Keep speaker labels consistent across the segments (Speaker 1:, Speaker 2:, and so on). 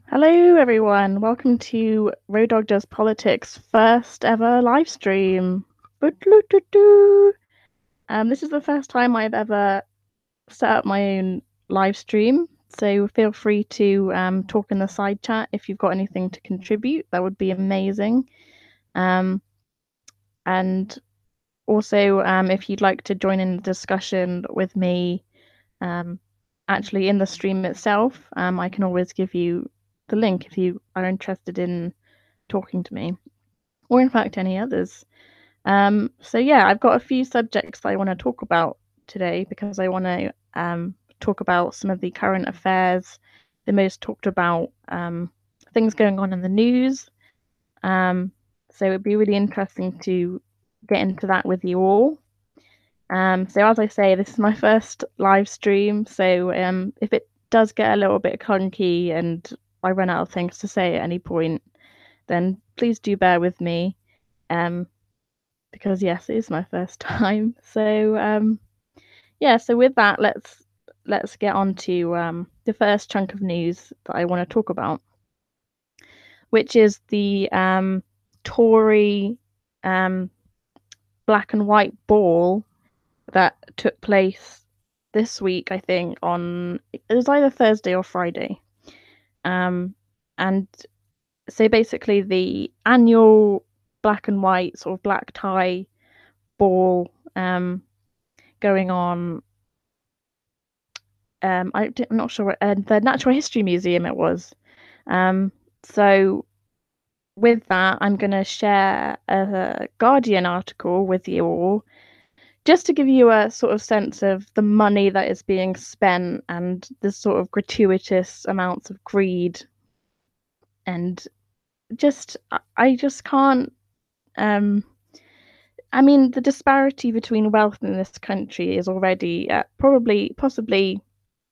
Speaker 1: Hello, everyone. Welcome to Road Dog Does Politics' first ever live stream. This is the first time I've ever set up my own live stream, so feel free to talk in the side chat if you've got anything to contribute. That would be amazing. Um, and also, if you'd like to join in the discussion with me, um, actually in the stream itself, I can always give you the link if you are interested in talking to me, or in fact any others. So yeah, I've got a few subjects that I want to talk about today because I want to talk about some of the current affairs, the most talked about things going on in the news. So it'd be really interesting to get into that with you all. So as I say, this is my first live stream, so if it does get a little bit clunky and I run out of things to say at any point, then please do bear with me. Because yes, it is my first time. So yeah, so with that, let's get on to the first chunk of news that I want to talk about, which is the Tory black and white ball that took place this week, I think, on it was either Thursday or Friday. And so basically the annual black and white sort of black tie ball going on. I'm not sure, the Natural History Museum it was. So with that, I'm going to share a Guardian article with you all, just to give you a sort of sense of the money that is being spent and the sort of gratuitous amounts of greed. And I just can't. I mean, the disparity between wealth in this country is already at possibly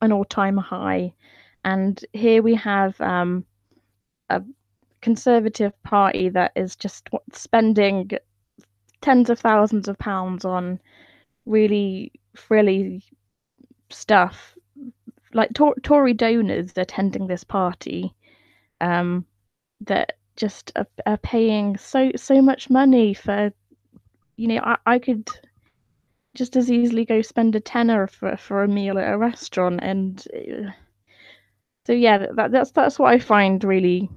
Speaker 1: an all-time high, and here we have a Conservative Party that is just spending tens of thousands of pounds on really frilly stuff, like Tory donors attending this party, that just are paying so much money for. I could just as easily go spend a tenner for a meal at a restaurant, and so yeah, that's what I find really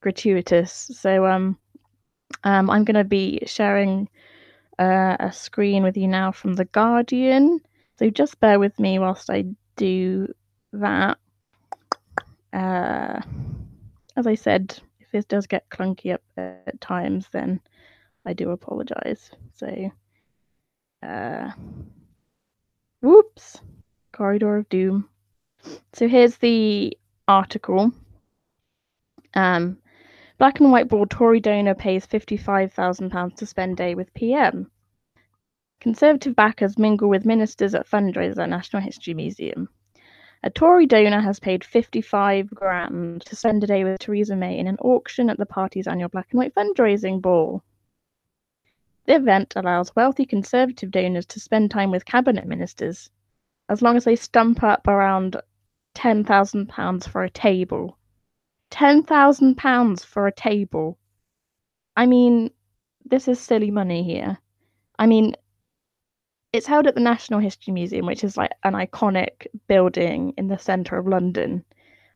Speaker 1: gratuitous. So I'm gonna be sharing a screen with you now from The Guardian. So just bear with me whilst I do that. As I said, if this does get clunky up at times, then I do apologise. So, whoops, Corridor of Doom. So here's the article. Black and white ball Tory donor pays £55,000 to spend day with PM. Conservative backers mingle with ministers at fundraiser at National History Museum. A Tory donor has paid 55 grand to spend a day with Theresa May in an auction at the party's annual black and white fundraising ball. The event allows wealthy Conservative donors to spend time with cabinet ministers, as long as they stump up around £10,000 for a table. £10,000 for a table. I mean, this is silly money here. I mean, it's held at the National History Museum, which is like an iconic building in the centre of London.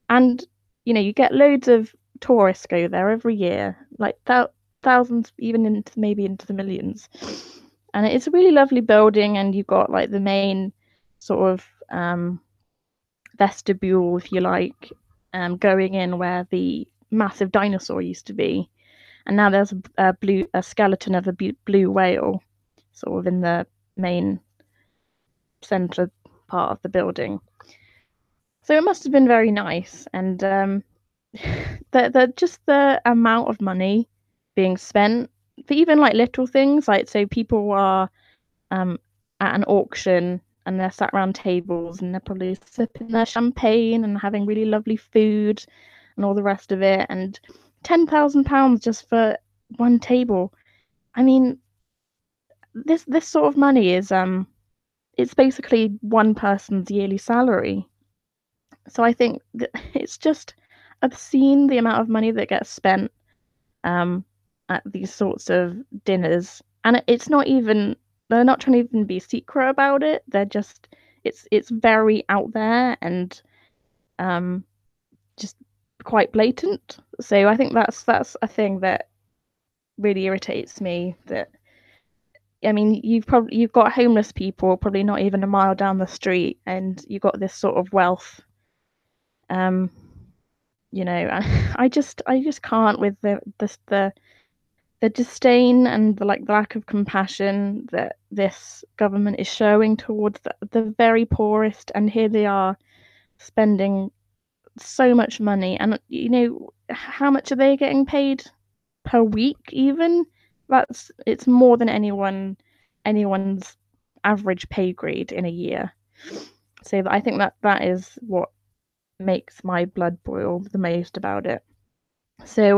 Speaker 1: And, you get loads of tourists go there every year, like thousands, even maybe into the millions. And it's a really lovely building, and you've got like the main sort of vestibule, if you like, going in where the massive dinosaur used to be. And now there's a skeleton of a blue whale sort of in the main centre part of the building. So it must have been very nice, and the amount of money being spent for even like little things, like so people are at an auction and they're sat around tables and they're probably sipping their champagne and having really lovely food and all the rest of it, and £10,000 just for one table. I mean, this sort of money is it's basically one person's yearly salary. So I think that it's just obscene, the amount of money that gets spent at these sorts of dinners, and it's not even, they're not trying to even be secret about it. They're just, it's very out there and just quite blatant. So I think that's a thing that really irritates me. That, I mean, you've got homeless people probably not even a mile down the street, and you've got this sort of wealth. You know, I just can't with the disdain and the lack of compassion that this government is showing towards the very poorest, and here they are spending so much money, and you know how much are they getting paid per week even? It's more than anyone's average pay grade in a year. So I think that is what makes my blood boil the most about it. So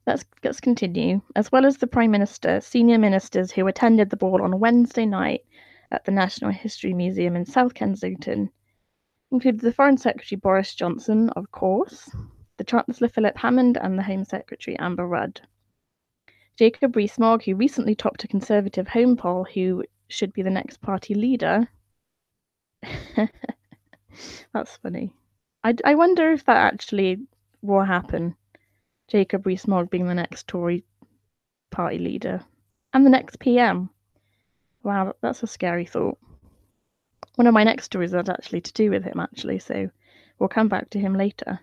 Speaker 1: let's continue. As well as the Prime Minister, senior ministers who attended the ball on Wednesday night at the National History Museum in South Kensington included the Foreign Secretary Boris Johnson, of course, the Chancellor Philip Hammond, and the Home Secretary Amber Rudd. Jacob Rees-Mogg, who recently topped a Conservative home poll who should be the next party leader. That's funny. I wonder if that actually will happen. Jacob Rees-Mogg being the next Tory party leader and the next PM. Wow, that's a scary thought. One of my next stories is actually to do with him, actually, so we'll come back to him later.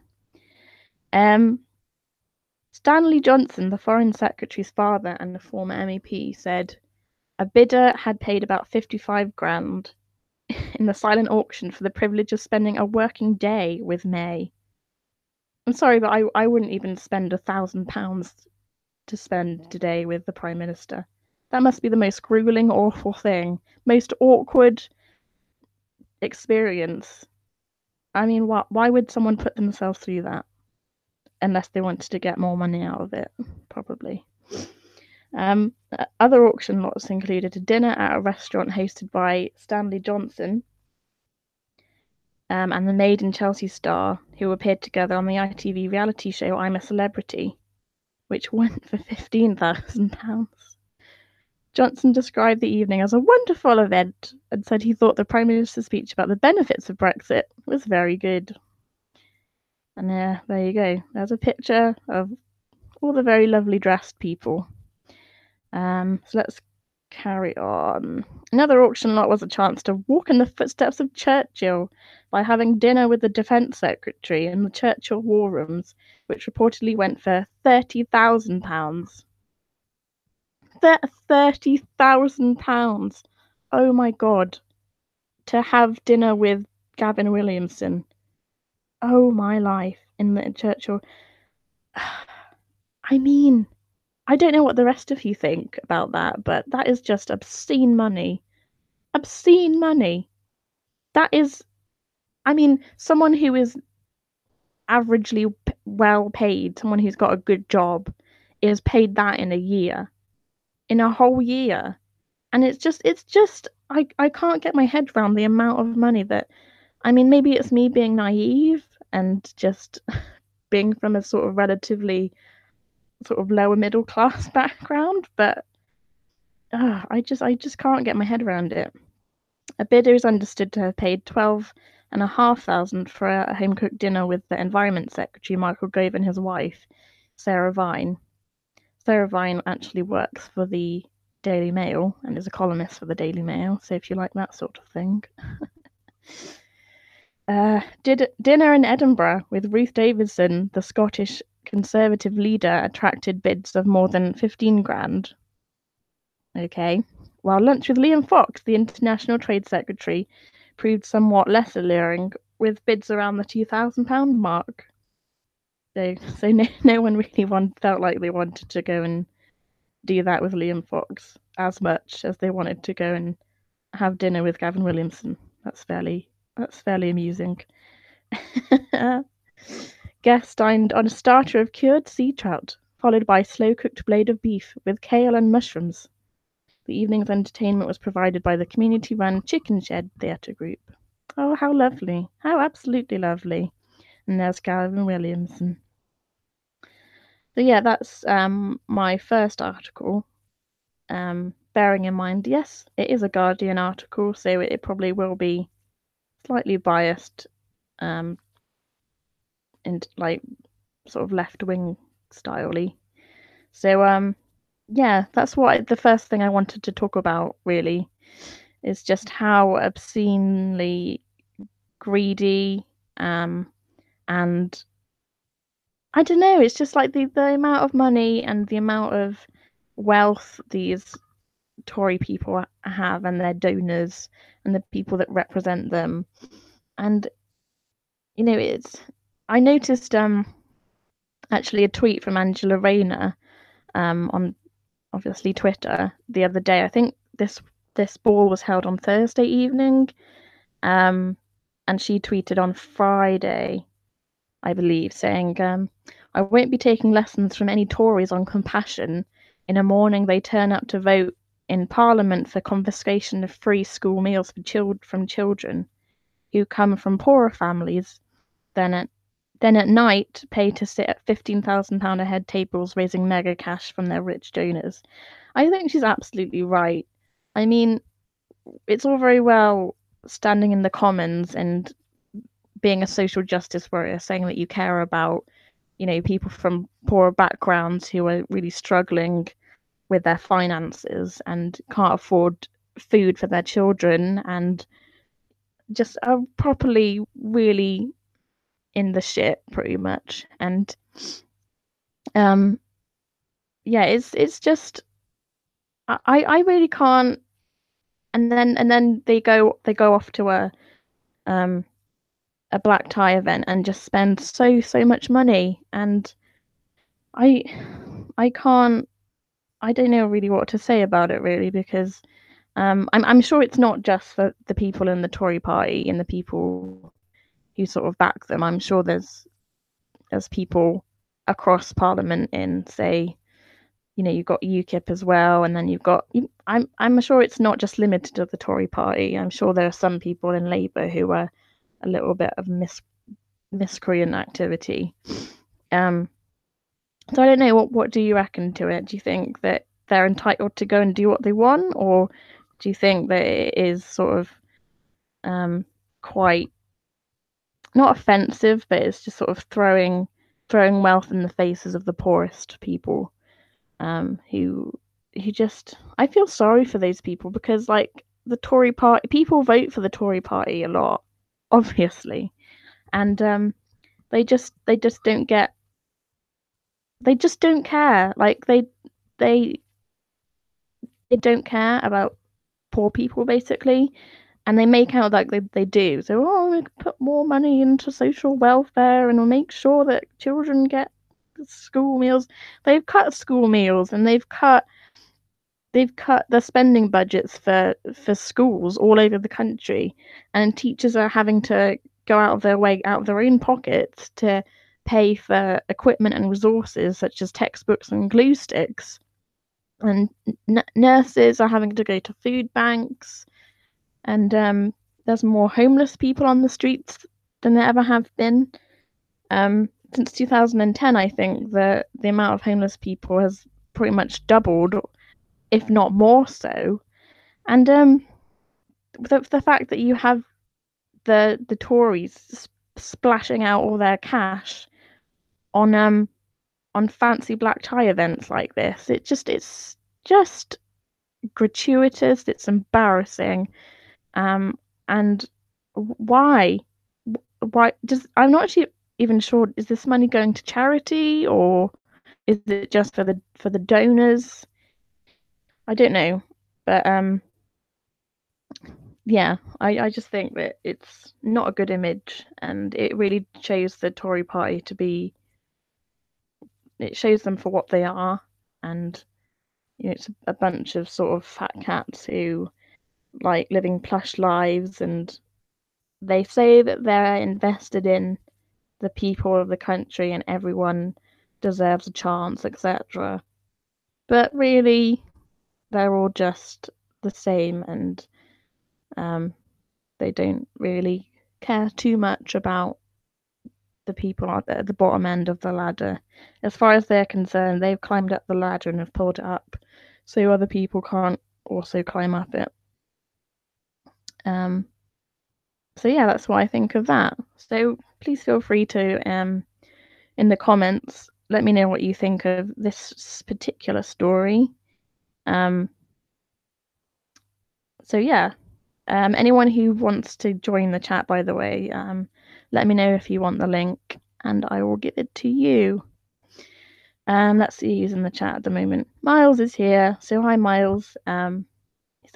Speaker 1: Stanley Johnson, the Foreign Secretary's father and a former MEP, said a bidder had paid about 55 grand in the silent auction for the privilege of spending a working day with May. I'm sorry, but I wouldn't even spend £1,000 to spend a day with the Prime Minister. That must be the most grueling, awful thing, most awkward experience. I mean, why would someone put themselves through that? Unless they wanted to get more money out of it, probably. Other auction lots included a dinner at a restaurant hosted by Stanley Johnson and the Made in Chelsea star, who appeared together on the ITV reality show I'm a Celebrity, which went for £15,000. Johnson described the evening as a wonderful event and said he thought the Prime Minister's speech about the benefits of Brexit was very good. And there you go. There's a picture of all the very lovely dressed people. So let's carry on. Another auction lot was a chance to walk in the footsteps of Churchill by having dinner with the Defence Secretary in the Churchill War Rooms, which reportedly went for £30,000. £30,000! Oh my god. To have dinner with Gavin Williamson. Oh my life, in the Churchill. I mean, I don't know what the rest of you think about that, but that is just obscene money. Obscene money. That is, I mean, someone who is averagely well paid, someone who's got a good job, is paid that in a year. In a whole year. And it's just, I can't get my head around the amount of money that, I mean, maybe it's me being naive and just being from a sort of relatively sort of lower middle class background, but I just can't get my head around it. A bidder is understood to have paid £12,500 for a home cooked dinner with the Environment Secretary Michael Gove and his wife, Sarah Vine. Sarah Vine actually works for the Daily Mail and is a columnist for the Daily Mail, so if you like that sort of thing. Dinner in Edinburgh with Ruth Davidson, the Scottish Conservative leader, attracted bids of more than 15 grand. Okay. While lunch with Liam Fox, the International Trade Secretary, proved somewhat less alluring, with bids around the £2,000 mark. So no one really felt like they wanted to go and do that with Liam Fox as much as they wanted to go and have dinner with Gavin Williamson. That's fairly amusing. Guests dined on a starter of cured sea trout, followed by slow-cooked blade of beef with kale and mushrooms. The evening's entertainment was provided by the community-run Chicken Shed Theatre Group. Oh, how lovely. How absolutely lovely. and there's Gavin Williamson. So yeah, that's my first article. Bearing in mind, yes, it is a Guardian article, so it probably will be slightly biased, and like sort of left wing styley. So yeah, that's the first thing I wanted to talk about really is just how obscenely greedy, and I don't know, it's just like the amount of money and the amount of wealth these Tory people have, and their donors and the people that represent them. And it's I noticed actually a tweet from Angela Rayner on obviously Twitter the other day. I think this ball was held on Thursday evening, and she tweeted on Friday, I believe, saying, "I won't be taking lessons from any Tories on compassion. In a morning, they turn up to vote in Parliament for confiscation of free school meals from children who come from poorer families. Then at night, pay to sit at £15,000 a head tables, raising mega cash from their rich donors." I think she's absolutely right. I mean, it's all very well standing in the Commons and being a social justice warrior, saying that you care about, people from poorer backgrounds who are really struggling with their finances and can't afford food for their children and just are properly really in the shit pretty much. And um yeah, it's just I really can't. And then they go off to um a black tie event and just spend so much money, and I I can't. I don't know really what to say about it really, because I'm sure it's not just for the people in the Tory party and the people who sort of back them. I'm sure there's people across Parliament in, say, you've got UKIP as well, and then you've got. I'm sure it's not just limited to the Tory party. I'm sure there are some people in Labour who are a little bit of miscreant activity. Um, so I don't know, what do you reckon to it? Do you think that they're entitled to go and do what they want, or do you think that it is sort of quite not offensive, but it's just sort of throwing wealth in the faces of the poorest people, who just, I feel sorry for those people, because like the Tory party, people vote for the Tory party a lot, obviously, and they just don't get, they just don't care. Like they they don't care about poor people basically, and they make out like they do. So, we can put more money into social welfare and we'll make sure that children get school meals. They've cut school meals, and they've cut the spending budgets for schools all over the country, and teachers are having to go out of their way, out of their own pockets, to pay for equipment and resources such as textbooks and glue sticks. And nurses are having to go to food banks, and there's more homeless people on the streets than there ever have been. Since 2010, I think the amount of homeless people has pretty much doubled, if not more so. And the fact that you have the Tories splashing out all their cash on fancy black tie events like this, it's just gratuitous. It's embarrassing. And why? Why does I'm not actually even sure. Is this money going to charity, or is it just for the donors? I don't know, but yeah, I just think that it's not a good image, and it really shows the Tory party to be. It shows them for what they are, and it's a bunch of sort of fat cats who like living plush lives, and they say that they're invested in the people of the country and everyone deserves a chance, etc. But really, they're all just the same, and um, they don't really care too much about the people at the bottom end of the ladder. As far as they're concerned, they've climbed up the ladder and have pulled it up, so other people can't also climb up it. So yeah, that's what I think of that. So please feel free to in the comments let me know what you think of this particular story. So yeah, anyone who wants to join the chat, by the way, let me know if you want the link, and I will give it to you. Let's see who's in the chat at the moment. Miles is here, so hi Miles.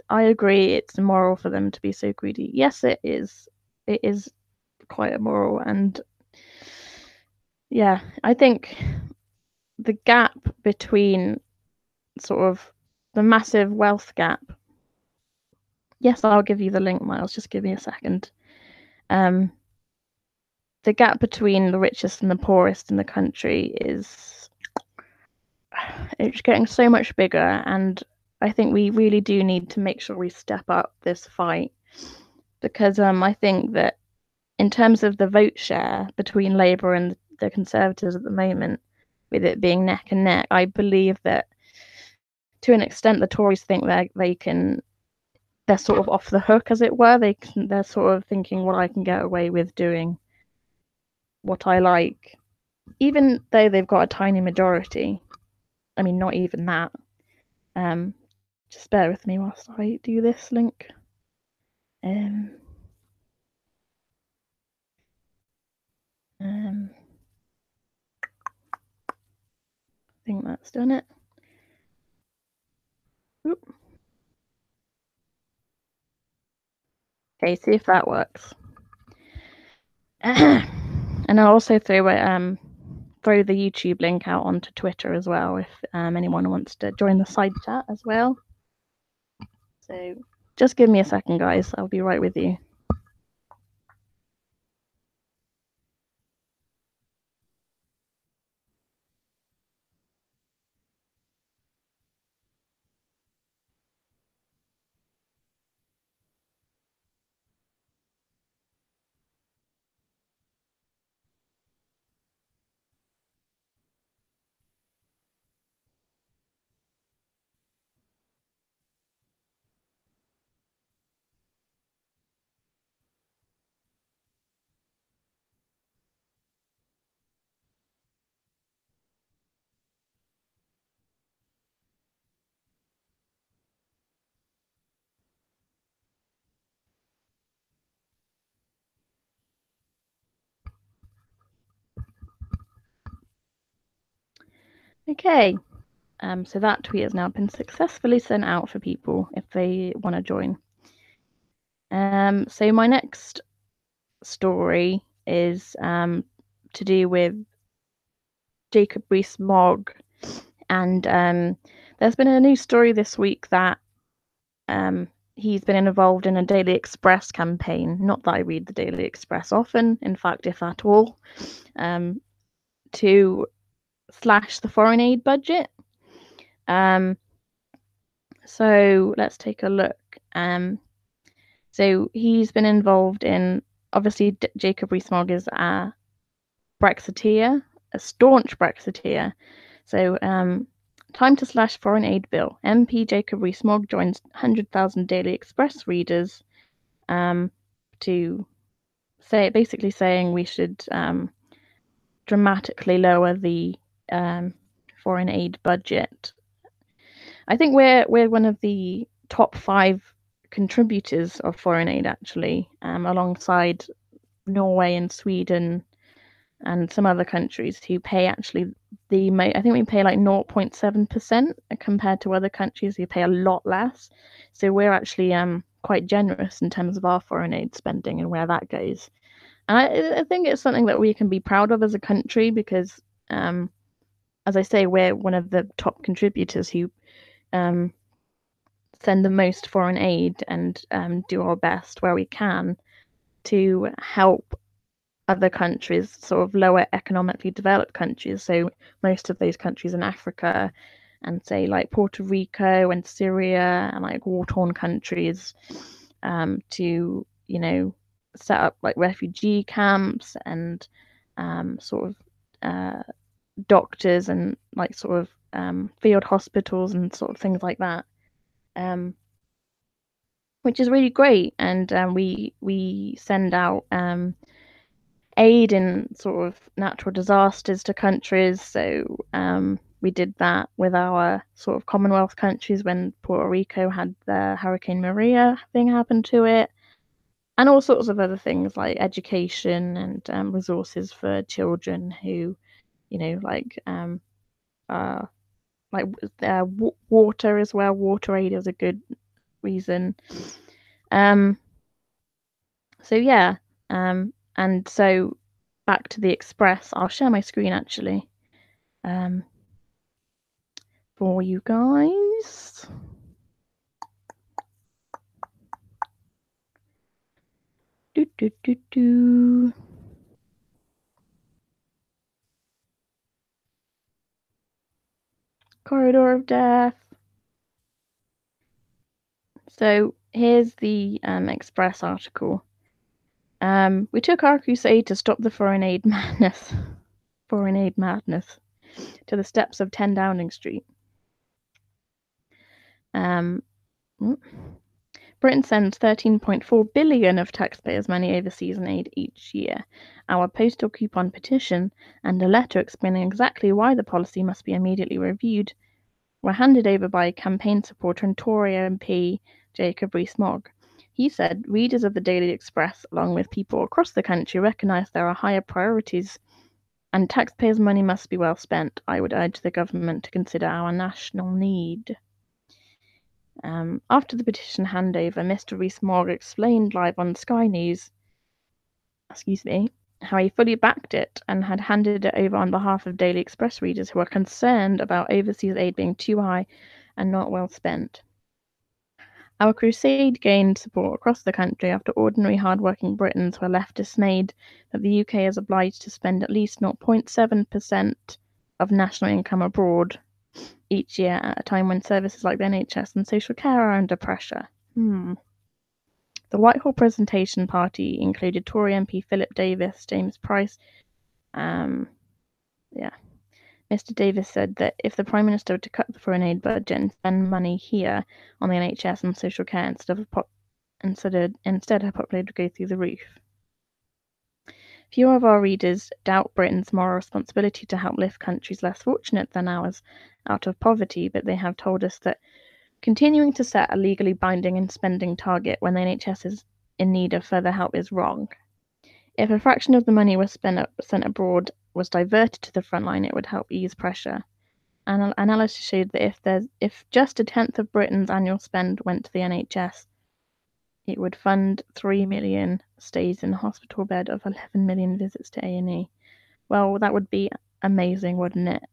Speaker 1: I agree, it's immoral for them to be so greedy. Yes, it is. It is quite immoral, and yeah, I think the gap between sort of the massive wealth gap. Yes, I'll give you the link, Miles. Just give me a second. The gap between the richest and the poorest in the country is it's getting so much bigger, and I think we really do need to make sure we step up this fight, because I think that in terms of the vote share between Labour and the Conservatives at the moment, with it being neck and neck, I believe that to an extent the Tories think they're sort of off the hook, as it were. They're sort of thinking, well, I can get away with doing what I like, even though they've got a tiny majority. I mean, not even that. Just bear with me whilst I do this link. I think that's done it. Oop. Okay, see if that works. And I'll also throw the YouTube link out onto Twitter as well if anyone wants to join the side chat as well. So just give me a second, guys. I'll be right with you. Okay. So that tweet has now been successfully sent out for people if they want to join. So my next story is to do with Jacob Rees-Mogg, and there's been a new story this week that he's been involved in a Daily Express campaign. Not that I read the Daily Express often, in fact, if at all, to slash the foreign aid budget. So let's take a look. So he's been involved in, obviously, Jacob Rees-Mogg is a Brexiteer, a staunch Brexiteer. So time to slash foreign aid bill. MP Jacob Rees-Mogg joins 100,000 Daily Express readers to say, basically saying we should dramatically lower the foreign aid budget. I think we're one of the top 5 contributors of foreign aid, actually, alongside Norway and Sweden and some other countries who pay actually I think we pay like 0.7% compared to other countries who pay a lot less. So we're actually quite generous in terms of our foreign aid spending and where that goes. And I think it's something that we can be proud of as a country because, as I say, we're one of the top contributors who send the most foreign aid and do our best where we can to help other countries, sort of lower economically developed countries. So most of those countries in Africa and say like Puerto Rico and Syria and like war-torn countries, to, set up like refugee camps and sort of doctors and like sort of field hospitals and sort of things like that, which is really great. And we send out aid in sort of natural disasters to countries. So we did that with our sort of Commonwealth countries when Puerto Rico had the Hurricane Maria thing happen to it, and all sorts of other things like education and resources for children who, you know, water as well. Water aid is a good reason. So yeah, and so back to the Express. I'll share my screen actually, for you guys. Corridor of Death. So here's the Express article. We took our crusade to stop the foreign aid madness to the steps of 10 Downing Street. Britain sends 13.4 billion of taxpayers' money overseas in aid each year. Our postal coupon petition and a letter explaining exactly why the policy must be immediately reviewed were handed over by campaign supporter and Tory MP Jacob Rees-Mogg. He said readers of the Daily Express, along with people across the country, recognise there are higher priorities and taxpayers' money must be well spent. I would urge the government to consider our national need. After the petition handover, Mr. Rees-Mogg explained live on Sky News, how he fully backed it and had handed it over on behalf of Daily Express readers who are concerned about overseas aid being too high and not well spent. Our crusade gained support across the country after ordinary hard-working Britons were left dismayed that the UK is obliged to spend at least 0.7% of national income abroad each year at a time when services like the NHS and social care are under pressure. The Whitehall presentation party included Tory MP Philip Davis, James Price. Mr. Davis said that if the Prime Minister were to cut the foreign aid budget and spend money here on the NHS and social care instead, her population would go through the roof. Few of our readers doubt Britain's moral responsibility to help lift countries less fortunate than ours out of poverty, but they have told us that continuing to set a legally binding spending target when the NHS is in need of further help is wrong. If a fraction of the money was sent abroad was diverted to the front line, it would help ease pressure. Analysis showed that if just a tenth of Britain's annual spend went to the NHS, it would fund 3 million stays in a hospital bed of 11 million visits to A&E. Well, that would be amazing, wouldn't it?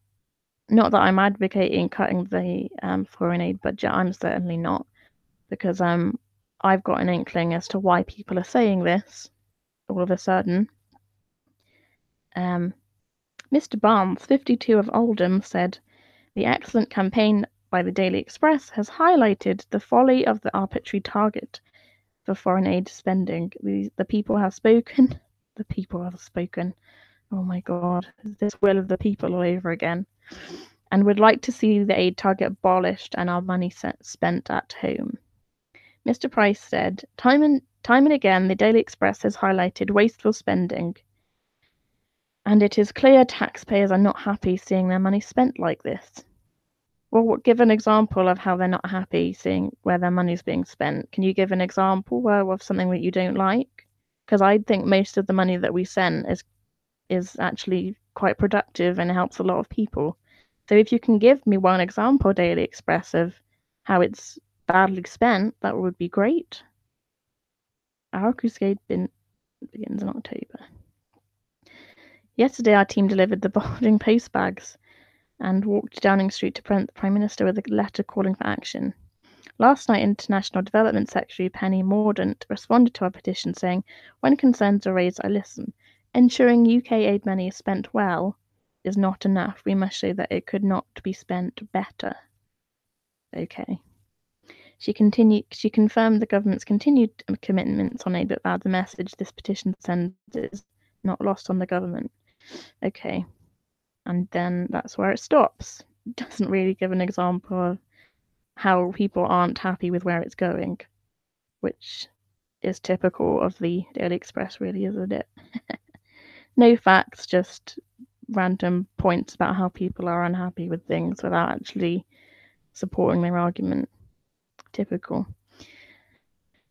Speaker 1: Not that I'm advocating cutting the foreign aid budget. I'm certainly not, because I've got an inkling as to why people are saying this all of a sudden. Mr. Barnes, 52 of Oldham, said, "The excellent campaign by the Daily Express has highlighted the folly of the arbitrary target for foreign aid spending. The people have spoken. The people have spoken. Oh my God, is this will of the people all over again? And would like to see the aid target abolished and our money spent at home." Mr. Price said, time and again, the Daily Express has highlighted wasteful spending, and it is clear taxpayers are not happy seeing their money spent like this. Well, give an example of how they're not happy seeing where their money's being spent. Can you give an example of something that you don't like? Because I think most of the money that we send is actually quite productive and helps a lot of people. So if you can give me one example, Daily Express, of how it's badly spent, that would be great. Our crusade begins in October. Yesterday, our team delivered the boarding post bags and walked Downing Street to present the Prime Minister with a letter calling for action. Last night, International Development Secretary Penny Mordaunt responded to our petition saying, "When concerns are raised, I listen. Ensuring UK aid money is spent well is not enough. We must show that it could not be spent better." Okay. She confirmed the government's continued commitments on aid, but vowed the message this petition sends is not lost on the government. Okay. And then that's where it stops. It doesn't really give an example of how people aren't happy with where it's going, which is typical of the Daily Express, really, isn't it? No facts, just random points about how people are unhappy with things without actually supporting their argument. Typical.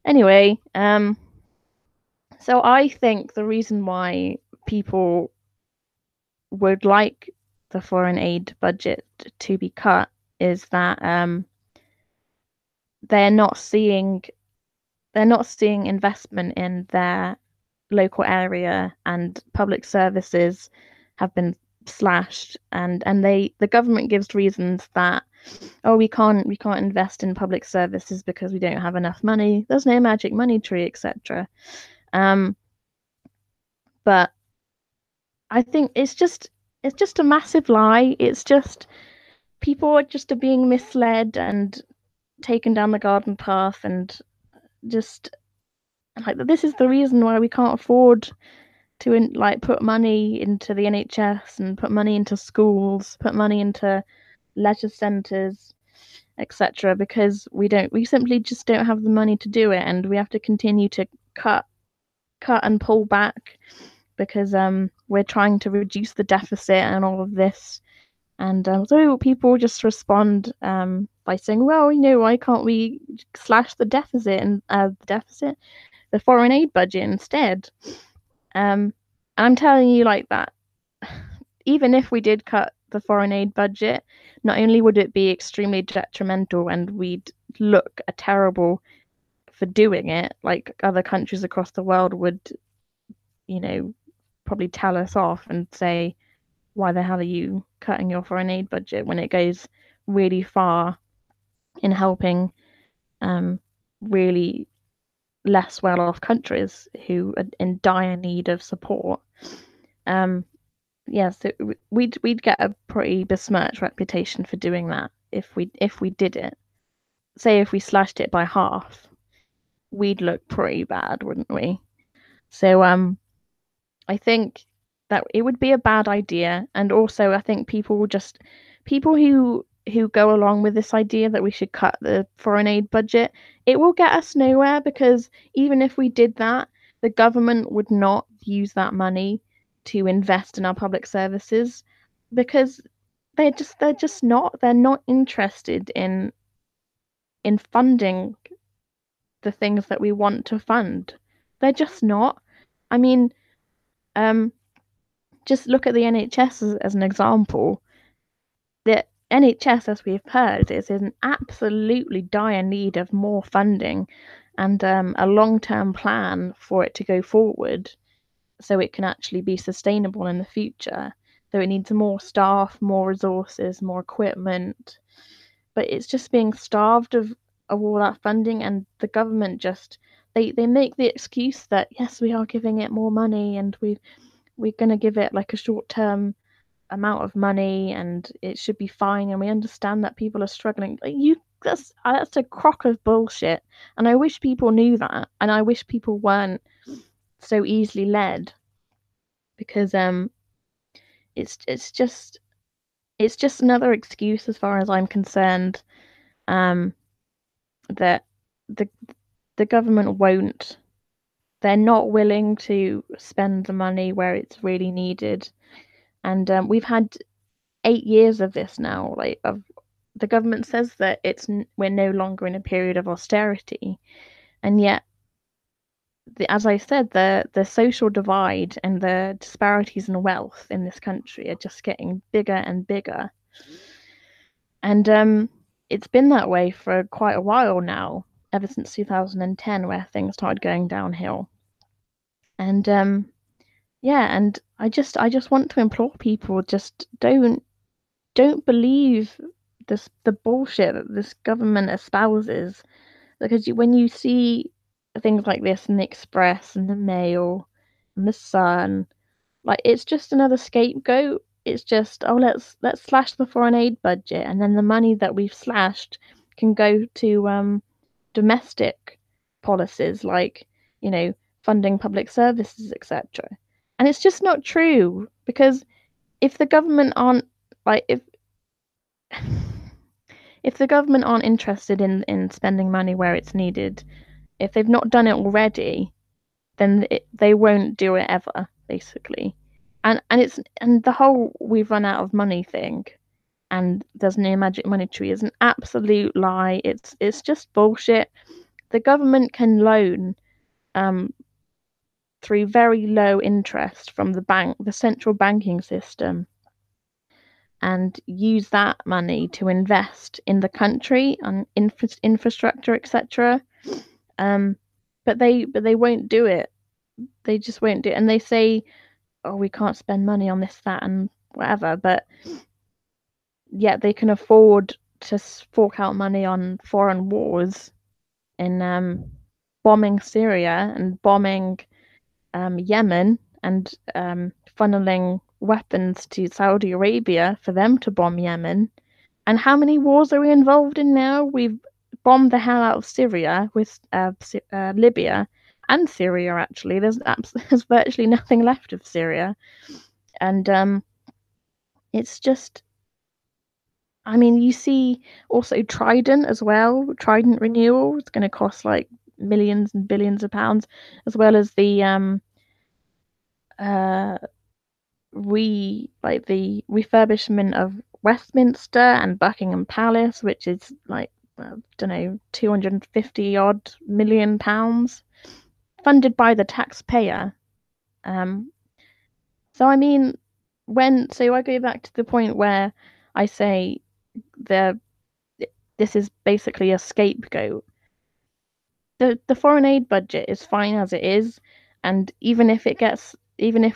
Speaker 1: Anyway, so I think the reason why people would like the foreign aid budget to be cut is that they're not seeing investment in their local area, and public services have been slashed, and the government gives reasons that, oh, we can't invest in public services because we don't have enough money, there's no magic money tree, etc. But I think it's just a massive lie. It's just people are just being misled and taken down the garden path, and just like this is the reason why we can't afford to put money into the NHS and put money into schools, put money into leisure centres, etc. Because we simply just don't have the money to do it, and we have to continue to cut and pull back because we're trying to reduce the deficit and all of this. And so people just respond by saying, well, why can't we slash the deficit and the foreign aid budget instead? And I'm telling you like that, even if we did cut the foreign aid budget, not only would it be extremely detrimental and we'd look terrible for doing it, like other countries across the world would, probably tell us off and say, why the hell are you cutting your foreign aid budget when it goes really far in helping really less well off countries who are in dire need of support. So we'd get a pretty besmirched reputation for doing that if we did it. Say if we slashed it by half, we'd look pretty bad, wouldn't we? So I think that it would be a bad idea, and also I think people who go along with this idea that we should cut the foreign aid budget, it will get us nowhere, because even if we did that, the government would not use that money to invest in our public services, because they're not interested in funding the things that we want to fund. They're just not. I mean, just look at the NHS as an example. The NHS, as we've heard, is in absolutely dire need of more funding and a long-term plan for it to go forward so it can actually be sustainable in the future. So it needs more staff, more resources, more equipment. But it's just being starved of all that funding, and the government just they make the excuse that yes, we are giving it more money and we're going to give it like a short-term amount of money and it should be fine, and we understand that people are struggling. That's a crock of bullshit, and I wish people knew that, and I wish people weren't so easily led, because it's just another excuse as far as I'm concerned, that the government won't they're not willing to spend the money where it's really needed. And we've had 8 years of this now. The government says that we're no longer in a period of austerity, and yet, as I said, the social divide and the disparities in wealth in this country are just getting bigger and bigger. And it's been that way for quite a while now, ever since 2010, where things started going downhill. And and I just want to implore people, just don't believe the bullshit that this government espouses, because when you see things like this in the Express and the Mail and the Sun, like, it's just another scapegoat. It's just, oh, let's slash the foreign aid budget, and then the money that we've slashed can go to domestic policies, like, funding public services, etc. And it's just not true. because if the government aren't like if the government aren't interested in spending money where it's needed, if they've not done it already, then they won't do it ever, basically. And the whole we've run out of money thing, and there's no magic money tree is an absolute lie. It's just bullshit. The government can loan um through very low interest from the central banking system, and use that money to invest in the country on infrastructure, etc. Um, but they won't do it. They just won't do it, and they say, "Oh, we can't spend money on this, that, and whatever." But yet they can afford to fork out money on foreign wars in bombing Syria and bombing Yemen and funneling weapons to Saudi Arabia for them to bomb Yemen. And how many wars are we involved in now? We've bombed the hell out of Syria with Libya and Syria. Actually, there's virtually nothing left of Syria, and it's just. I mean, you see also Trident as well. Trident renewal. It's going to cost like millions and billions of pounds, as well as the uh the refurbishment of Westminster and Buckingham Palace, which is like I don't know, 250 odd million pounds, funded by the taxpayer. Um, so I mean, I go back to the point where I say the this is basically a scapegoat. The foreign aid budget is fine as it is, and even if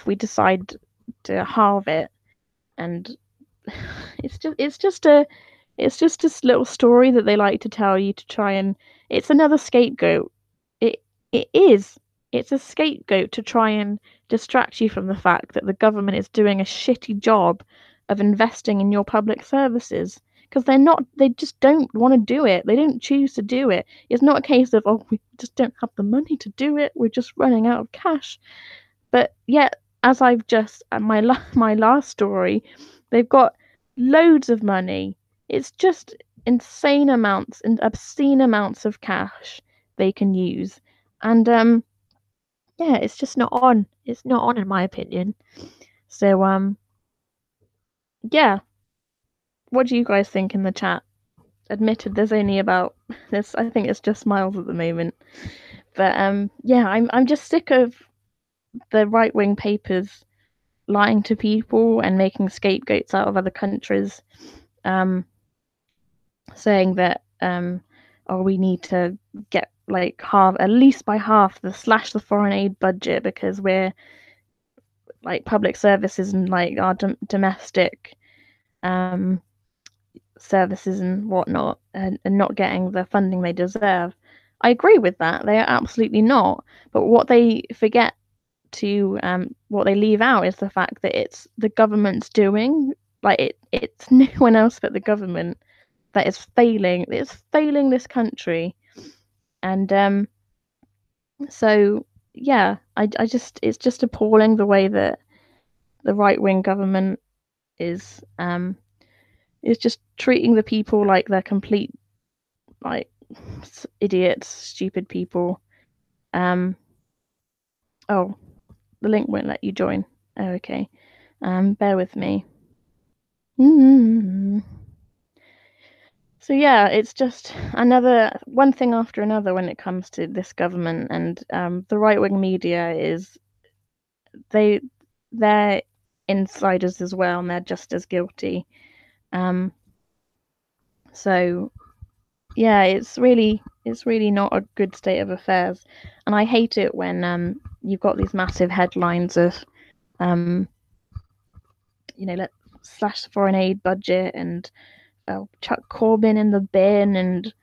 Speaker 1: we decide to halve it, and it's just this little story that they like to tell you to try and it's another scapegoat. It it is. It's a scapegoat to try and distract you from the fact that the government is doing a shitty job of investing in your public services because they just don't want to do it. They don't choose to do it. It's not a case of, oh, we just don't have the money to do it. We're just running out of cash. But yet, as I've just my last story, they've got loads of money. It's just insane amounts and obscene amounts of cash they can use. And yeah, it's just not on. It's not on in my opinion. So yeah, what do you guys think in the chat? Admitted there's only about this I think it's just Miles at the moment. But yeah, I'm just sick of the right wing papers lying to people and making scapegoats out of other countries, um, saying that oh, we need to get like half, at least by half, slash the foreign aid budget because we're like public services and like our domestic um, services and whatnot, and not getting the funding they deserve. I agree with that. They are absolutely not. But what they forget to what they leave out is the fact that it's the government's doing, like it's no one else but the government that is failing. It's failing this country. And so yeah, I just it's just appalling the way that the right wing government is just treating the people like they're complete like idiots, stupid people. um oh, the link won't let you join. Oh, okay. Bear with me. Mm. So yeah, it's just another one thing after another when it comes to this government, and the right wing media is they they're insiders as well, and they're just as guilty. Um, so yeah, it's really not a good state of affairs, and I hate it when you've got these massive headlines of um, let slash the foreign aid budget and Chuck Corbyn in the bin and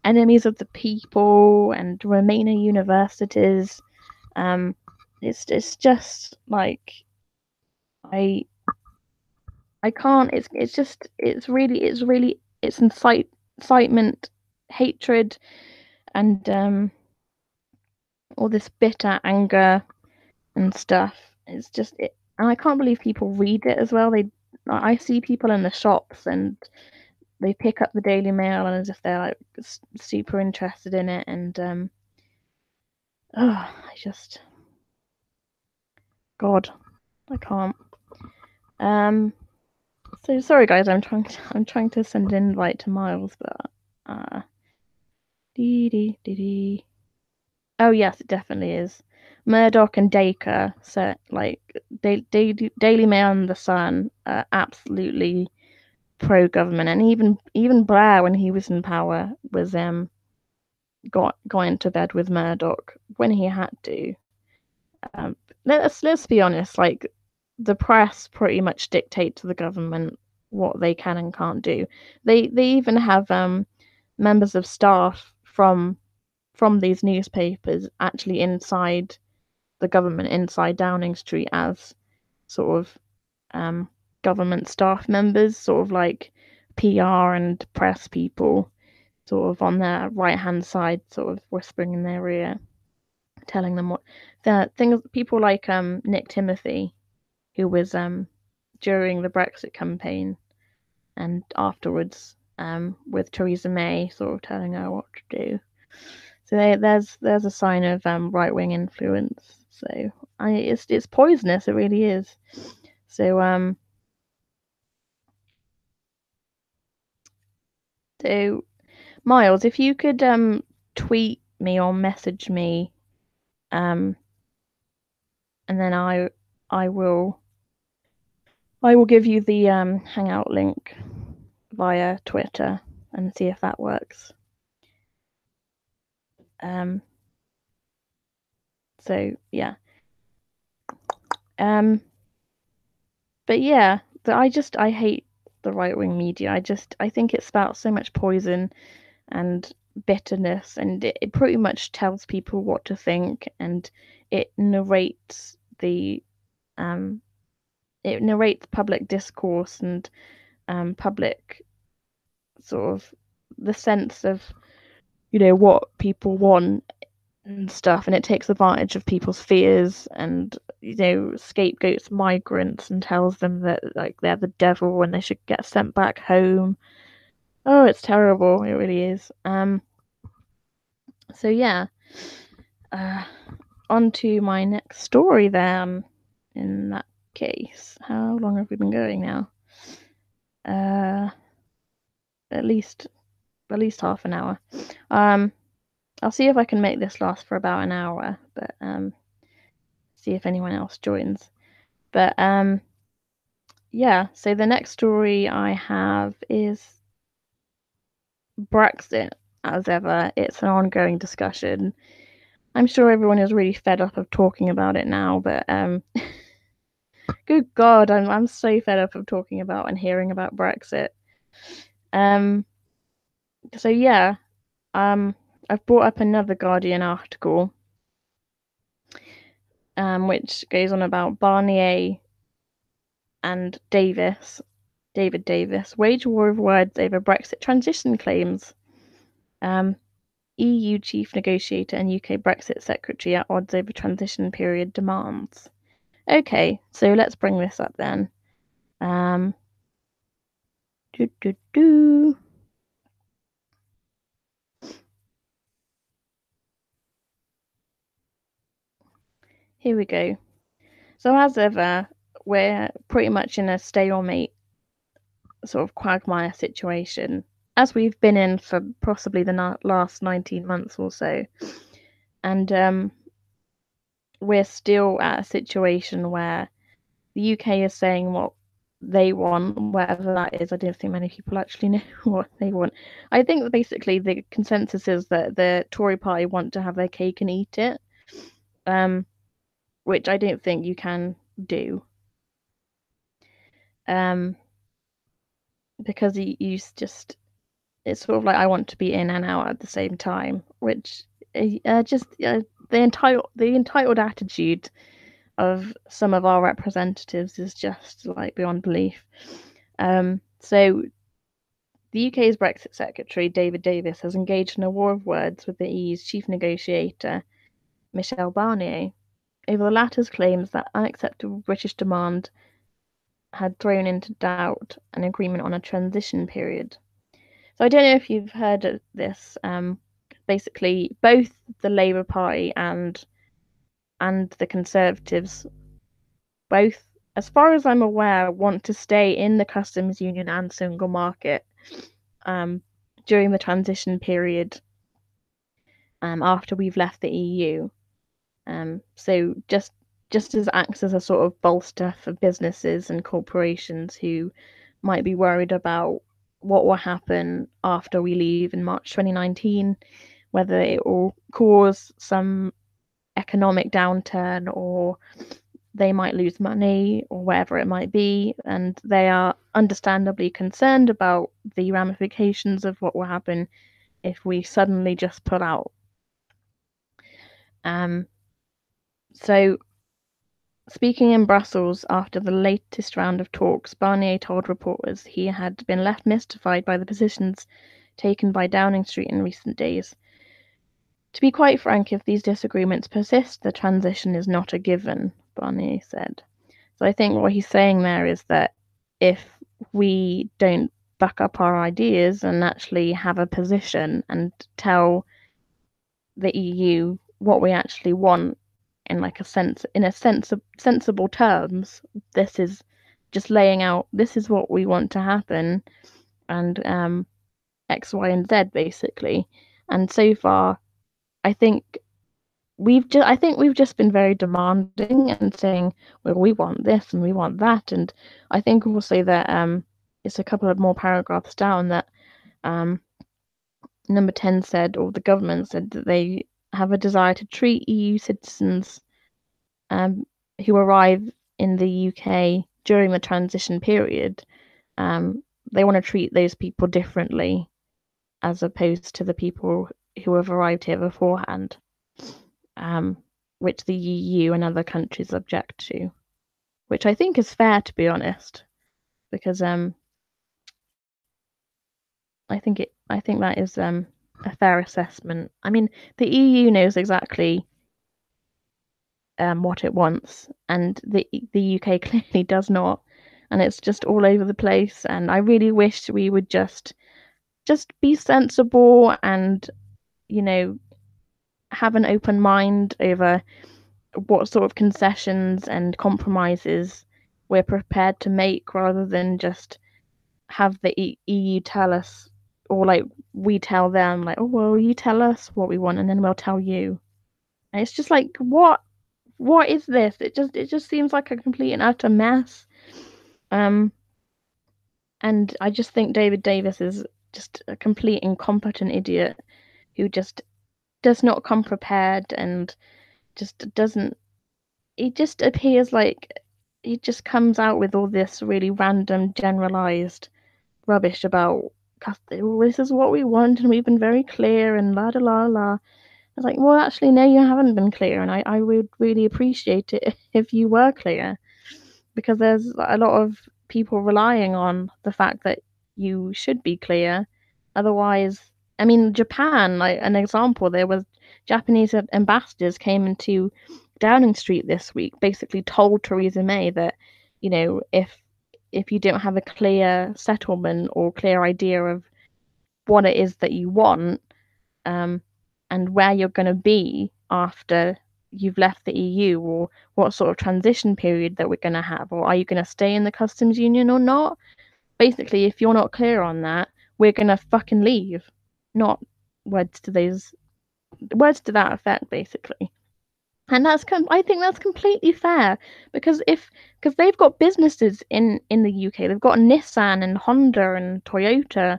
Speaker 1: enemies of the people and Remainer universities. It's just like I I can't. It's just it's incitement, hatred, and all this bitter anger and stuff. It's just and I can't believe people read it as well. I see people in the shops and they pick up the Daily Mail and as if they're like super interested in it, and I just, God, I can't. So sorry guys, I'm trying to send an invite to Miles, but dee dee dee dee. Oh yes, it definitely is. Murdoch and Dacre, so like Daily Mail and the Sun are absolutely pro government, and even Blair when he was in power was got into bed with Murdoch when he had to. Um, let's be honest, like the press pretty much dictate to the government what they can and can't do. They even have members of staff from these newspapers actually inside the government, inside Downing Street, as sort of government staff members, sort of like PR and press people, sort of on their right hand side, sort of whispering in their ear, telling them what the things. People like Nick Timothy, who was during the Brexit campaign and afterwards with Theresa May, sort of telling her what to do. So there's a sign of right wing influence. So it's poisonous. It really is. So so Miles, if you could tweet me or message me, and then I will give you the Hangout link via Twitter and see if that works. So yeah. But yeah, I hate the right wing media. I think it spouts so much poison and bitterness, and it pretty much tells people what to think, and it narrates the public discourse and public sort of the sense of what people want and stuff, and it takes advantage of people's fears and scapegoats migrants and tells them that like they're the devil and they should get sent back home. Oh, it's terrible. It really is. So yeah. On to my next story then. In that case, how long have we been going now? At least half an hour. I'll see if I can make this last for about an hour, but see if anyone else joins. But yeah, so the next story I have is Brexit. As ever, it's an ongoing discussion. I'm sure everyone is really fed up of talking about it now, but good God, I'm so fed up of talking about and hearing about Brexit. So yeah, I've brought up another Guardian article, which goes on about Barnier and David Davis, wage war of words over Brexit transition claims. EU chief negotiator and UK Brexit secretary at odds over transition period demands. Okay, so let's bring this up then. Here we go. So as ever, we're pretty much in a stalemate sort of quagmire situation, as we've been in for possibly the last 19 months or so. And we're still at a situation where the UK is saying what they want, whatever that is. I don't think many people actually know what they want. I think that basically the consensus is that the Tory party want to have their cake and eat it, which I don't think you can do. Because it's sort of like I want to be in and out at the same time, which the entitled attitude of some of our representatives is just like beyond belief. So the UK's Brexit Secretary David Davis has engaged in a war of words with the EU's chief negotiator Michel Barnier. over the latter's claims that unacceptable British demand had thrown into doubt an agreement on a transition period. So I don't know if you've heard of this. Basically, both the Labour Party and the Conservatives, both, as far as I'm aware, want to stay in the customs union and single market during the transition period after we've left the EU. So just as acts as a sort of bolster for businesses and corporations who might be worried about what will happen after we leave in March 2019, whether it will cause some economic downturn or they might lose money or whatever it might be, and they are understandably concerned about the ramifications of what will happen if we suddenly just pull out. So speaking in Brussels after the latest round of talks, Barnier told reporters he had been left mystified by the positions taken by Downing Street in recent days. To be quite frank, if these disagreements persist, the transition is not a given, Barnier said. So I think what he's saying there is that if we don't back up our ideas and actually have a position and tell the EU what we actually want in like sensible terms, this is just laying out this is what we want to happen, and X, Y, and Z basically. And so far, I think we've just been very demanding and saying, well, we want this and we want that. And I think also that it's a couple of more paragraphs down that number 10 said, or the government said, that they have a desire to treat EU citizens who arrive in the UK during the transition period. They want to treat those people differently as opposed to the people who have arrived here beforehand, which the EU and other countries object to, which I think is fair, to be honest, because I think that is a fair assessment. I mean, the EU knows exactly what it wants, and the UK clearly does not, and it's just all over the place. And I really wish we would just be sensible and, you know, have an open mind over what sort of concessions and compromises we're prepared to make, rather than just have the EU tell us, or like we tell them, like, oh well, you tell us what we want and then we'll tell you. And it's just like, what is this? It just seems like a complete and utter mess. And I just think David Davis is just a complete incompetent idiot who just does not come prepared and just doesn't. It just appears like he just comes out with all this really random, generalized rubbish about well, this is what we want and we've been very clear and la da la la. It's like, well, actually, no, you haven't been clear, and I would really appreciate it if you were clear, because there's a lot of people relying on the fact that you should be clear. Otherwise, I mean, Japan, like an example, there was Japanese ambassadors came into Downing Street this week, basically told Theresa May that, you know, if you don't have a clear settlement or clear idea of what it is that you want, and where you're going to be after you've left the EU, or what sort of transition period that we're going to have, or are you going to stay in the customs union or not? Basically, if you're not clear on that, we're going to fucking leave. Not words to that effect, basically. And I think that's completely fair, because they've got businesses in the UK. They've got Nissan and Honda and Toyota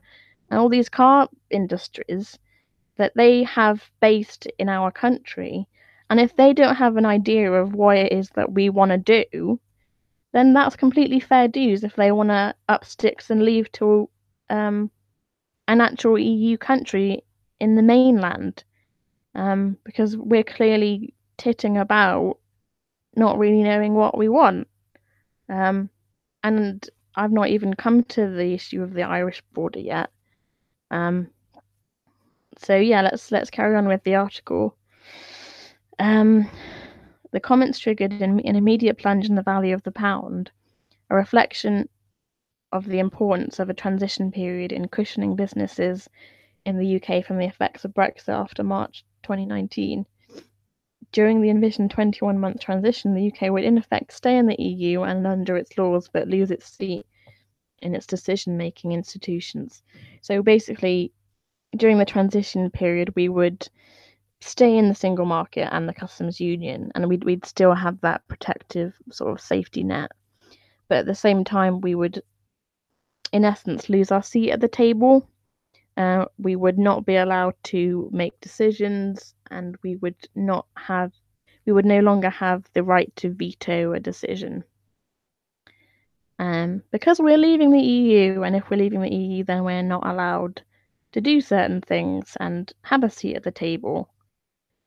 Speaker 1: and all these car industries that they have based in our country. And if they don't have an idea of what it is that we want to do, then that's completely fair dues if they want to up sticks and leave to an actual EU country in the mainland. Because we're clearly titting about not really knowing what we want. And I've not even come to the issue of the Irish border yet. So yeah, let's carry on with the article. The comments triggered an immediate plunge in the value of the pound, a reflection of the importance of a transition period in cushioning businesses in the UK from the effects of Brexit after March 2019. During the envisioned 21-month transition, the UK would in effect stay in the EU and under its laws, but lose its seat in its decision-making institutions. So basically, during the transition period, we would stay in the single market and the customs union, and we'd still have that protective sort of safety net. But at the same time, we would, in essence, lose our seat at the table. We would not be allowed to make decisions, and we would no longer have the right to veto a decision. Because we're leaving the EU, and if we're leaving the EU, then we're not allowed to do certain things and have a seat at the table.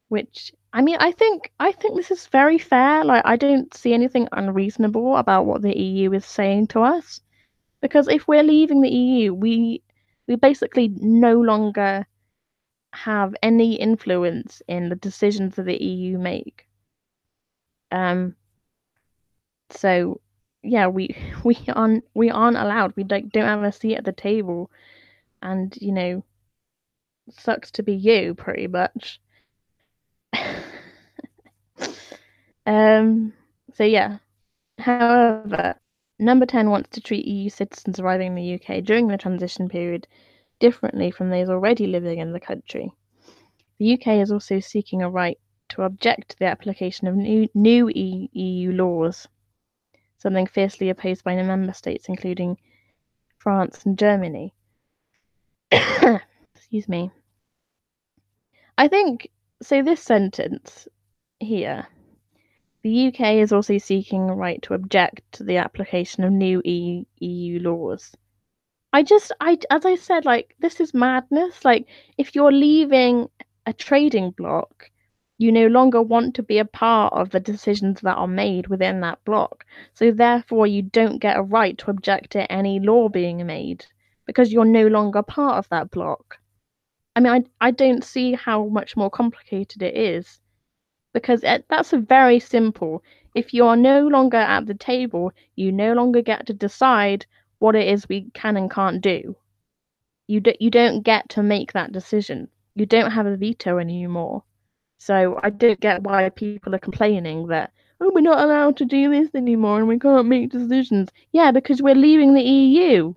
Speaker 1: Which, I mean, I think this is very fair. Like, I don't see anything unreasonable about what the EU is saying to us. Because if we're leaving the EU, we basically no longer have any influence in the decisions that the EU make. So yeah, we aren't allowed. We don't have a seat at the table, and sucks to be you, pretty much. So yeah. However, Number 10 wants to treat EU citizens arriving in the UK during the transition period differently from those already living in the country. The UK is also seeking a right to object to the application of new EU laws, something fiercely opposed by member states, including France and Germany. Excuse me. I think, so this sentence here, the UK is also seeking a right to object to the application of new EU laws. As I said, like, this is madness. Like, if you're leaving a trading bloc, you no longer want to be a part of the decisions that are made within that bloc. So therefore, you don't get a right to object to any law being made because you're no longer part of that bloc. I mean, I don't see how much more complicated it is, because that's very simple. If you are no longer at the table, you no longer get to decide what it is we can and can't do. You don't get to make that decision. You don't have a veto anymore. So I don't get why people are complaining that, oh, we're not allowed to do this anymore and we can't make decisions. Yeah, because we're leaving the EU,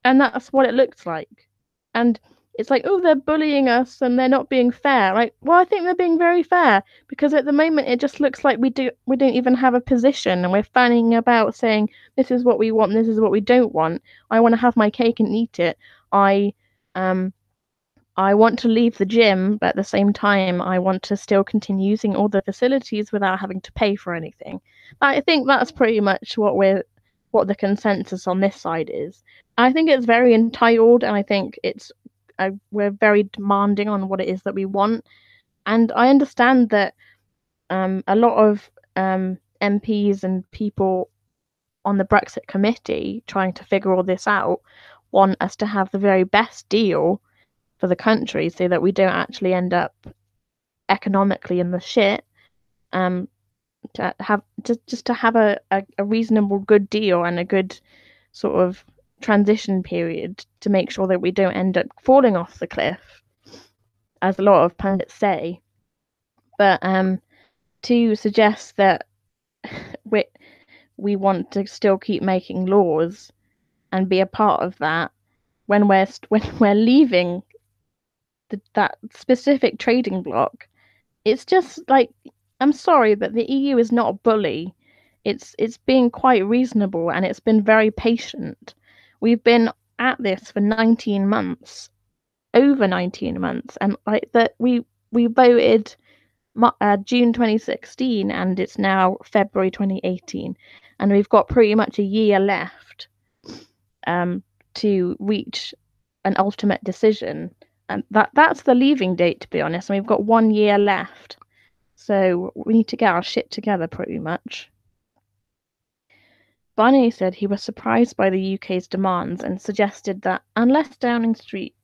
Speaker 1: and that's what it looks like. And it's like, oh, they're bullying us and they're not being fair. Like, well, I think they're being very fair, because at the moment it just looks like we don't even have a position, and we're fanning about saying this is what we want, this is what we don't want. I want to have my cake and eat it. I want to leave the gym, but at the same time, I want to still continue using all the facilities without having to pay for anything. I think that's pretty much what the consensus on this side is. I think it's very entitled, and I think we're very demanding on what it is that we want. And I understand that a lot of MPs and people on the Brexit committee trying to figure all this out want us to have the very best deal for the country, so that we don't actually end up economically in the shit. To have a reasonable good deal and a good sort of transition period to make sure that we don't end up falling off the cliff, as a lot of pundits say. But to suggest that we want to still keep making laws and be a part of that when we're leaving that specific trading bloc, it's just like, I'm sorry, but the EU is not a bully. It's being quite reasonable, and it's been very patient. We've been at this for 19 months, over 19 months, and like that we voted June 2016, and it's now February 2018, and we've got pretty much a year left to reach an ultimate decision, and that's the leaving date, to be honest, and we've got 1 year left. So we need to get our shit together, pretty much. Barnier said he was surprised by the UK's demands and suggested that unless Downing Street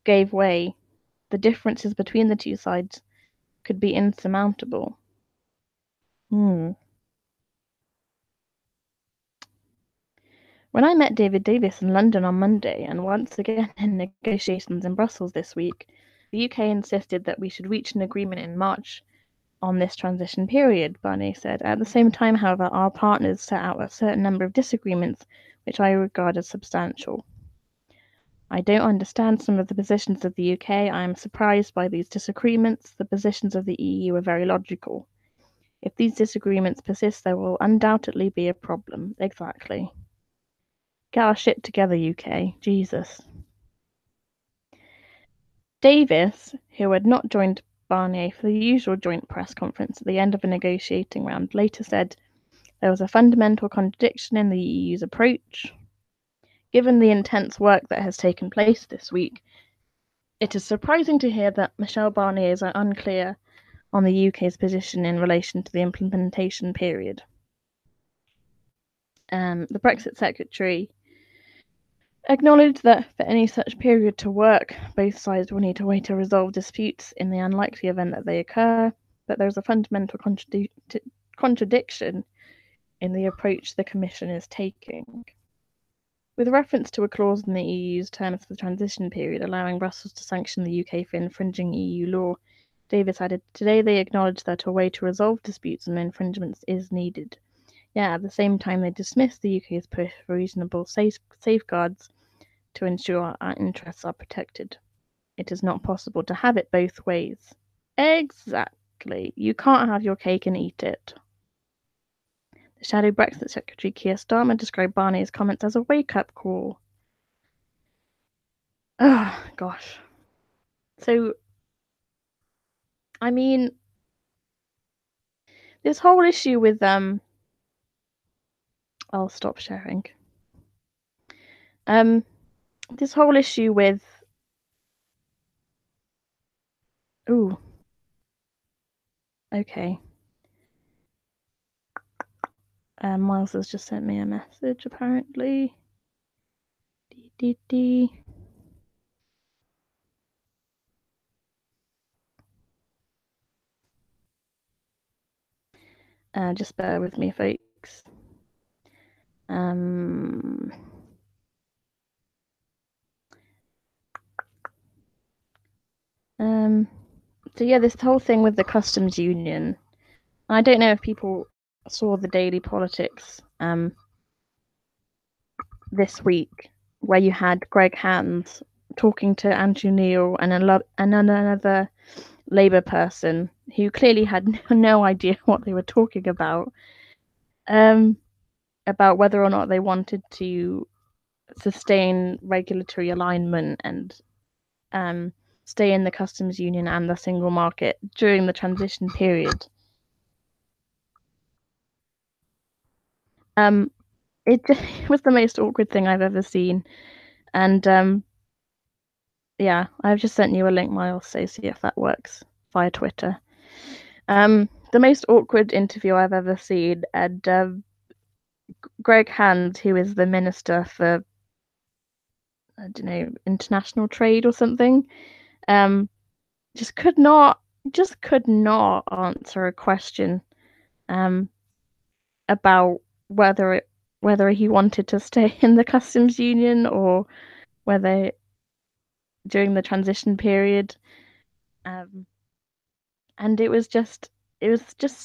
Speaker 1: gave way, the differences between the two sides could be insurmountable. When I met David Davis in London on Monday, and once again in negotiations in Brussels this week, the UK insisted that we should reach an agreement in March on this transition period, Barnier said. At the same time, however, our partners set out a certain number of disagreements, which I regard as substantial. I don't understand some of the positions of the UK. I am surprised by these disagreements. The positions of the EU are very logical. If these disagreements persist, there will undoubtedly be a problem. Exactly. Get our shit together, UK. Jesus. Davis, who had not joined Barnier for the usual joint press conference at the end of a negotiating round, later said there was a fundamental contradiction in the EU's approach. Given the intense work that has taken place this week, it is surprising to hear that Michel Barnier is unclear on the UK's position in relation to the implementation period. The Brexit Secretary acknowledged that for any such period to work, both sides will need to wait to resolve disputes in the unlikely event that they occur, but there's a fundamental contradiction in the approach the Commission is taking. With reference to a clause in the EU's terms for the transition period allowing Brussels to sanction the UK for infringing EU law, Davis added, today they acknowledge that a way to resolve disputes and infringements is needed. Yet at the same time they dismiss the UK's push for reasonable safeguards to ensure our interests are protected. It is not possible to have it both ways. Exactly. You can't have your cake and eat it. The shadow Brexit Secretary Keir Starmer described Barnier's comments as a wake-up call. Oh, gosh. So, I mean, this whole issue with I'll stop sharing. This whole issue with okay. Miles has just sent me a message apparently. Just bear with me, folks. So yeah, this whole thing with the customs union. I don't know if people saw the Daily Politics this week, where you had Greg Hands talking to Andrew Neil and another Labour person who clearly had no idea what they were talking about whether or not they wanted to sustain regulatory alignment and stay in the customs union and the single market during the transition period. It was the most awkward thing I've ever seen. And yeah, I've just sent you a link, Miles, so see if that works via Twitter. The most awkward interview I've ever seen, and Greg Hand, who is the Minister for, I don't know, international trade or something, just could not answer a question about whether he wanted to stay in the customs union or whether during the transition period. And it was just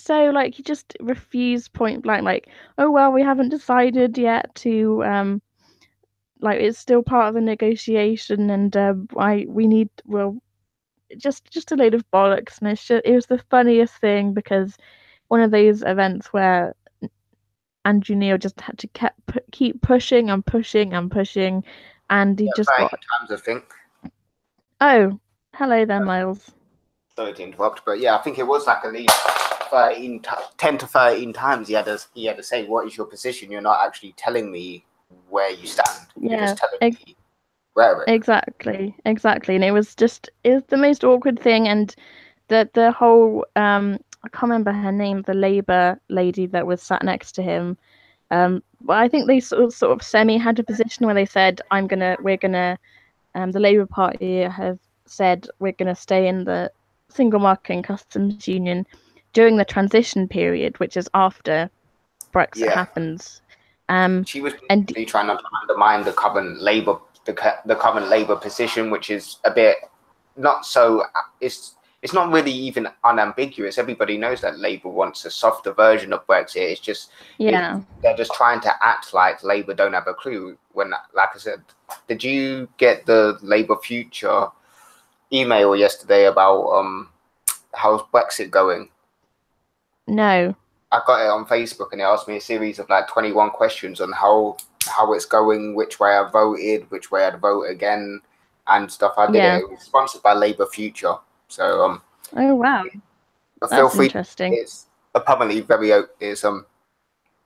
Speaker 1: so like he just refused point blank, like, oh well, we haven't decided yet to like it's still part of the negotiation and just a load of bollocks. And it was the funniest thing because one of those events where Andrew Neil just had to keep pushing and pushing and pushing, and he just got
Speaker 2: times, I think.
Speaker 1: Oh, hello there, Miles.
Speaker 2: Sorry to interrupt, but yeah, I think it was like at least 10 to 13 times he had to say, what is your position? You're not actually telling me where you stand.
Speaker 1: Yeah,
Speaker 2: you're just telling me where.
Speaker 1: Exactly. And it was the most awkward thing. And the whole I can't remember her name, the Labour lady that was sat next to him. But I think they sort of semi had a position where they said, the Labour Party have said we're gonna stay in the single market and customs union, during the transition period, which is after Brexit
Speaker 2: Yeah,
Speaker 1: happens.
Speaker 2: she was
Speaker 1: And
Speaker 2: basically trying to undermine the current Labour, the current Labour position, which is a bit not so. It's not really even unambiguous. Everybody knows that Labour wants a softer version of Brexit. It's just they're just trying to act like Labour don't have a clue. When, like I said, did you get the Labour Future email yesterday about how's Brexit going?
Speaker 1: no.
Speaker 2: I got it on Facebook, and it asked me a series of like 21 questions on how it's going, which way I voted, which way I'd vote again, and stuff. I did it. It was sponsored by Labour Future, so
Speaker 1: oh wow,
Speaker 2: feel
Speaker 1: that's
Speaker 2: free.
Speaker 1: interesting.
Speaker 2: It's apparently it's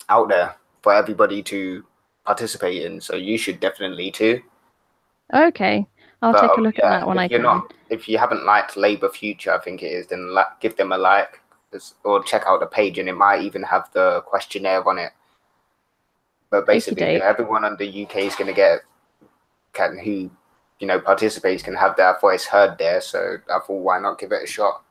Speaker 2: out there for everybody to participate in, so you should definitely too.
Speaker 1: Okay, I'll take a look at that when I can.
Speaker 2: If you haven't liked Labour Future, I think it is, then give them a like. Or check out the page, and it might even have the questionnaire on it. But basically, everyone in the UK is going to who participates can have their voice heard there. So I thought, why not give it a shot?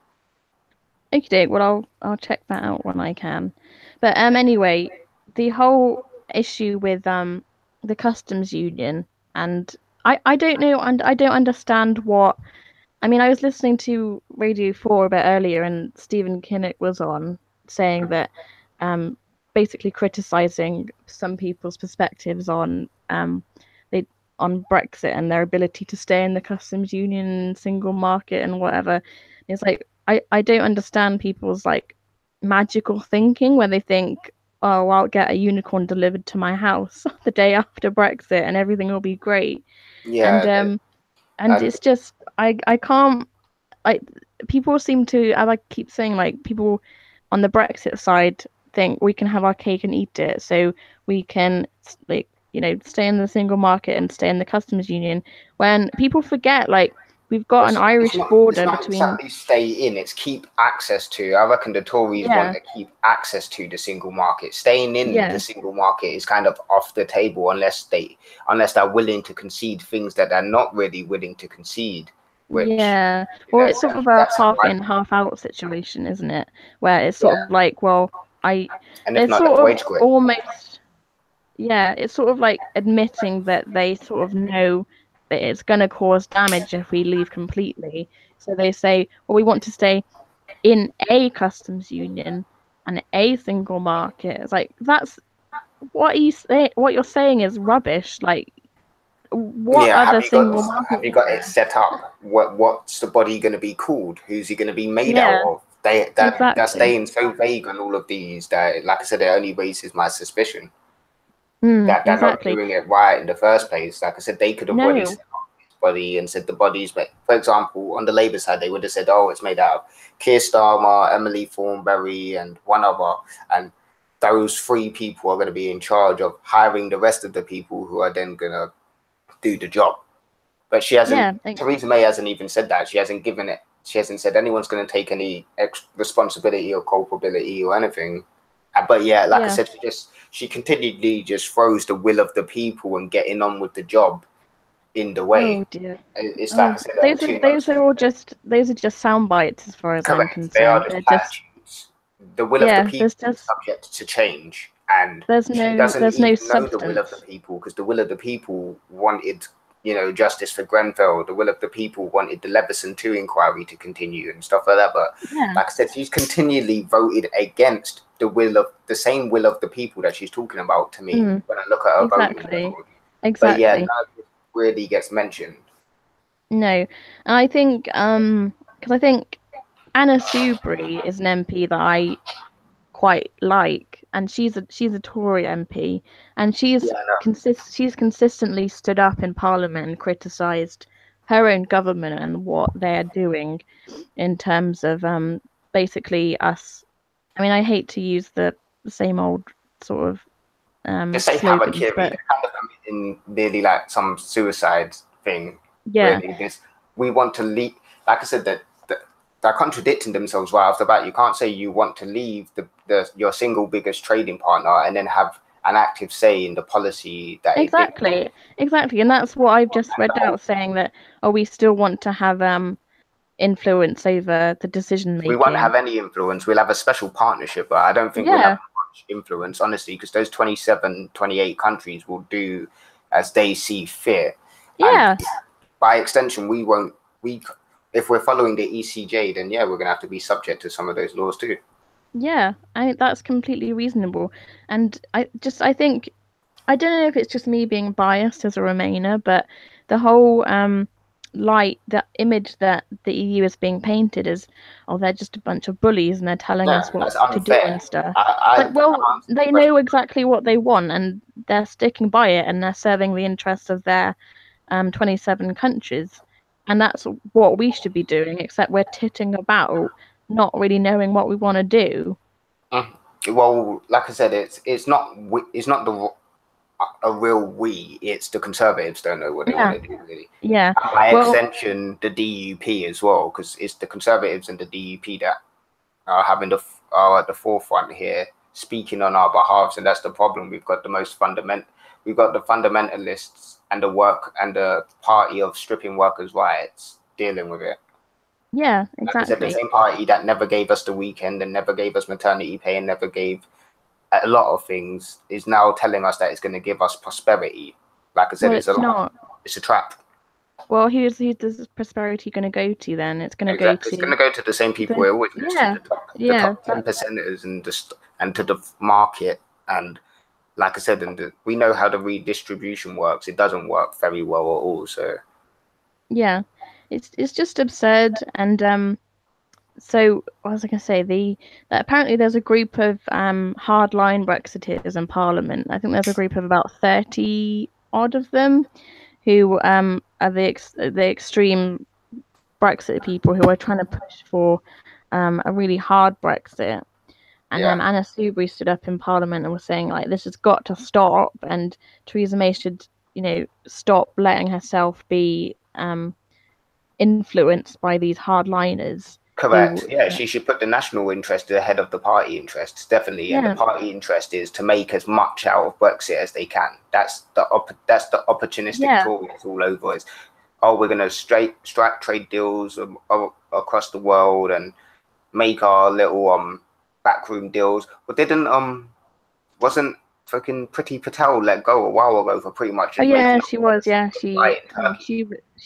Speaker 1: Okay, well I'll check that out when I can. But anyway, the whole issue with the customs union, and I don't know, and I don't understand what. I mean, I was listening to Radio 4 a bit earlier, and Stephen Kinnock was on saying that basically criticizing some people's perspectives on Brexit and their ability to stay in the customs union, single market, and whatever. It's like I don't understand people's like magical thinking where they think, oh, I'll get a unicorn delivered to my house the day after Brexit and everything will be great.
Speaker 2: Yeah,
Speaker 1: and it's just I can't. People seem to, I like keep saying, like, people on the Brexit side think we can have our cake and eat it, so we can stay in the single market and stay in the customs union, when people forget, like, we've got an Irish border
Speaker 2: it's not
Speaker 1: between.
Speaker 2: Exactly stay in, it's keep access to. I reckon the Tories want to keep access to the single market. Staying in the single market is kind of off the table unless they're willing to concede things that they're not really willing to concede. Which,
Speaker 1: well, it's sort of a half in, half out situation, isn't it? Where it's sort of like, well,
Speaker 2: and
Speaker 1: it's sort of almost, it's sort of like admitting that they sort of know that it's going to cause damage if we leave completely. So they say, well, we want to stay in a customs union and a single market. It's like, that's what you're saying is rubbish. Like, what other single market?
Speaker 2: Have you got it set up? What's the body going to be called? Who's he going to be made out of? They're staying so vague on all of these that, like I said, it only raises my suspicion that they're not doing it right in the first place. Like I said, they could have already set up this body and said the body's made. For example, on the Labour side, they would have said, "Oh, it's made out of Keir Starmer, Emily Thornberry, and one other," and those three people are going to be in charge of hiring the rest of the people who are then going to do the job. But she hasn't. Theresa May hasn't even said that. She hasn't given it. She hasn't said anyone's going to take any responsibility or culpability or anything. But yeah, like I said, she continually just throws the will of the people and getting on with the job in the way.
Speaker 1: Oh dear.
Speaker 2: It's like I said,
Speaker 1: those are just sound bites as far as I'm concerned.
Speaker 2: They are just the will of the people is subject to change, and
Speaker 1: there's no substance.
Speaker 2: Know the will of the people, because the will of the people wanted, justice for Grenfell. The will of the people wanted the Leveson 2 inquiry to continue and stuff like that. But like I said, she's continually voted against the same will of the people that she's talking about to me when I look at her voting record. But yeah, none of it really gets mentioned.
Speaker 1: No, and I think because I think Anna Soubry is an MP that I quite like, and she's a Tory MP, and she's consistently stood up in Parliament and criticised her own government and what they're doing in terms of basically us. I mean, I hate to use the same old sort of slogans, but
Speaker 2: kind of committing nearly like some suicide thing.
Speaker 1: Yeah,
Speaker 2: really. We want to leave. Like I said, that they're contradicting themselves right off the bat. You can't say you want to leave your single biggest trading partner and then have an active say in the policy that
Speaker 1: exactly, and that's what I've just read out, saying that we still want to have influence over the decision making.
Speaker 2: We won't have any influence. We'll have a special partnership, but I don't think we'll have much influence, honestly, because those 27, 28 countries will do as they see fit.
Speaker 1: Yeah.
Speaker 2: And by extension, we won't. If we're following the ECJ, then yeah, we're gonna have to be subject to some of those laws too.
Speaker 1: Yeah, I think that's completely reasonable. And I think I don't know if it's just me being biased as a Remainer, but the whole the image that the EU is being painted as, oh, they're just a bunch of bullies and they're telling us what to do and stuff. They know exactly what they want and they're sticking by it and they're serving the interests of their 27 countries. And that's what we should be doing, except we're titting about, not really knowing what we want to do.
Speaker 2: Well, like I said, it's not a real we. It's the Conservatives don't know what they want to do, really.
Speaker 1: Yeah.
Speaker 2: And by extension, the DUP as well, because it's the Conservatives and the DUP that are at the forefront here, speaking on our behalves, and that's the problem. We've got the fundamentalists and the party of stripping workers' rights dealing with it.
Speaker 1: Yeah, exactly.
Speaker 2: Like I said, the same party that never gave us the weekend and never gave us maternity pay and never gave a lot of things is now telling us that it's going to give us prosperity. Like I said, it's a trap.
Speaker 1: Well, who's this prosperity going to go to then? It's going to go to.
Speaker 2: It's going to go to the same people we're always to, the top 10%ers and to the market. And like I said, we know how the redistribution works. It doesn't work very well at all. So
Speaker 1: yeah, it's just absurd. And so what was I going to say? Apparently there's a group of hardline Brexiteers in Parliament. I think there's a group of about 30 odd of them who are the extreme Brexit people who are trying to push for a really hard Brexit. And Anna Soubry stood up in Parliament and was saying, like, this has got to stop, and Theresa May should, stop letting herself be influenced by these hardliners.
Speaker 2: Correct. She should put the national interest ahead of the party interests, definitely. And the party interest is to make as much out of Brexit as they can. That's the opportunistic Tories all over. Is we're going to strike trade deals across the world and make our little backroom deals. But wasn't fucking Priti Patel let go a while ago for pretty much?
Speaker 1: Oh yeah, she was. Yeah, she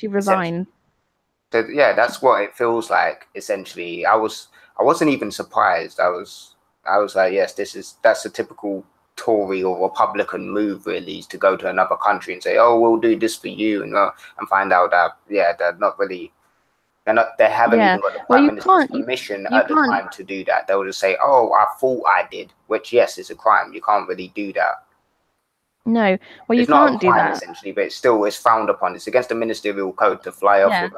Speaker 1: resigned.
Speaker 2: So yeah, that's what it feels like. Essentially, I wasn't even surprised. I was like, yes, that's a typical Tory or Republican move, really, is to go to another country and say, oh, we'll do this for you, and find out that they're not really, they haven't even got the Prime Minister's permission at the time to do that. They'll just say, oh, I thought I did, which yes, is a crime. You can't really do that.
Speaker 1: No, well, you can't do that
Speaker 2: essentially, but it's frowned upon. It's against the ministerial code to fly off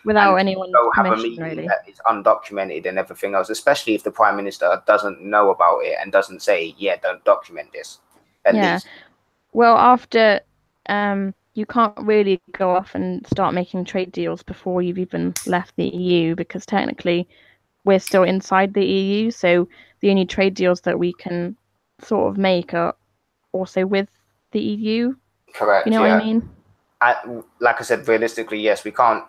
Speaker 1: without anyone's
Speaker 2: have a meeting really. That is undocumented and everything else, especially if the Prime Minister doesn't know about it and doesn't say, don't document this. At least.
Speaker 1: Well, after you can't really go off and start making trade deals before you've even left the EU, because technically we're still inside the EU, so the only trade deals that we can sort of make are also with the EU.
Speaker 2: Correct.
Speaker 1: You know what I mean?
Speaker 2: Like I said, realistically, yes, we can't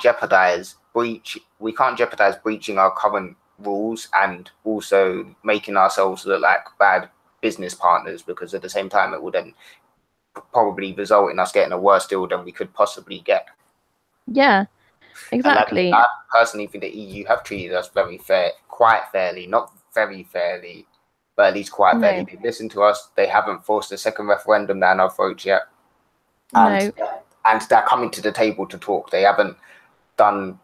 Speaker 2: jeopardize breaching our current rules and also making ourselves look like bad business partners, because at the same time it would then probably result in us getting a worse deal than we could possibly get.
Speaker 1: Yeah, exactly.
Speaker 2: I personally think the EU have treated us quite fairly, not very fairly, but at least quite fairly. They listened to us. They haven't forced a second referendum down our throats yet. And they're coming to the table to talk. They haven't done,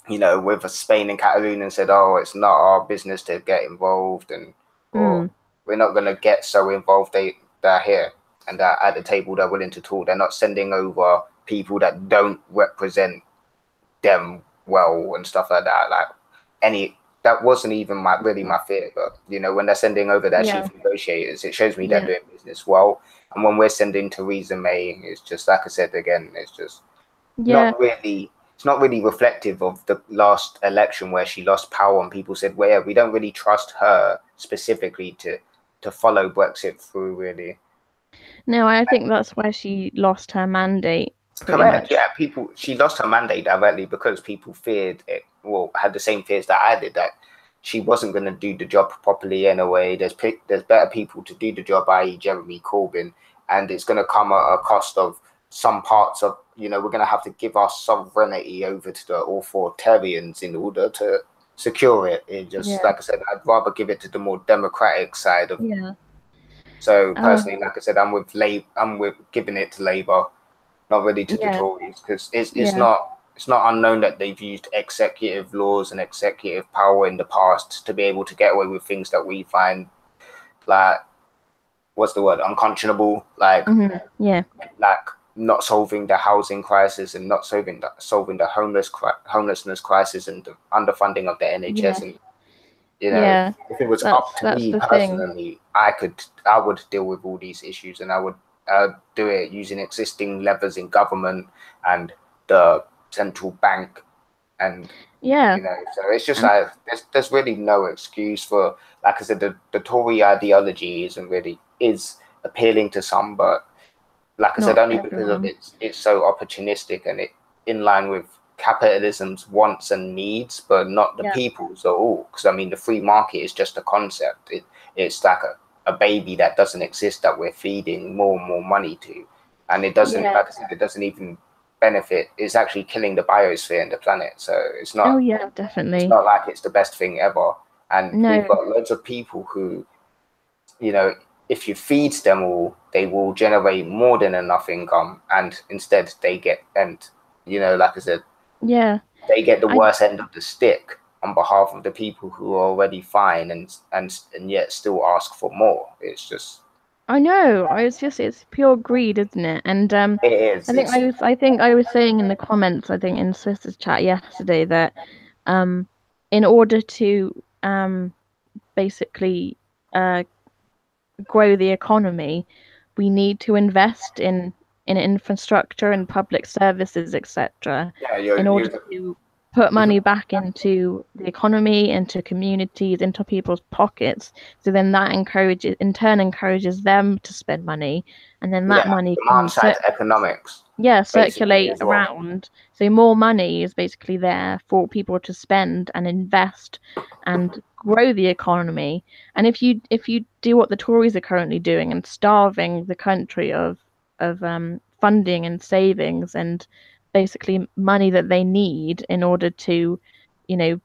Speaker 2: with Spain and Catalonia and said, oh, it's not our business to get involved, and or we're not going to get so involved. They're here and they're at the table. They're willing to talk. They're not sending over people that don't represent them well and stuff like that. That wasn't even my fear, but when they're sending over their chief negotiators, it shows me they're doing business well. And when we're sending Theresa May, it's just, like I said again, it's just not really. It's not really reflective of the last election where she lost power and people said, well, we don't really trust her specifically to follow Brexit through, really.
Speaker 1: No, I think that's why she lost her mandate.
Speaker 2: Correct. Yeah, she lost her mandate directly because people feared it. Well, had the same fears that I did, that she wasn't going to do the job properly anyway. There's better people to do the job, i.e., Jeremy Corbyn, and it's going to come at a cost of some parts of. We're going to have to give our sovereignty over to the authoritarians in order to secure it. Like I said, I'd rather give it to the more democratic side of.
Speaker 1: Yeah.
Speaker 2: So personally, like I said, I'm with giving it to Labour. Not really to the Tories, because it's not unknown that they've used executive laws and executive power in the past to be able to get away with things that we find, like, what's the word, unconscionable, like like not solving the housing crisis and not solving the homelessness crisis and the underfunding of the NHS. And if it was up to me personally, I would deal with all these issues, and I would do it using existing levers in government and the central bank, and so it's just like there's really no excuse for, like I said, the Tory ideology is appealing to some, but like I said, only because of it's so opportunistic and it in line with capitalism's wants and needs, but not the people's at all. Because I mean, the free market is just a concept. It's like a baby that doesn't exist that we're feeding more and more money to, and it doesn't, like I said, it doesn't even benefit. It's actually killing the biosphere and the planet. So it's not.
Speaker 1: Oh yeah, definitely.
Speaker 2: It's not like it's the best thing ever. And we've got loads of people who, if you feed them all, they will generate more than enough income, and instead they get, like I said, they get the worst end of the stick on behalf of the people who are already fine and yet still ask for more. It's just,
Speaker 1: I know, it's pure greed, isn't it? And
Speaker 2: it is.
Speaker 1: I think I was saying in the comments, I think in Sister's chat yesterday, that in order to basically grow the economy, we need to invest in infrastructure and public services, etc. in order to put money back into the economy, into communities, into people's pockets. So then that encourages them to spend money, and then that money can
Speaker 2: economics.
Speaker 1: Circulate around. So more money is basically there for people to spend and invest and grow the economy. And if you do what the Tories are currently doing and starving the country of funding and savings and basically money that they need in order to,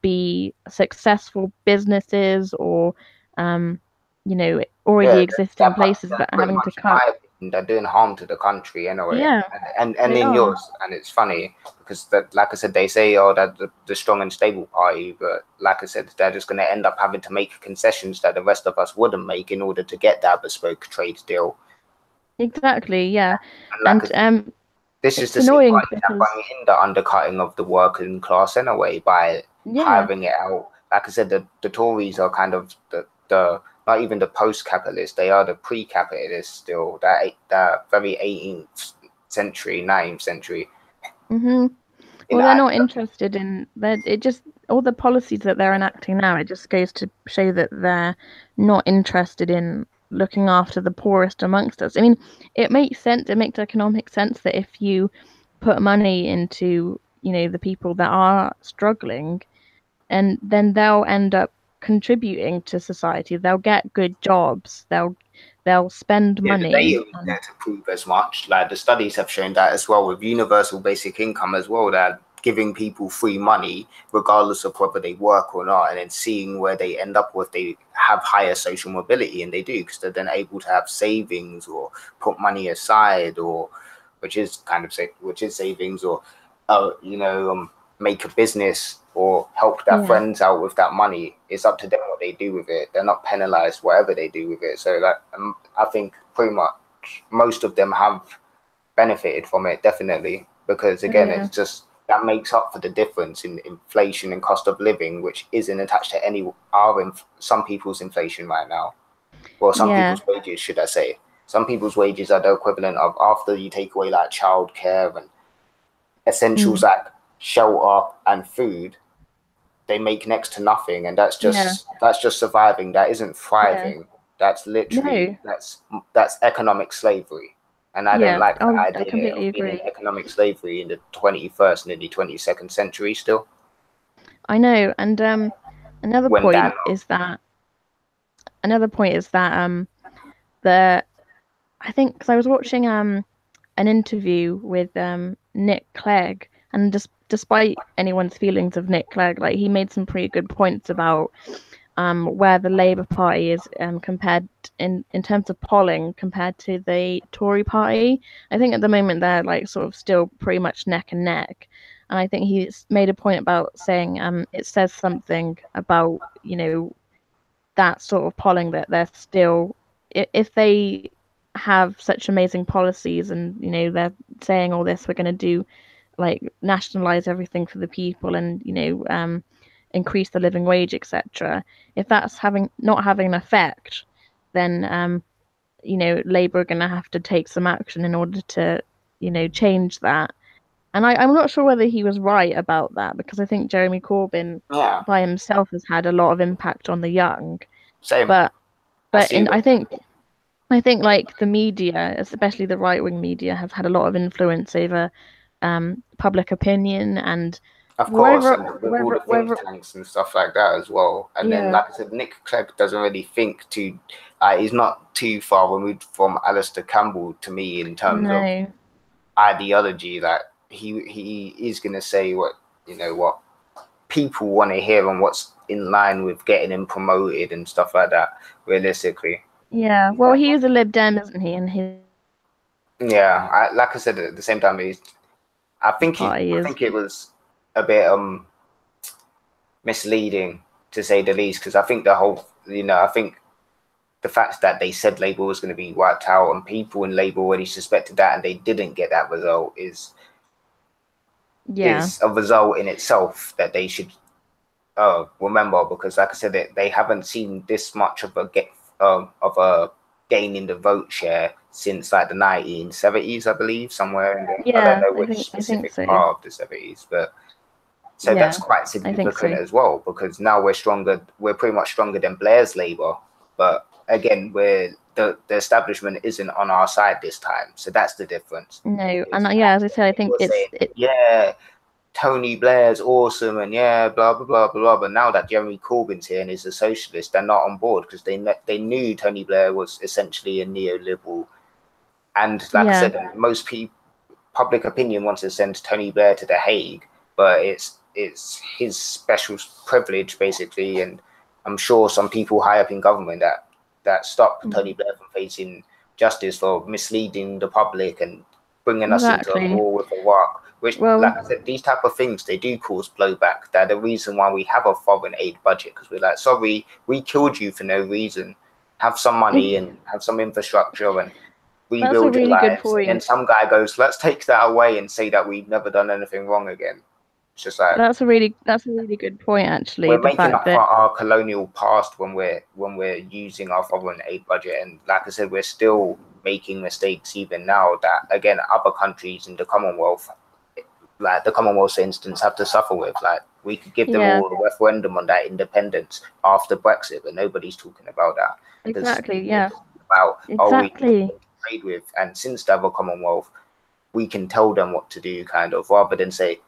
Speaker 1: be successful businesses or already existing places that are having to cut.
Speaker 2: They're doing harm to the country anyway.
Speaker 1: Yeah,
Speaker 2: and in yours, and it's funny because like I said, they say, that the strong and stable party, but like I said, they're just going to end up having to make concessions that the rest of us wouldn't make in order to get that bespoke trade deal.
Speaker 1: Exactly, yeah.
Speaker 2: And this is the same party that bring in the undercutting of the working class anyway by hiring it out. Like I said, the Tories are kind of the not even the post-capitalist, they are the pre-capitalist still, that very 18th century, 19th century.
Speaker 1: Well, they're not interested in that. It just, all the policies that they're enacting now, it just goes to show that they're not interested in looking after the poorest amongst us. I mean, it makes sense. It makes economic sense that if you put money into, the people that are struggling, and then they'll end up contributing to society. They'll get good jobs. They'll spend money.
Speaker 2: The data is there to prove as much. Like the studies have shown that as well, with universal basic income as well, that giving people free money regardless of whether they work or not, and then seeing where they end up with, they have higher social mobility, and they do, because they're then able to have savings or put money aside, or which is savings, or make a business or help their friends out with that money. It's up to them what they do with it. They're not penalized whatever they do with it. So I think pretty much most of them have benefited from it, definitely, because again, it's just that makes up for the difference in inflation and cost of living, which isn't attached to some people's inflation right now. Well, some people's wages, should I say. Some people's wages are the equivalent of, after you take away like childcare and essentials like shelter and food, they make next to nothing, and that's just surviving. That isn't thriving. That's literally that's economic slavery, And I don't like the idea
Speaker 1: I completely
Speaker 2: of being
Speaker 1: agree.
Speaker 2: in economic slavery in the 21st and in the 22nd century still.
Speaker 1: I know, and another point is that the I think because I was watching an interview with Nick Clegg, and despite anyone's feelings of Nick Clegg, like he made some pretty good points about where the Labour Party is compared in terms of polling compared to the Tory Party. I think at the moment they're like sort of still pretty much neck and neck. And I think he's made a point about saying it says something about, that sort of polling that they're still, if they have such amazing policies and, they're saying all this, we're going to do like nationalize everything for the people and, increase the living wage, etc. If that's not having an effect, then Labour are going to have to take some action in order to change that. And I'm not sure whether he was right about that, because I think Jeremy Corbyn by himself has had a lot of impact on the young.
Speaker 2: Same.
Speaker 1: But I think like the media, especially the right-wing media, has had a lot of influence over public opinion, and
Speaker 2: of course, and with all the think tanks and stuff like that as well. And then, like I said, Nick Clegg doesn't really think too. He's not too far removed from Alistair Campbell to me in terms of ideology. That he is going to say what people want to hear and what's in line with getting him promoted and stuff like that. Realistically.
Speaker 1: Yeah. Well, he is a Lib Dem, isn't he? And his
Speaker 2: like I said, at the same time, I think it was a bit misleading, to say the least, because I think the whole, I think the fact that they said Labour was going to be wiped out and people in Labour already suspected that and they didn't get that result is a result in itself that they should remember, because like I said, they haven't seen this much of a gain in the vote share since like the 1970s, I believe, somewhere in there. I don't know which specific part of the 70s, but so that's quite significant as well, because now we're pretty much stronger than Blair's Labour, but again, the establishment isn't on our side this time, so that's the difference.
Speaker 1: No, and as I said, I think
Speaker 2: Tony Blair's awesome and blah blah blah blah, but now that Jeremy Corbyn's here and is a socialist, they're not on board, because they knew Tony Blair was essentially a neoliberal, and like I said, most people, public opinion wants to send Tony Blair to The Hague, but it's his special privilege basically, and I'm sure some people high up in government that stop Tony Blair from facing justice for misleading the public and bringing us into a war with Iraq. Which, like I said, these type of things, they do cause blowback. They're the reason why we have a foreign aid budget, because we're like, sorry, we killed you for no reason. Have some money and have some infrastructure and rebuild your lives. And some guy goes, let's take that away and say that we've never done anything wrong again. It's just like
Speaker 1: that's a really good point, actually.
Speaker 2: We're making up for our colonial past when we're using our foreign aid budget, and like I said, we're still making mistakes even now that, again, other countries in the Commonwealth, like the Commonwealth, for instance, have to suffer with. Like, we could give them all a referendum on that independence after Brexit, but nobody's talking about that.
Speaker 1: Exactly.
Speaker 2: About we can trade with, and since they have a Commonwealth, we can tell them what to do, kind of, rather than say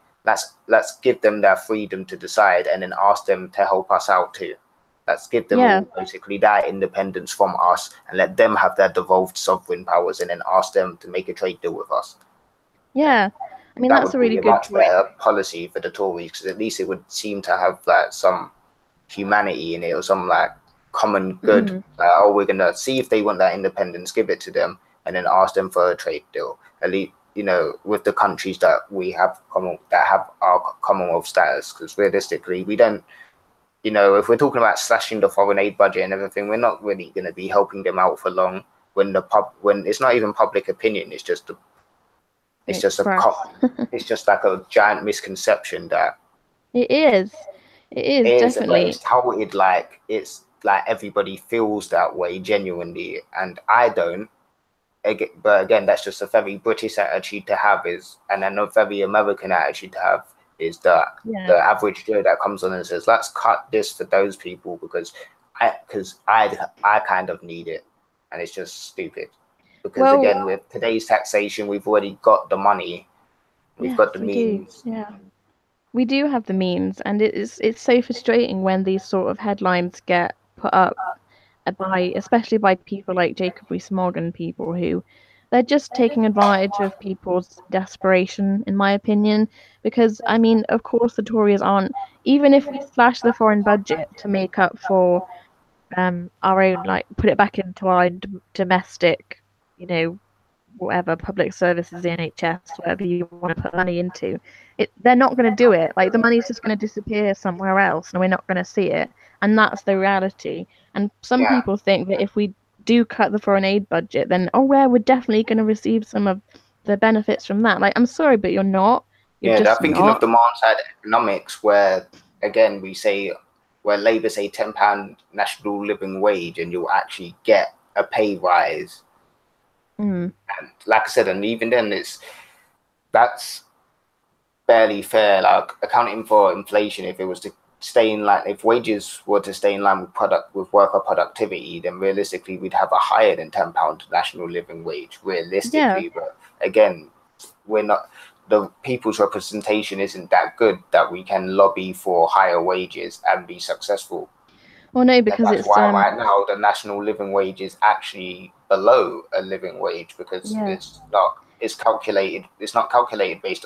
Speaker 2: let's give them their freedom to decide and then ask them to help us out too. Let's give them all basically that independence from us and let them have their devolved sovereign powers and then ask them to make a trade deal with us.
Speaker 1: Yeah. I mean, that's a really good
Speaker 2: much better policy for the Tories, because at least it would seem to have like some humanity in it, or some like common good. We're gonna see if they want that independence, give it to them, and then ask them for a trade deal. At least, with the countries that we have that have our Commonwealth status, because realistically, we don't. If we're talking about slashing the foreign aid budget and everything, we're not really going to be helping them out for long. When it's not even public opinion, it's just like a giant misconception that
Speaker 1: it is definitely.
Speaker 2: It's touted like it's like everybody feels that way genuinely, and I don't. But again, that's just a very British attitude to have, and then a very American attitude to have, is that the average Joe that comes on and says, let's cut this for those people because I kind of need it, and it's just stupid. Because again, with today's taxation, we've already got the money. We've got the means.
Speaker 1: Yeah. We do have the means, and it's so frustrating when these sort of headlines get put up especially by people like Jacob Rees-Mogg and people who they're just taking advantage of people's desperation, in my opinion. Because I mean, of course, the Tories aren't, even if we slash the foreign budget to make up for our own, like put it back into our domestic, whatever public services, the NHS, whatever you want to put money into, they're not going to do it. Like the money's just going to disappear somewhere else, and we're not going to see it. And that's the reality. And some people think that if we do cut the foreign aid budget, then we're definitely going to receive some of the benefits from that. Like, I'm sorry, but you're not.
Speaker 2: They're thinking of demand side economics, where again where Labour say £10 national living wage, and you'll actually get a pay rise. And like I said, and even then, that's barely fair. Like accounting for inflation, if it was to stay in line, if wages were to stay in line with worker productivity, then realistically we'd have a higher than £10 national living wage. Realistically, but again, we're not. The people's representation isn't that good that we can lobby for higher wages and be successable.
Speaker 1: Well, no, because
Speaker 2: that's why right now the national living wage is actually below a living wage, because it's not calculated based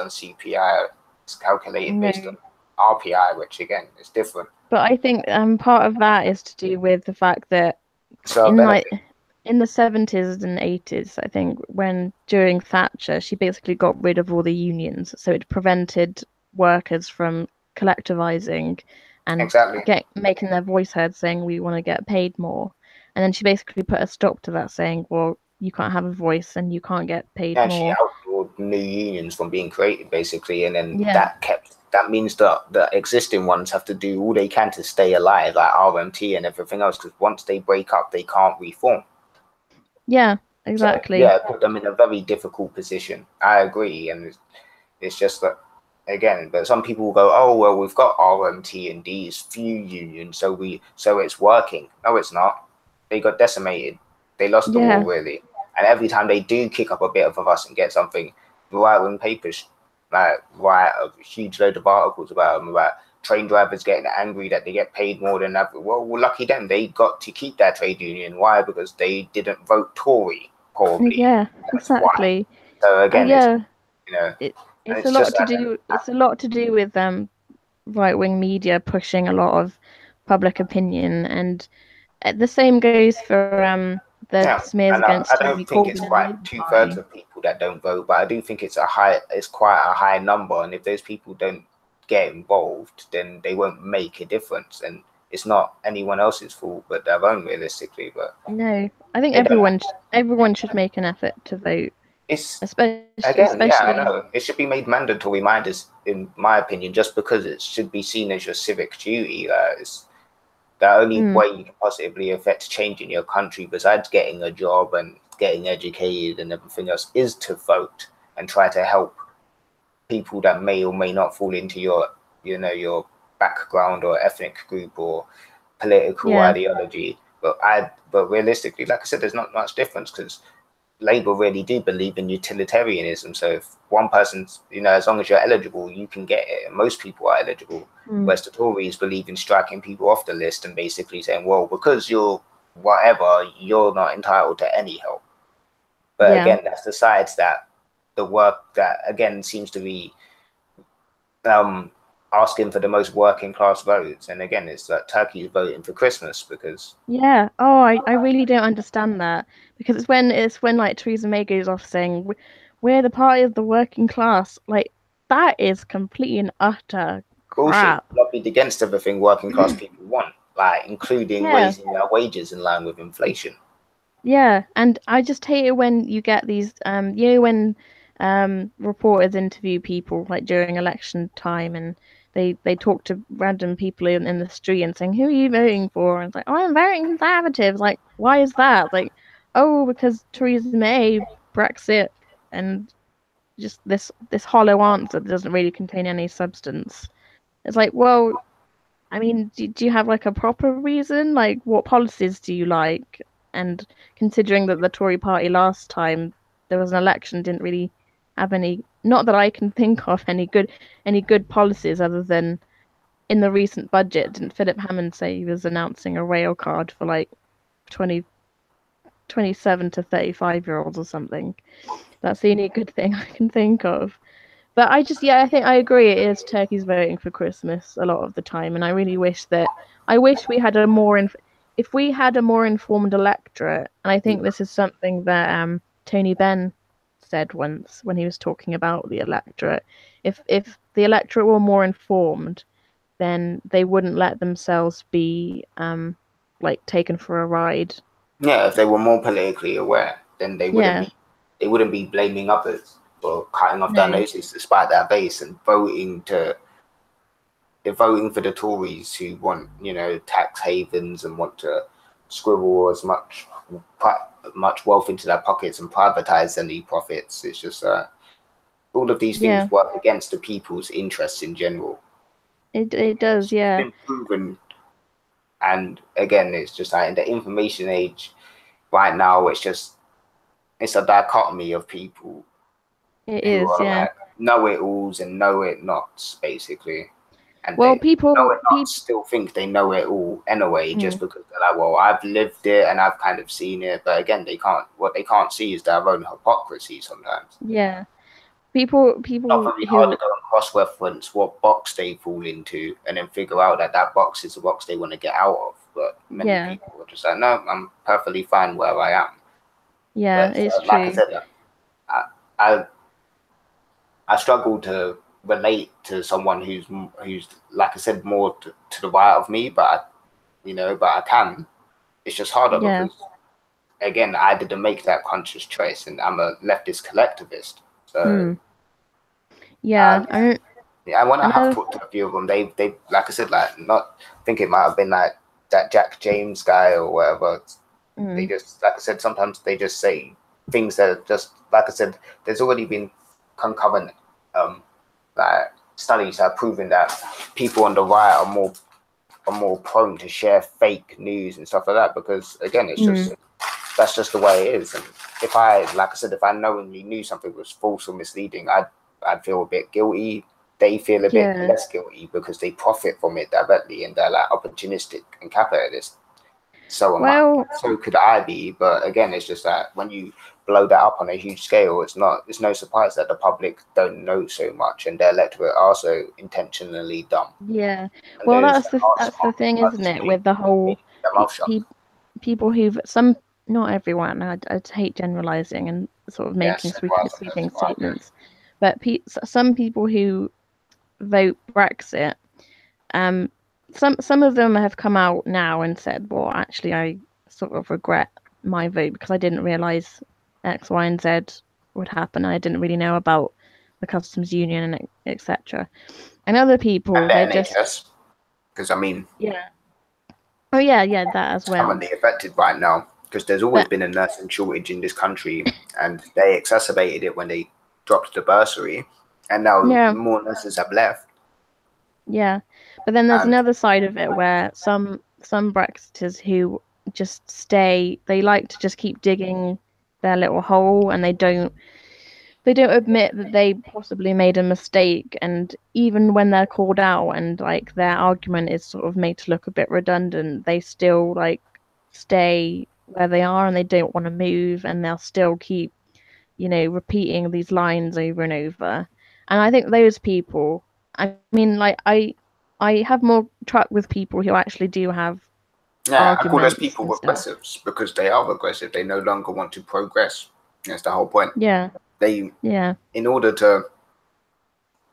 Speaker 2: on CPI. It's calculated based on RPI, which again is different.
Speaker 1: But I think part of that is to do with the fact that in the 70s and 80s, I think, during Thatcher, she basically got rid of all the unions, so it prevented workers from collectivizing and making their voice heard, saying we want to get paid more. And then she basically put a stop to that, saying, well, you can't have a voice and you can't get paid more.
Speaker 2: She outlawed new unions from being created, basically, and then that means that the existing ones have to do all they can to stay alive, like RMT and everything else, because once they break up, they can't reform.
Speaker 1: Yeah, exactly.
Speaker 2: So, put them in a very difficult position. I agree, and it's just that, again, but some people will go, oh well, we've got RMT and these few unions, so it's working. No, it's not. They got decimated. They lost the war, really. And every time they do kick up a bit of a fuss and get something, right-wing papers write a huge load of articles about them, about train drivers getting angry that they get paid more than that. Well, lucky them. They got to keep their trade union. Why? Because they didn't vote Tory, probably.
Speaker 1: Yeah, exactly.
Speaker 2: So again,
Speaker 1: it's a lot to do. It's a lot to do with right-wing media pushing a lot of public opinion, and the same goes for the smears against Tory.
Speaker 2: I don't think it's quite 2/3 of people that don't vote, but I do think it's quite a high number, and if those people don't get involved, then they won't make a difference, and it's not anyone else's fault but their own, realistically. But
Speaker 1: no, I think everyone should make an effort to vote.
Speaker 2: Especially I know it should be made mandatory, in my opinion, just because it should be seen as your civic duty. It's the only way you can possibly affect change in your country, besides getting a job and getting educated and everything else, is to vote and try to help people that may or may not fall into your background or ethnic group or political ideology. But realistically, like I said, there's not much difference, because Labour really do believe in utilitarianism. So if one person's, as long as you're eligible, you can get it. And most people are eligible. Whereas the Tories believe in striking people off the list and basically saying, well, because you're whatever, you're not entitled to any help. But again, that's the sides that the work that, again, seems to be asking for the most working class votes. And again, it's like Turkey's voting for Christmas because
Speaker 1: I really don't understand that, because it's when like Theresa May goes off saying we're the party of the working class. Like, that is complete and utter crap.
Speaker 2: Lobbied against everything working class people want, like including raising their wages in line with inflation.
Speaker 1: Yeah, and I just hate it when you get these when reporters interview people like during election time, and they talk to random people in the street and saying, who are you voting for? And it's like, I'm voting Conservative. Like, why is that? Like, because Theresa May, Brexit, and just this hollow answer that doesn't really contain any substance. It's like, well, I mean, do you have like a proper reason? Like, what policies do you like? And considering that the Tory party last time there was an election didn't really have any, not that I can think of any good policies other than in the recent budget, didn't Philip Hammond say he was announcing a rail card for like 27 to 35-year-olds or something? That's the only good thing I can think of. But I think I agree. It is turkeys voting for Christmas a lot of the time, and I really wish we had if we had a more informed electorate. And I think this is something that Tony Benn said once when he was talking about the electorate. If the electorate were more informed, then they wouldn't let themselves be like taken for a ride.
Speaker 2: Yeah, if they were more politically aware, then they wouldn't be blaming others for cutting off their noses despite their base and voting for the Tories who want, tax havens and want to scribble as much wealth into their pockets and privatize any profits. It's just all of these things work against the people's interests in general.
Speaker 1: It does, yeah.
Speaker 2: It's been proven. And again, it's just like in the information age right now, it's a dichotomy of people who are like know-it-alls and know-it-nots, basically. And people still think they know it all anyway, just because they're like, well, I've lived it and I've kind of seen it. But again, what they can't see is their own hypocrisy sometimes.
Speaker 1: Yeah. People
Speaker 2: not very hard to go and cross-reference what box they fall into and then figure out that box is the box they want to get out of. But many people are just like, no, I'm perfectly fine where I am.
Speaker 1: Yeah, but, it's true.
Speaker 2: Like I said, I struggle to relate to someone who's like I said, more to the right of me, but I can. It's just harder because again, I didn't make that conscious choice, and I'm a leftist collectivist. So I want to have talked to a few of them. They like I said, like not I think it might have been like that Jack James guy or whatever. They just, like I said, sometimes they just say things that are just, like I said, there's already been concurrent like studies that have proven that people on the right are more prone to share fake news and stuff like that, because again, it's just that's just the way it is. And if I knowingly knew something was false or misleading, I'd feel a bit guilty. They feel a bit less guilty because they profit from it directly and they're like opportunistic and capitalist. So so could I be, but again, it's just that when you blow that up on a huge scale, it's no surprise that the public don't know so much and their electorate are so intentionally dumb.
Speaker 1: Yeah, well, that's the thing, isn't it? With the whole people who've not everyone. I hate generalizing and sort of making sweeping statements, but some people who vote Brexit, some of them have come out now and said, well, actually, I sort of regret my vote because I didn't realize X, Y, and Z would happen. I didn't really know about the customs union and etc. And other people,
Speaker 2: they're just because
Speaker 1: that as well.
Speaker 2: Currently affected right now because there's always been a nursing shortage in this country, and they exacerbated it when they dropped the bursary, and now more nurses have left.
Speaker 1: Yeah, but then there's another side of it where some Brexiters who just stay, they like to just keep digging their little hole, and they don't admit that they possibly made a mistake. And even when they're called out and like their argument is sort of made to look a bit redundant, they still like stay where they are and they don't want to move, and they'll still keep repeating these lines over and over. And I think those people, I mean, like I have more truck with people who actually do have
Speaker 2: I call those people regressives because they are regressive. They no longer want to progress. That's the whole point. In order to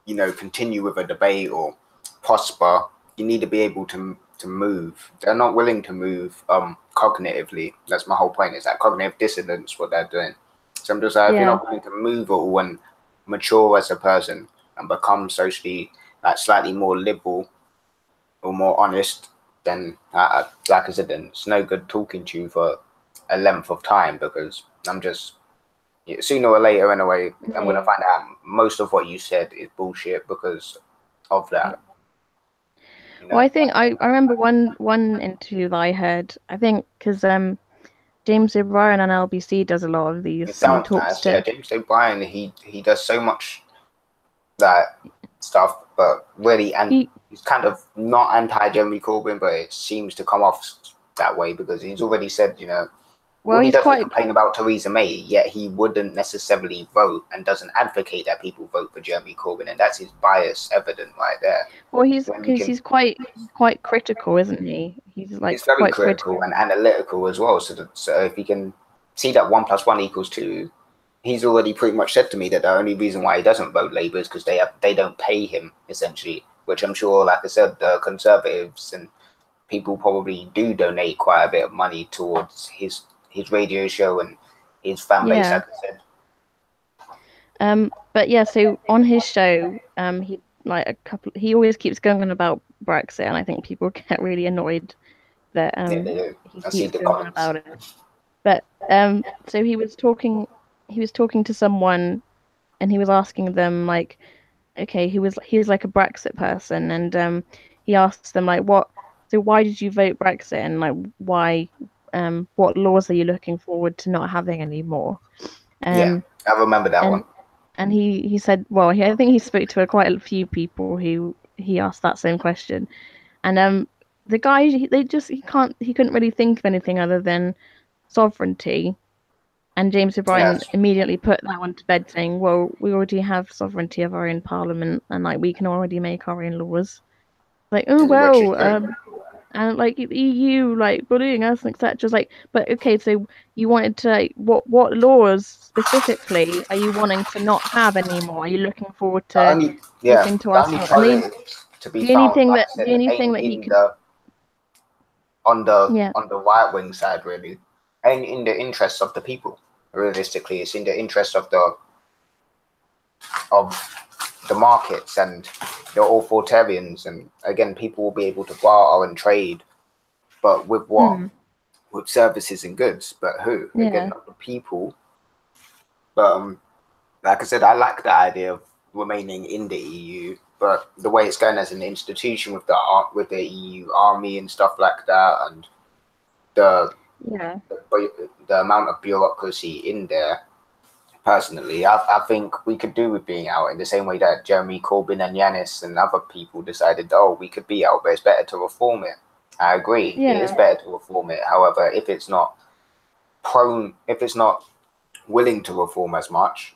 Speaker 2: continue with a debate or prosper, you need to be able to move. They're not willing to move cognitively. That's my whole point, is that cognitive dissonance, what they're doing. So I'm just like, if you're not willing to move at all and mature as a person and become socially slightly more liberal or more honest, then like I said, then it's no good talking to you for a length of time, because I'm just sooner or later anyway, I'm gonna find out most of what you said is bullshit because of that.
Speaker 1: Well, I think I remember one interview that I heard, I think because James O'Brien on LBC does a lot of these.
Speaker 2: It sounds nice. Yeah, James O'Brien, he does so much that stuff, but really, and he's kind of not anti-Jeremy Corbyn, but it seems to come off that way because he's already said, you know, well, he doesn't complain about Theresa May, yet he wouldn't necessarily vote and doesn't advocate that people vote for Jeremy Corbyn, and that's his bias evident right there.
Speaker 1: Well, he's quite critical, isn't he? He's
Speaker 2: very quite critical and analytical as well. So if he can see that 1 + 1 = 2, he's already pretty much said to me that the only reason why he doesn't vote Labour is because they don't pay him, essentially, which I'm sure, like I said, the Conservatives and people probably do donate quite a bit of money towards his radio show and his fan base, like I
Speaker 1: said. But yeah, so on his show, he always keeps going on about Brexit, and I think people get really annoyed that he keeps going on about it. But so he was talking to someone, and he was asking them, like, okay, he was like a Brexit person, and he asked them, like, why did you vote Brexit, and like why, what laws are you looking forward to not having anymore?
Speaker 2: Yeah, I remember that one.
Speaker 1: And he said, well, I think he spoke to quite a few people who he asked that same question, and the guy, he couldn't really think of anything other than sovereignty. And James O'Brien immediately put that one to bed, saying, well, we already have sovereignty of our own parliament, and like we can already make our own laws. Like, oh well, and like the EU, like bullying us, etc. Like, but okay, so you wanted to, like, what laws specifically are you wanting to not have anymore? Are you looking forward to looking to us?
Speaker 2: The only thing that he could on the right wing side, really, and in the interests of the people. Realistically, it's in the interest of the markets and the authoritarians, and again, people will be able to barter and trade, but with what? With services and goods. But who? Again, not the people. But like I said, I like the idea of remaining in the EU, but the way it's going as an institution with the EU army and stuff like that, and the amount of bureaucracy in there. Personally, I think we could do with being out in the same way that Jeremy Corbyn and Yanis and other people decided, we could be out, but it's better to reform it. I agree. It is better to reform it. However, if it's not willing to reform as much,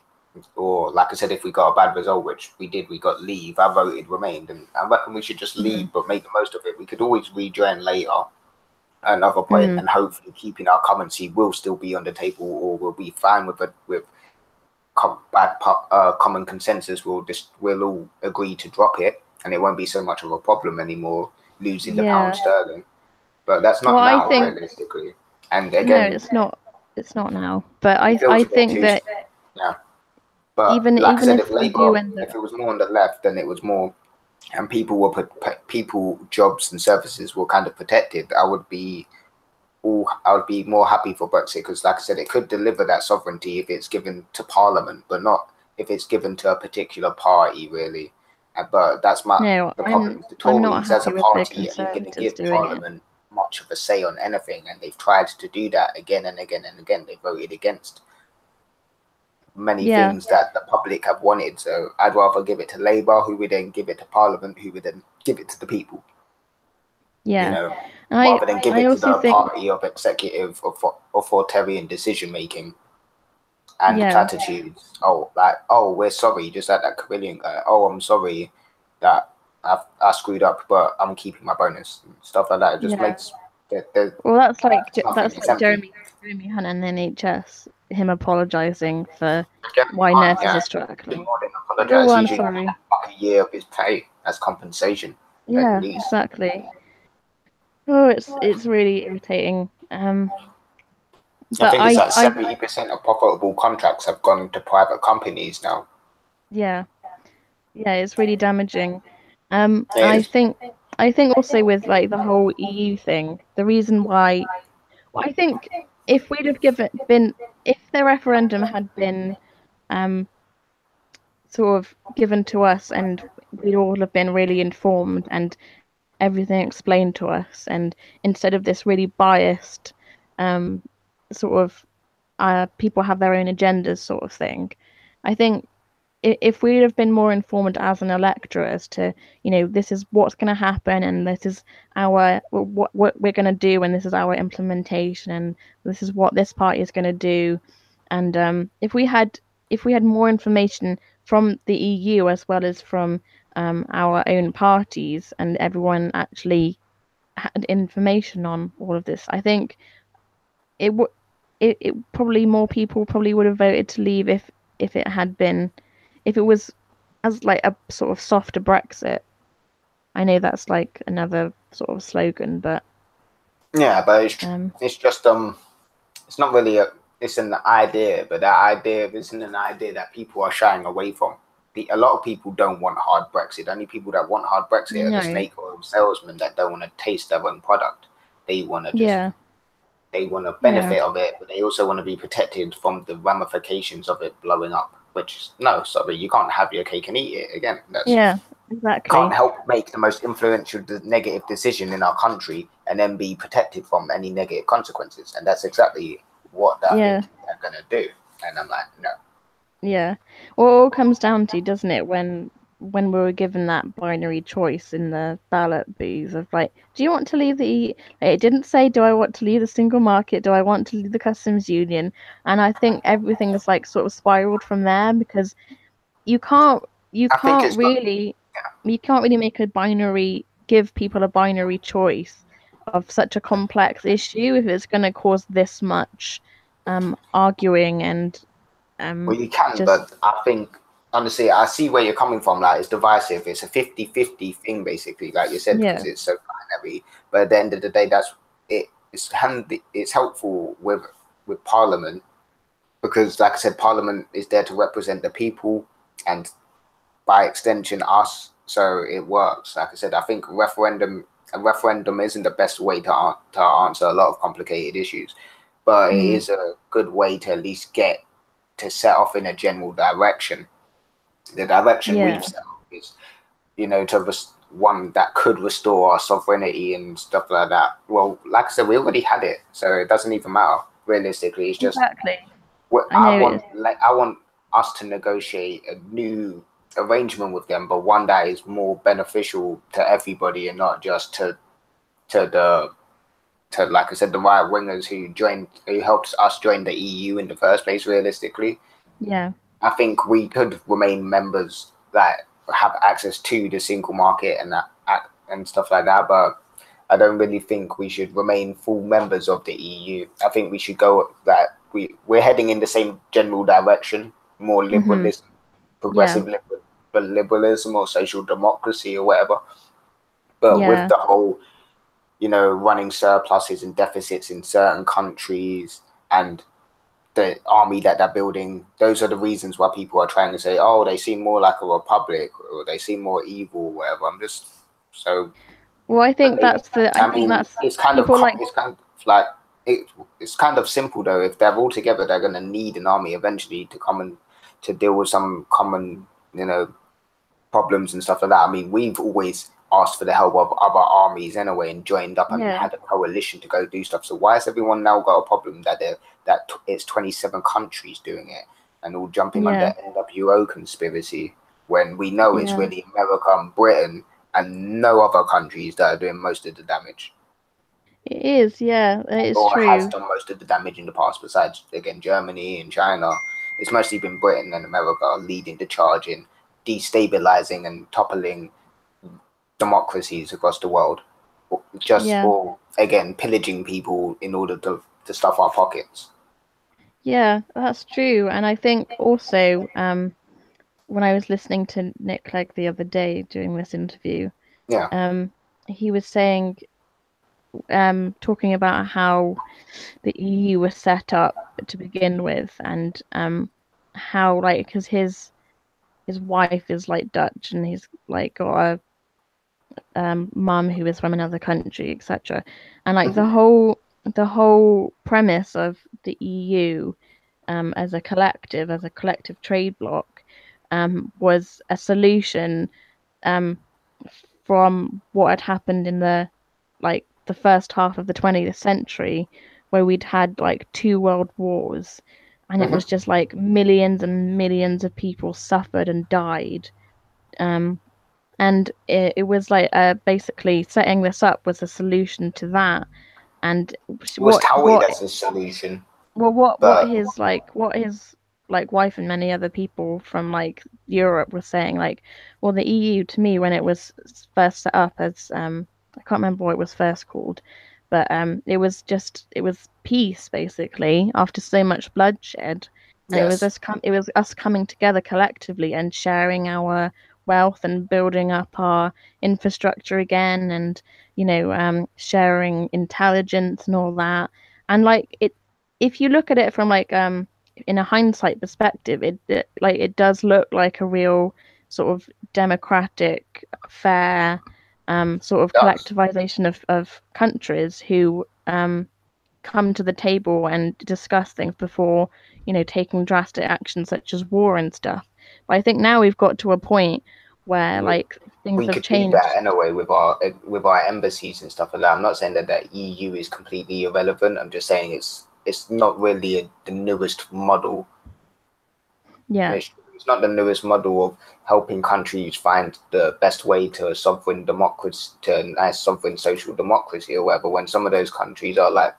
Speaker 2: or like I said, if we got a bad result, which we did, we got leave, I voted remained, and I reckon we should just leave, but make the most of it. We could always rejoin later. Another point, and hopefully keeping our currency will still be on the table, or we'll be fine with common consensus. We'll all agree to drop it, and it won't be so much of a problem anymore losing the pound sterling. But that's not realistically. And again,
Speaker 1: no, it's not now. But I think that
Speaker 2: But even like I said, if Labour, if it was more on the left, then it was more, and people jobs and services were kind of protected, I would be more happy for Brexit, because like I said, it could deliver that sovereignty if it's given to Parliament, but not if it's given to a particular party, really. But that's the problem. The Tories as a party are going to give Parliament much of a say on anything, and they've tried to do that again and again and again. They voted against many things that the public have wanted. So I'd rather give it to Labour, who would then give it to Parliament, who would then give it to the people.
Speaker 1: Yeah.
Speaker 2: You know, rather than give it to the party of executive authoritarian decision making and platitudes. We're sorry, just like that Carillion guy. I'm sorry that I screwed up, but I'm keeping my bonus and stuff like that. It just makes
Speaker 1: that's like Jeremy Hunt and NHS, him apologising for why nurses are struggling.
Speaker 2: I'm sorry. A year of his pay as compensation.
Speaker 1: Yeah, exactly. Oh, it's really irritating.
Speaker 2: I think it's like 70% of profitable contracts have gone to private companies now.
Speaker 1: Yeah, it's really damaging. I think also with like the whole EU thing, the reason why, I think if we'd have if the referendum had been sort of given to us, and we'd all have been really informed and everything explained to us, and instead of this really biased sort of people have their own agendas sort of thing. I think if we'd have been more informed as an electorate as to, this is what's going to happen and this is what we're going to do and this is our implementation and this is what this party is going to do, and if we had more information from the EU as well as from our own parties and everyone actually had information on all of this, I think it would it probably more people probably would have voted to leave if it had been if it was as like a sort of softer Brexit. I know that's like another sort of slogan, but
Speaker 2: yeah, but it's just it's not really it's an idea, but that idea isn't an idea that people are shying away from. A lot of people don't want hard Brexit. Only people that want hard Brexit are the snake oil salesmen that don't want to taste their own product. They want to they want to benefit of it, but they also want to be protected from the ramifications of it blowing up. Which no, sorry, you can't have your cake and eat it again.
Speaker 1: Exactly.
Speaker 2: Can't help make the most influential negative decision in our country and then be protected from any negative consequences, and that's exactly what I think they're gonna do. And I'm like, no.
Speaker 1: Yeah. Well, it all comes down to, doesn't it, when we were given that binary choice in the ballot booth of like, do you want to leave the EU? It didn't say, do I want to leave the single market? Do I want to leave the customs union? And I think everything is like sort of spiraled from there because you can't really make a give people a binary choice of such a complex issue if it's going to cause this much arguing and
Speaker 2: well, you can, but I think honestly, I see where you're coming from. Like, it's divisive. It's a 50-50 thing, basically, like you said, because it's so binary. But at the end of the day, that's it. It's handy. It's helpful with Parliament because, like I said, Parliament is there to represent the people and, by extension, us. So it works. Like I said, I think a referendum isn't the best way to answer a lot of complicated issues, but it is a good way to at least get to set off in a general direction. The direction we've set off is, one that could restore our sovereignty and stuff like that. Well, like I said, we already had it, so it doesn't even matter. Realistically, it's just I want us to negotiate a new arrangement with them, but one that is more beneficial to everybody and not just to like I said, the right wingers who helped us join the EU in the first place. Realistically, I think we could remain members that have access to the single market and stuff like that, but I don't really think we should remain full members of the EU. I think we should go that we're heading in the same general direction, more liberalism, progressive liberalism or social democracy or whatever. But with the whole, running surpluses and deficits in certain countries and the army that they're building, those are the reasons why people are trying to say, oh, they seem more like a republic or they seem more evil or whatever. I'm just so.
Speaker 1: Well, I think that's
Speaker 2: it's kind of simple though. If they're all together, they're going to need an army eventually to come and to deal with some common, problems and stuff like that. I mean, we've always asked for the help of other armies anyway and joined up and had a coalition to go do stuff. So why has everyone now got a problem that it's 27 countries doing it and all jumping on the NWO conspiracy when we know it's really America and Britain and no other countries that are doing most of the damage?
Speaker 1: It is, it's
Speaker 2: or
Speaker 1: true.
Speaker 2: has done most of the damage in the past, besides, again, Germany and China. It's mostly been Britain and America leading the charge in destabilizing and toppling democracies across the world, for, again, pillaging people in order to stuff our pockets.
Speaker 1: Yeah, that's true. And I think also, when I was listening to Nick Clegg the other day doing this interview, he was saying, talking about how the EU was set up to begin with, and how because his wife is like Dutch and he's like got a mum who is from another country, etc. And like the whole premise of the EU as a collective trade bloc was a solution from what had happened in the first half of the 20th century where we'd had like 2 world wars, and it was just like millions and millions of people suffered and died. And it was like basically setting this up was a solution to that. And
Speaker 2: it was touted as a solution.
Speaker 1: Well, what his wife and many other people from like Europe were saying, like, well, the EU to me when it was first set up as I can't remember what it was first called, but it was peace basically after so much bloodshed, and
Speaker 2: yes.
Speaker 1: it was us coming together collectively and sharing our wealth and building up our infrastructure again, and sharing intelligence and all that. And like if you look at it from like in a hindsight perspective, it does look like a real sort of democratic, fair sort of collectivization of countries who come to the table and discuss things before taking drastic action such as war and stuff. But I think now we've got to a point where like things have changed.
Speaker 2: We could do that anyway with our embassies and stuff like that. I'm not saying that the EU is completely irrelevant. I'm just saying it's not really the newest model.
Speaker 1: Yeah.
Speaker 2: It's not the newest model of helping countries find the best way to a sovereign democracy, to a nice sovereign social democracy or whatever, when some of those countries are like,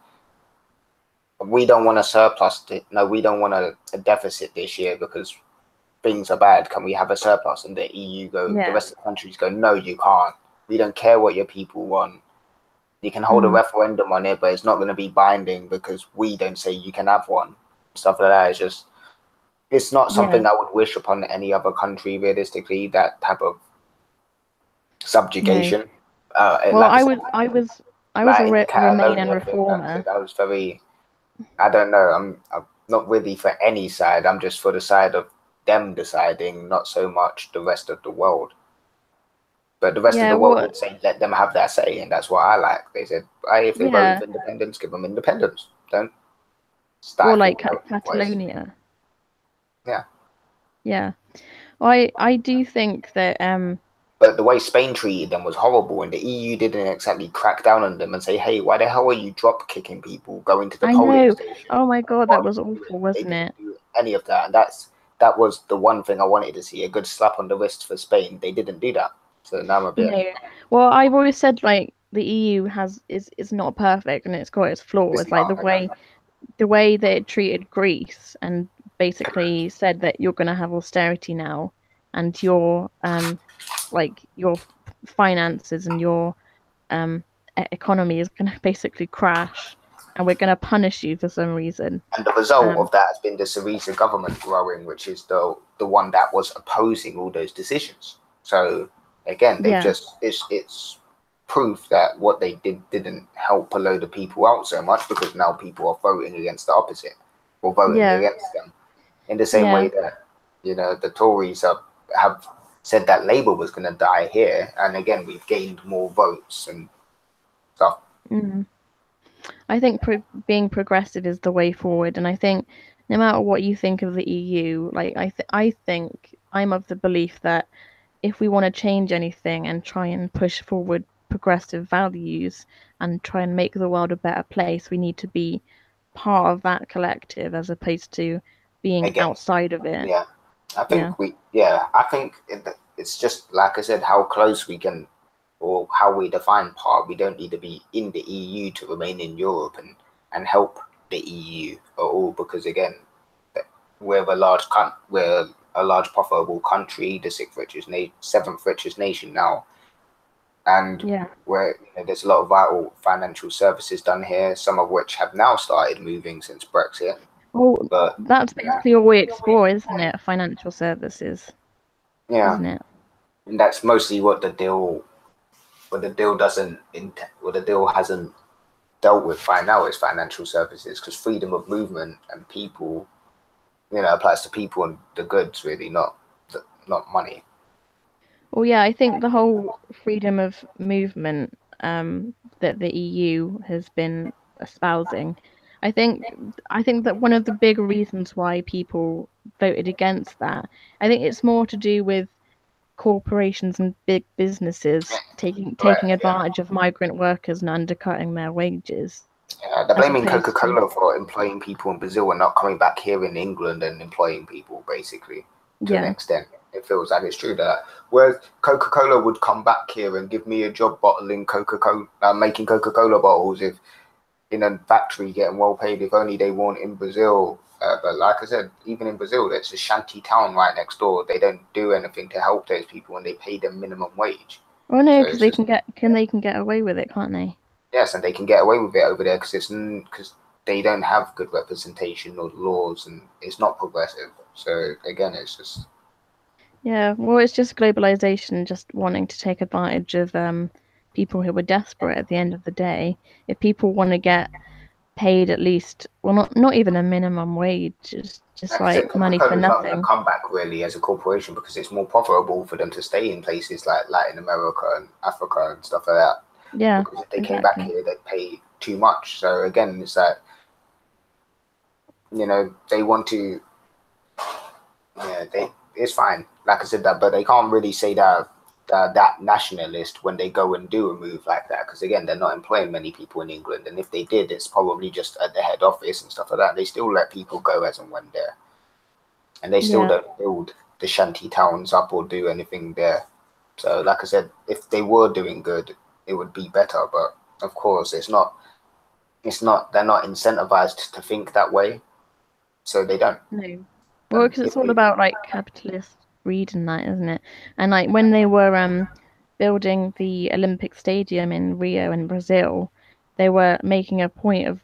Speaker 2: we don't want a surplus. No, we don't want a deficit this year because things are bad. Can we have a surplus? And the EU go, the rest of the countries go, no, you can't. We don't care what your people want. You can hold a referendum on it, but it's not going to be binding because we don't say you can have one. Stuff like that. It's not something I would wish upon any other country, realistically, that type of subjugation.
Speaker 1: Well, like I was a Remain reformer.
Speaker 2: I was very, I don't know, I'm not really for any side. I'm just for the side of them deciding, not so much the rest of the world. But the rest of the world would say, let them have their say, and that's what I like. They said, if they vote for independence, give them independence. Don't stifle.
Speaker 1: Or like Catalonia.
Speaker 2: Yeah.
Speaker 1: Yeah. I do think that
Speaker 2: but the way Spain treated them was horrible, and the EU didn't exactly crack down on them and say, hey, why the hell are you drop kicking people going to the polling station?
Speaker 1: Oh my god, that was awful, wasn't it?
Speaker 2: They didn't do any of that, and that was the one thing I wanted to see, a good slap on the wrist for Spain. They didn't do that. So now I'm a bit...
Speaker 1: No. Well, I've always said like the EU is not perfect and it's got its flaws. It's like the way that it treated Greece and basically said that you're going to have austerity now, and your your finances and your economy is going to basically crash, and we're going to punish you for some reason.
Speaker 2: And the result of that has been the Syriza government growing, which is the one that was opposing all those decisions. So again, it's proof that what they didn't help a load of people out so much, because now people are voting against the opposite or voting against them. In the same way that, the Tories have said that Labour was going to die here. And again, we've gained more votes and stuff.
Speaker 1: I think being progressive is the way forward. And I think no matter what you think of the EU, like I think I'm of the belief that if we want to change anything and try and push forward progressive values and try and make the world a better place, we need to be part of that collective as opposed to being outside of it.
Speaker 2: Yeah, I think I think it's just like I said, how close we can, or how we define part. We don't need to be in the EU to remain in Europe and help the EU at all, because again, we're a large profitable country, the seventh richest nation now, and where there's a lot of vital financial services done here, some of which have now started moving since Brexit.
Speaker 1: Well, but that's basically all we explore, isn't it? Financial services.
Speaker 2: Yeah,
Speaker 1: isn't it?
Speaker 2: And that's mostly what the deal hasn't dealt with right now is financial services, because freedom of movement and people, applies to people and the goods, really, not money.
Speaker 1: Well, yeah, I think the whole freedom of movement that the EU has been espousing, I think that one of the big reasons why people voted against that, I think it's more to do with corporations and big businesses taking advantage of migrant workers and undercutting their wages.
Speaker 2: They're blaming Coca-Cola for employing people in Brazil and not coming back here in England and employing people, basically, to an extent. It feels like it's true that whereas Coca-Cola would come back here and give me a job bottling Coca-Cola, making Coca-Cola bottles if in a factory getting well paid, if only they weren't in Brazil. But like I said, even in Brazil, it's a shanty town right next door. They don't do anything to help those people, and they pay them minimum wage.
Speaker 1: Oh no, because they can get away with it, can't they?
Speaker 2: Yes, and they can get away with it over there because they don't have good representation or laws, and it's not progressive. So again, it's just
Speaker 1: well, it's just globalization, just wanting to take advantage of people who are desperate. At the end of the day, if people want to get paid at least, well, not even a minimum wage, just like money for nothing.
Speaker 2: Not going to come back really as a corporation because it's more profitable for them to stay in places like Latin America and Africa and stuff like that.
Speaker 1: Yeah,
Speaker 2: because if they came back here, they'd pay too much. So again, it's like they want to. It's fine, like I said that, but they can't really say that nationalist when they go and do a move like that, because again, they're not employing many people in England, and if they did, it's probably just at the head office and stuff like that. They still let people go as and when there, and they still don't build the shanty towns up or do anything there. So like I said, if they were doing good, it would be better, but of course it's not they're not incentivized to think that way, so they don't.
Speaker 1: No. Well, because it's all about like capitalist greed and that, isn't it? And like when they were building the Olympic Stadium in Rio in Brazil, they were making a point of,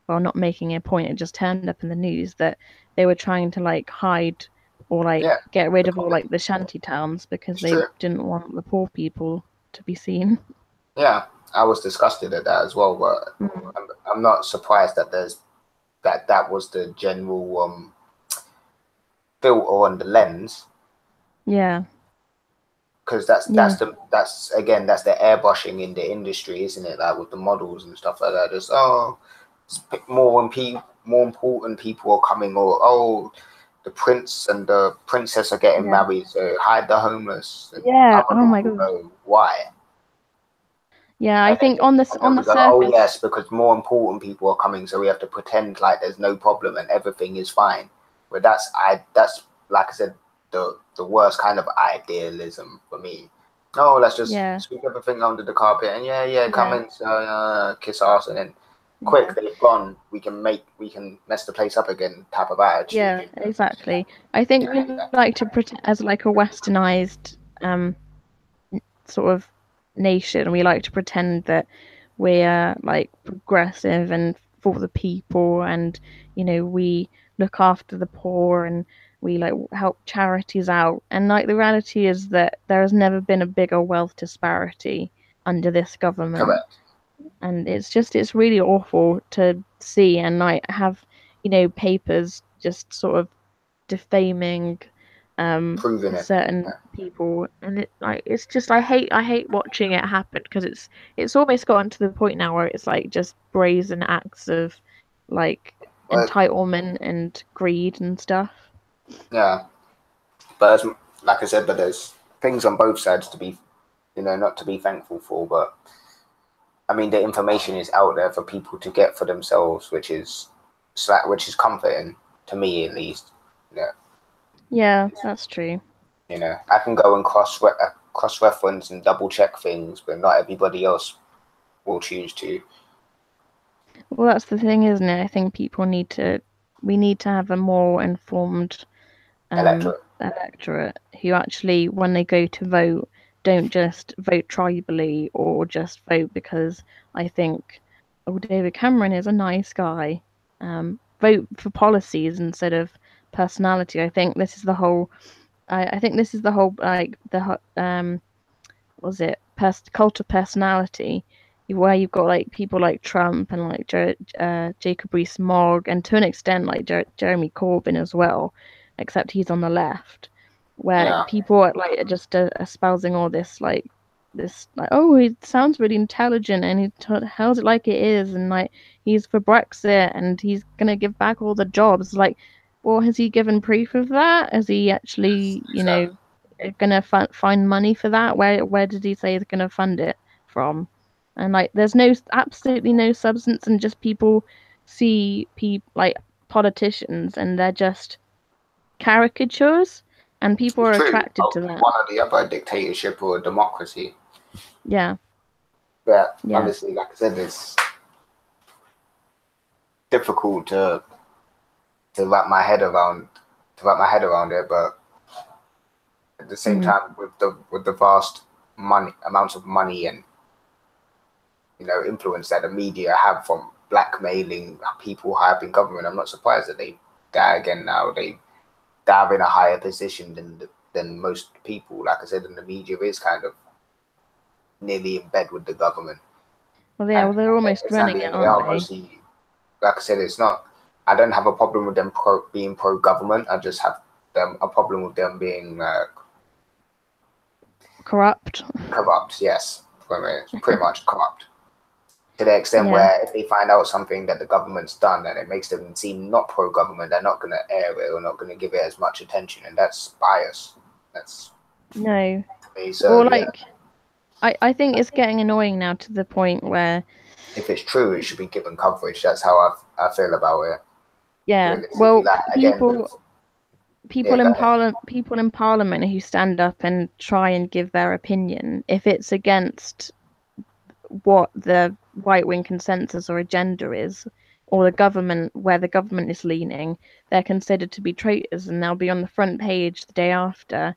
Speaker 1: well, not making a point, it just turned up in the news that they were trying to like hide or like get rid of all like the shanty towns because they didn't want the poor people to be seen.
Speaker 2: Yeah, I was disgusted at that as well, but I'm not surprised that that was the general filter on the lens.
Speaker 1: Yeah.
Speaker 2: Because that's the airbrushing in the industry, isn't it? Like with the models and stuff like that. Just more important people are coming, or the prince and the princess are getting married, so hide the homeless.
Speaker 1: Yeah. Oh my god.
Speaker 2: Why?
Speaker 1: Yeah, I think on the surface.
Speaker 2: Oh yes, because more important people are coming, so we have to pretend like there's no problem and everything is fine. But that's like I said, the worst kind of idealism for me. No, let's just sweep everything under the carpet and come and kiss ass, and then quick they've gone. We can mess the place up again. Type of attitude.
Speaker 1: Yeah, exactly. I think we like to pretend as like a westernized sort of nation. We like to pretend that we're like progressive and for the people, and we look after the poor and we like help charities out. And like the reality is that there has never been a bigger wealth disparity under this government.
Speaker 2: Correct.
Speaker 1: And it's really awful to see and like have papers just sort of defaming certain people, and it's just I hate watching it happen, because it's almost gotten to the point now where it's like just brazen acts of like entitlement and greed and stuff.
Speaker 2: Yeah, but like I said, but there's things on both sides to be not to be thankful for, but I mean the information is out there for people to get for themselves, which is comforting to me at least.
Speaker 1: Yeah, that's true.
Speaker 2: I can go and cross-reference and double-check things, but not everybody else will choose to.
Speaker 1: Well, that's the thing, isn't it? I think we need to have a more informed electorate who actually, when they go to vote, don't just vote tribally or just vote because I think, oh, David Cameron is a nice guy. Vote for policies instead of personality. I think this is the whole. I think this is the whole like the was it cult of personality, where you've got like people like Trump and like Jacob Rees-Mogg, and to an extent like Jeremy Corbyn as well, except he's on the left, where people are like just espousing all this like oh, he sounds really intelligent and he tells it like it is, and like he's for Brexit and he's gonna give back all the jobs. Like, well, has he given proof of that? Has he actually gonna find money for that? Where did he say he's gonna fund it from? and like there's absolutely no substance, and just people see like politicians and they're just caricatures, and people are attracted to that.
Speaker 2: One or the other, a dictatorship or a democracy.
Speaker 1: Yeah.
Speaker 2: But honestly, like I said, it's difficult to wrap my head around it, but at the same time, with the vast amounts of money and influence that the media have from blackmailing people high up in government, I'm not surprised that they're again now. They're in a higher position than most people. Like I said, and the media is kind of nearly in bed with the government.
Speaker 1: Well, yeah, they're almost running it, aren't they?
Speaker 2: Mostly, like I said, it's not. I don't have a problem with them being pro-government. I just have a problem with them being
Speaker 1: corrupt.
Speaker 2: Corrupt, yes, pretty much corrupt. To the extent where if they find out something that the government's done and it makes them seem not pro-government, they're not going to air it or not going to give it as much attention, and that's bias. That's
Speaker 1: no.
Speaker 2: Me, so,
Speaker 1: or like, I think it's getting annoying now to the point where
Speaker 2: if it's true, it should be given coverage. That's how I feel about it.
Speaker 1: Yeah, well, people in parliament who stand up and try and give their opinion, if it's against what the right-wing consensus or agenda is, or the government, where the government is leaning, they're considered to be traitors, and they'll be on the front page the day after,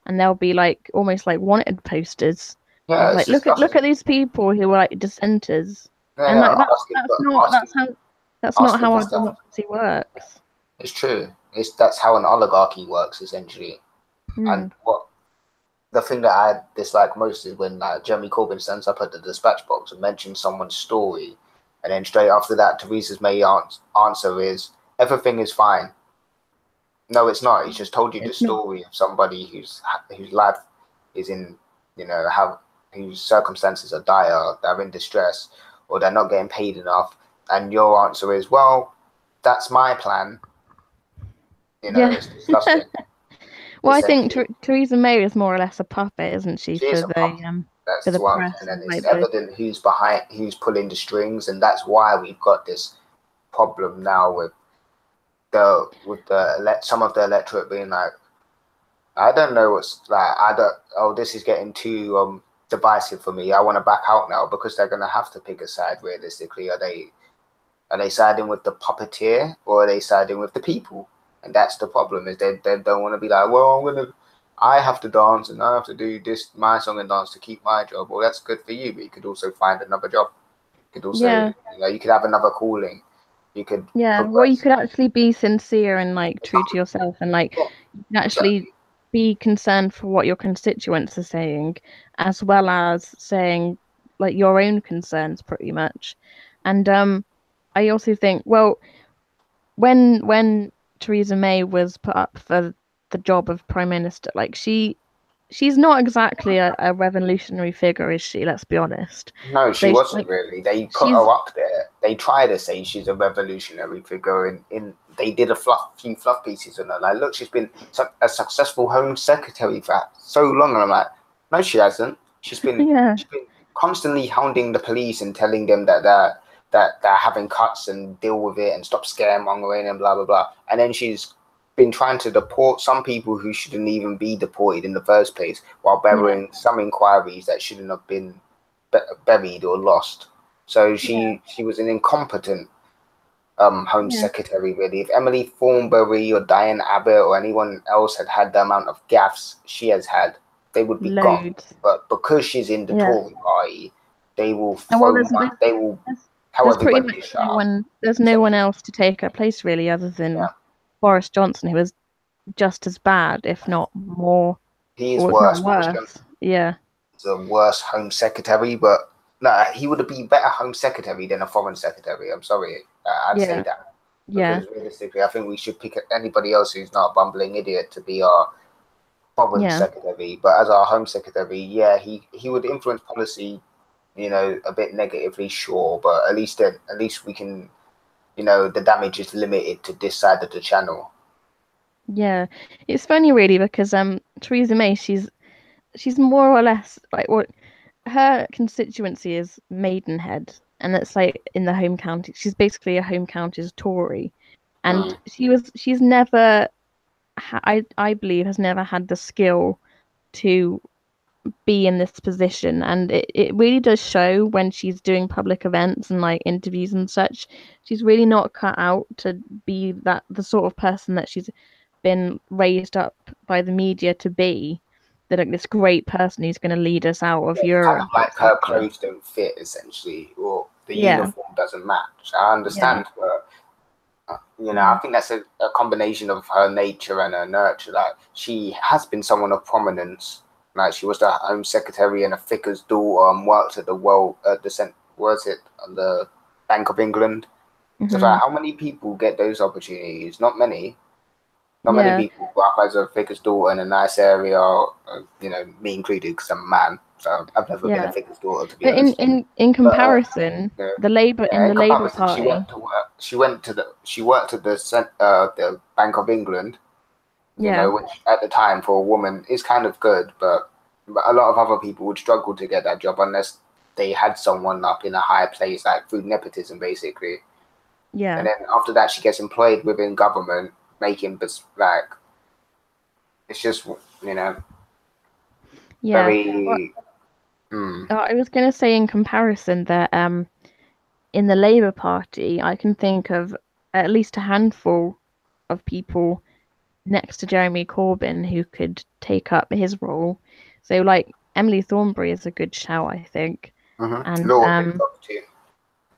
Speaker 1: and they'll be like almost like wanted posters.
Speaker 2: Yeah,
Speaker 1: like look at these people who are like dissenters, and like that's not how our democracy works.
Speaker 2: It's true. That's how an oligarchy works, essentially. And the thing that I dislike most is when Jeremy Corbyn stands up at the dispatch box and mentions someone's story, and then straight after that, Theresa May's answer is everything is fine. No, it's not. He's just told you the story of somebody whose life is in, whose circumstances are dire, they're in distress, or they're not getting paid enough, and your answer is, well, that's my plan. It's disgusting.
Speaker 1: Well, I think Theresa May is more or less a puppet, isn't she? For the press,
Speaker 2: and then it's evident who's pulling the strings, and that's why we've got this problem now with some of the electorate being like, I don't know what's like. This is getting too divisive for me. I want to back out now, because they're going to have to pick a side. Realistically, are they siding with the puppeteer, or are they siding with the people? And that's the problem, is they don't want to be like, well, I have to dance and I have to do this, my song and dance to keep my job. Well, that's good for you, but you could also find another job. You could also, you could have another calling. You could,
Speaker 1: well, you could actually be sincere and like true to yourself, and like actually be concerned for what your constituents are saying, as well as saying like your own concerns, pretty much. And I also think, well, when Theresa May was put up for the job of Prime Minister, like she's not exactly a revolutionary figure, is she? Let's be honest.
Speaker 2: No, she wasn't really. They put her up there. They try to say she's a revolutionary figure, in they did few fluff pieces on her. Like, look, she's been a successful Home Secretary for so long, and I'm like, no, she hasn't. She's been constantly hounding the police and telling them that they're having cuts and deal with it and stop scaremongering and blah blah blah. And then she's been trying to deport some people who shouldn't even be deported in the first place, while burying some inquiries that shouldn't have been buried or lost. So she was an incompetent Home Secretary, really. If Emily Thornberry or Diane Abbott or anyone else had the amount of gaffes she has had, they would be gone. But because she's in the Tory party, they will
Speaker 1: there's pretty much no one else to take her place, really, other than Boris Johnson, who is just as bad, if not more.
Speaker 2: He is worse.
Speaker 1: Yeah.
Speaker 2: He's a worse Home Secretary, but no, he would be better Home Secretary than a Foreign Secretary. I'm sorry, I'd say that. Because realistically, I think we should pick anybody else who's not a bumbling idiot to be our Foreign Secretary. But as our Home Secretary, he would influence policy, a bit negatively, sure, but at least we can, the damage is limited to this side of the channel.
Speaker 1: Yeah, it's funny, really, because Theresa May, she's more or less like what her constituency is Maidenhead, and it's like in the home county. She's basically a home county's Tory, and she's never, I believe, has never had the skill to be in this position, and it really does show when she's doing public events and like interviews and such. She's really not cut out to be the sort of person that she's been raised up by the media to be, that like this great person who's going to lead us out of Europe.
Speaker 2: Kind of like her clothes don't fit, essentially, or the uniform doesn't match. I understand, but I think that's a combination of her nature and her nurture. Like, she has been someone of prominence. Like, she was the Home Secretary and a vicar's daughter, and worked at the the Bank of England. So, like, how many people get those opportunities? Not many. Not many people grow up as a vicar's daughter in a nice area, me included, because I'm a man. So I've never been a vicar's daughter, to be honest.
Speaker 1: In comparison, the Labour Party.
Speaker 2: She worked at the Bank of England. Which at the time for a woman is kind of good, but a lot of other people would struggle to get that job unless they had someone up in a high place, like through nepotism, basically. Yeah. And then after that, she gets employed within government, making like, it's just very.
Speaker 1: I was going to say, in comparison, that in the Labour Party, I can think of at least a handful of people next to Jeremy Corbyn who could take up his role. So like Emily Thornberry is a good shout, I think. And
Speaker 2: Laura Pidcock too.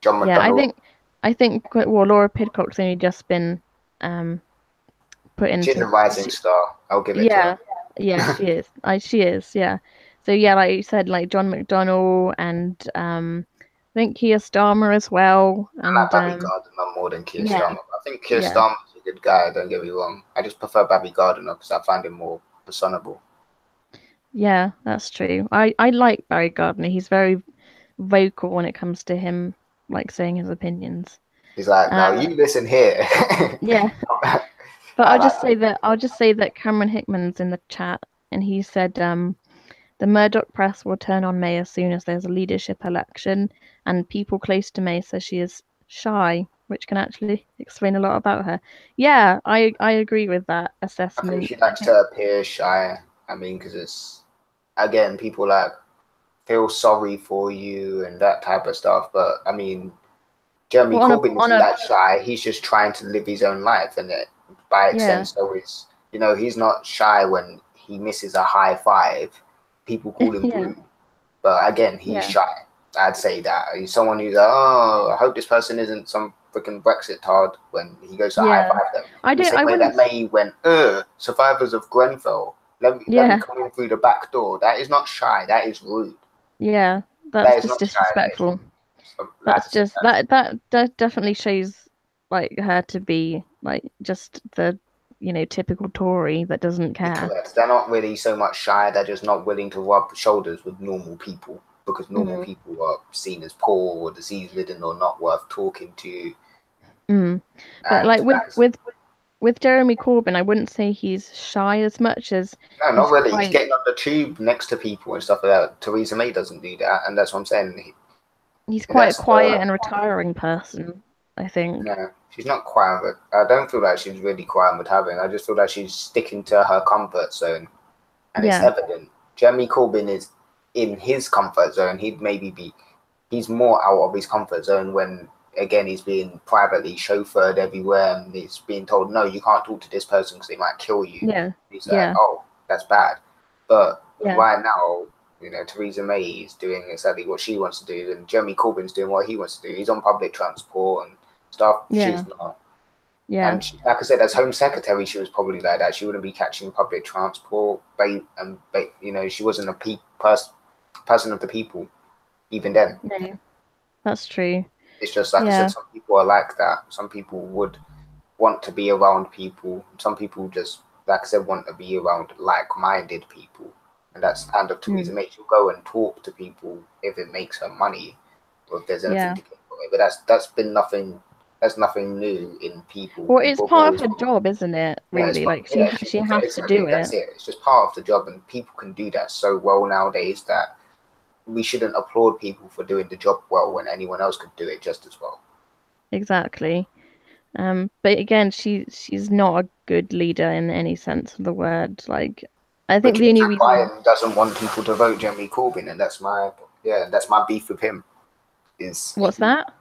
Speaker 2: John McDonnell.
Speaker 1: I think Laura Pidcock's only just been put into.
Speaker 2: She's a rising star. I'll give it to her.
Speaker 1: Yeah, she is. She is. Yeah. So yeah, like you said, like John McDonnell and I think Keir Starmer as well. And
Speaker 2: I like Barry Gardiner more than Keir Starmer. I think Keir Starmer's a good guy. Don't get me wrong. I just prefer Barry Gardiner because I find him more personable.
Speaker 1: Yeah, that's true. I like Barry Gardiner. He's very vocal when it comes to him, like, saying his opinions.
Speaker 2: He's like, "Now you listen here."
Speaker 1: Yeah. But I'll just say that Cameron Hickman's in the chat, and he said the Murdoch press will turn on May as soon as there's a leadership election, and people close to May say she is shy, which can actually explain a lot about her. Yeah, I agree with that assessment.
Speaker 2: I think she likes to appear shy. I mean, because it's, again, people like feel sorry for you and that type of stuff. But I mean, Jeremy Corbyn isn't that shy. He's just trying to live his own life, and by extent, so is, he's not shy when he misses a high five. People call him rude, but again, he's shy. I'd say that he's someone who's like, oh, I hope this person isn't some freaking Brexit tard when he goes to high five them. I wouldn't. That May went, survivors of Grenfell. Let me come in through the back door. That is not shy. That is rude.
Speaker 1: Yeah, that's just disrespectful. That definitely shows like her to be like just the typical Tory that doesn't care.
Speaker 2: Correct. They're not really so much shy. They're just not willing to rub shoulders with normal people because normal people are seen as poor or disease-ridden or not worth talking to.
Speaker 1: But like with Jeremy Corbyn, I wouldn't say he's shy as much as.
Speaker 2: No, not really. He's getting on the tube next to people and stuff like that. Theresa May doesn't do that, and that's what I'm saying.
Speaker 1: He's quite a quiet and retiring person, I think.
Speaker 2: No, she's not quiet, but I don't feel like she's really quiet and retiring. I just feel like she's sticking to her comfort zone, and it's evident. Jeremy Corbyn is in his comfort zone. He's more out of his comfort zone when, again, he's being privately chauffeured everywhere, and he's being told, no, you can't talk to this person because they might kill you.
Speaker 1: Yeah.
Speaker 2: He's like, oh, that's bad. But right now, Theresa May is doing exactly what she wants to do, and Jeremy Corbyn's doing what he wants to do. He's on public transport and stuff.
Speaker 1: Yeah.
Speaker 2: She's not.
Speaker 1: Yeah.
Speaker 2: And like I said, as Home Secretary, she was probably like that. She wouldn't be catching public transport. She wasn't a person of the people, even then.
Speaker 1: No, that's true.
Speaker 2: It's just like I said, some people are like that. Some people would want to be around people. Some people just, like I said, want to be around like-minded people. And that's kind of Theresa May. She'll go and talk to people if it makes her money or if there's anything to get from it. But that's been nothing. That's nothing new in people.
Speaker 1: Well, it's part of her job, isn't it? Really, she has to do it.
Speaker 2: That's it. It's just part of the job, and people can do that so well nowadays that we shouldn't applaud people for doing the job well when anyone else could do it just as well.
Speaker 1: Exactly. But again, she's not a good leader in any sense of the word. Like, I think the only reason
Speaker 2: Biden doesn't want people to vote Jeremy Corbyn, and that's my beef with him.
Speaker 1: What's that?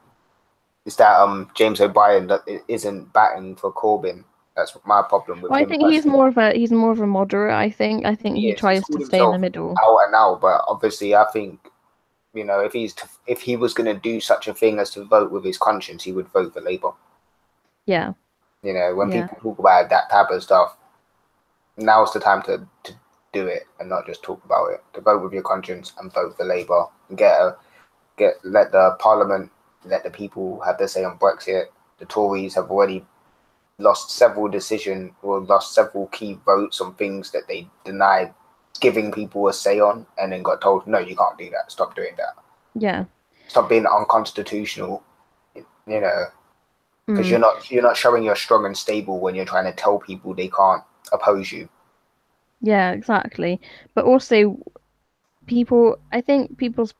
Speaker 2: Is that James O'Brien that isn't batting for Corbyn? That's my problem with him.
Speaker 1: I think he's more of a moderate. I think he tries to stay in the middle.
Speaker 2: Out and out, but obviously, I think if he was going to do such a thing as to vote with his conscience, he would vote for Labour.
Speaker 1: Yeah.
Speaker 2: When people talk about that type of stuff, now's the time to do it and not just talk about it. To vote with your conscience and vote for Labour and let the Parliament, let the people have their say on Brexit. The Tories have already lost several key votes on things that they denied giving people a say on, and then got told, no, you can't do that. Stop doing that.
Speaker 1: Yeah.
Speaker 2: Stop being unconstitutional. Because you're not showing you're strong and stable when you're trying to tell people they can't oppose you.
Speaker 1: Yeah, exactly. But also, I think people's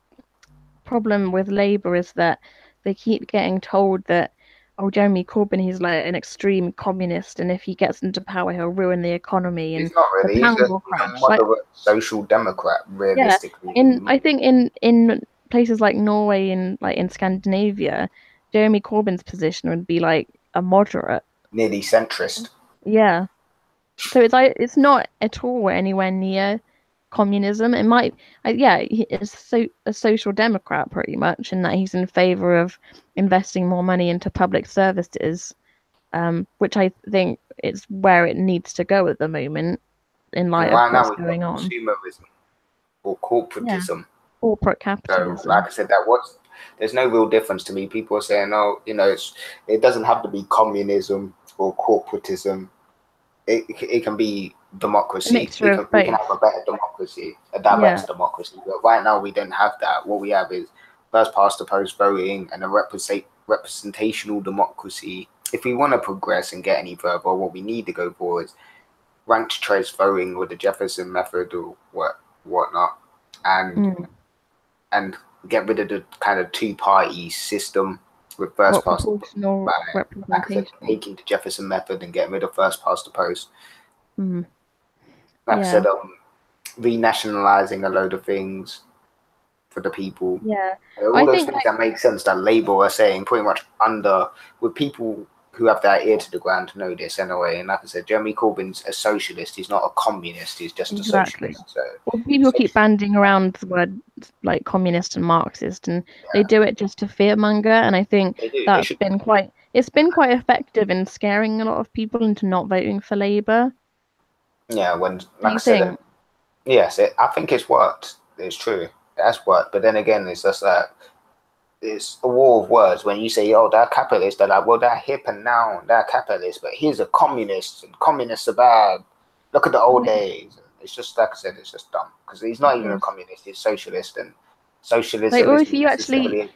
Speaker 1: problem with Labour is that they keep getting told that, oh, Jeremy Corbyn, he's like an extreme communist, and if he gets into power, he'll ruin the economy, and
Speaker 2: he's not really.
Speaker 1: The pound will crash.
Speaker 2: He's a moderate social democrat, realistically.
Speaker 1: Yeah, I think in places like Norway and like in Scandinavia, Jeremy Corbyn's position would be like a moderate,
Speaker 2: nearly centrist.
Speaker 1: Yeah. So it's not at all anywhere near communism. It might, it's a social democrat pretty much, in that he's in favor of investing more money into public services, which I think is where it needs to go at the moment in light of what's going on.
Speaker 2: Consumerism or corporatism.
Speaker 1: Yeah. Corporate capitalism.
Speaker 2: So, like I said, there's no real difference to me. People are saying, oh, it doesn't have to be communism or corporatism. It can be democracy. We can have a better democracy, a direct democracy. But right now we don't have that. What we have is first past the post voting and a representational democracy. If we want to progress and get any further, what we need to go for is ranked choice voting with the Jefferson method or whatnot, and get rid of the kind of two-party system with first past the post, taking the Jefferson method and getting rid of first past the post. Like I said, renationalizing a load of things for the people.
Speaker 1: Yeah,
Speaker 2: all those things that make sense that Labour are saying, pretty much with people who have their ear to the ground to know this anyway. And like I said, Jeremy Corbyn's a socialist. He's not a communist. He's just a socialist. So,
Speaker 1: people keep banding around the word like communist and Marxist, and they do it just to fearmonger. And I think it's been quite effective in scaring a lot of people into not voting for Labour.
Speaker 2: Yeah, I said, yes, I think it's worked. It's true. It has worked. But then again, it's just that it's a war of words. When you say, oh, they're capitalists, they're like, well, they're hip and now they're capitalists, but here's a communist, and communists are bad. Look at the old days. It's just, like I said, it's just dumb, because he's not even a communist, he's socialist, and socialism
Speaker 1: or if you actually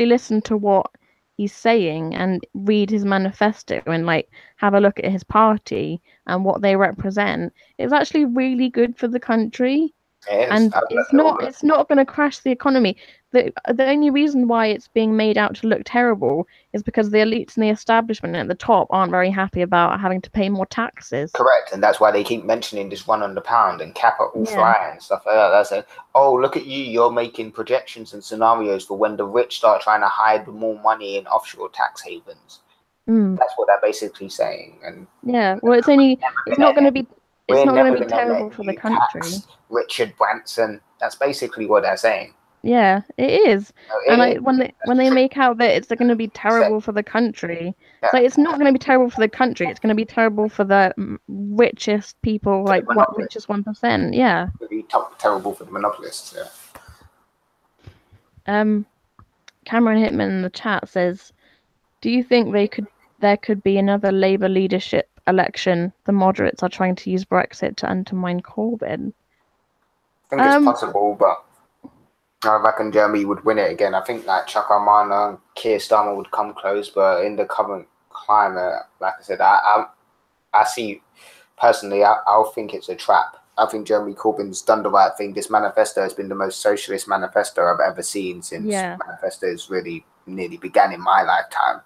Speaker 1: listen to what he's saying and read his manifesto and like have a look at his party and what they represent, it's actually really good for the country. And it's not going to crash the economy. The only reason why it's being made out to look terrible is because the elites and the establishment at the top aren't very happy about having to pay more taxes.
Speaker 2: Correct, and that's why they keep mentioning this run on the pound and capital flying and stuff like that. That's like, oh, look at you, you're making projections and scenarios for when the rich start trying to hide more money in offshore tax havens. That's what they're basically saying. And
Speaker 1: well, it's not going to be. It's not going to be terrible for the country.
Speaker 2: Richard Branson. That's basically what they're saying.
Speaker 1: Yeah, it is. When they make out that it's going to be terrible for the country, it's not going to be terrible for the country. It's going to be terrible for the richest people, richest 1%. Yeah.
Speaker 2: It'll be terrible for the monopolists.
Speaker 1: Yeah. Cameron Hitman in the chat says, "Do you think there could be another Labour leadership election? The moderates are trying to use Brexit to undermine Corbyn."
Speaker 2: I think it's possible, but I reckon Jeremy would win it again. I think like Chuck Armana and Keir Starmer would come close, but in the current climate, like I said, I see personally, I'll think it's a trap I think Jeremy Corbyn's done the right thing. This manifesto has been the most socialist manifesto I've ever seen since manifestos really nearly began in my lifetime.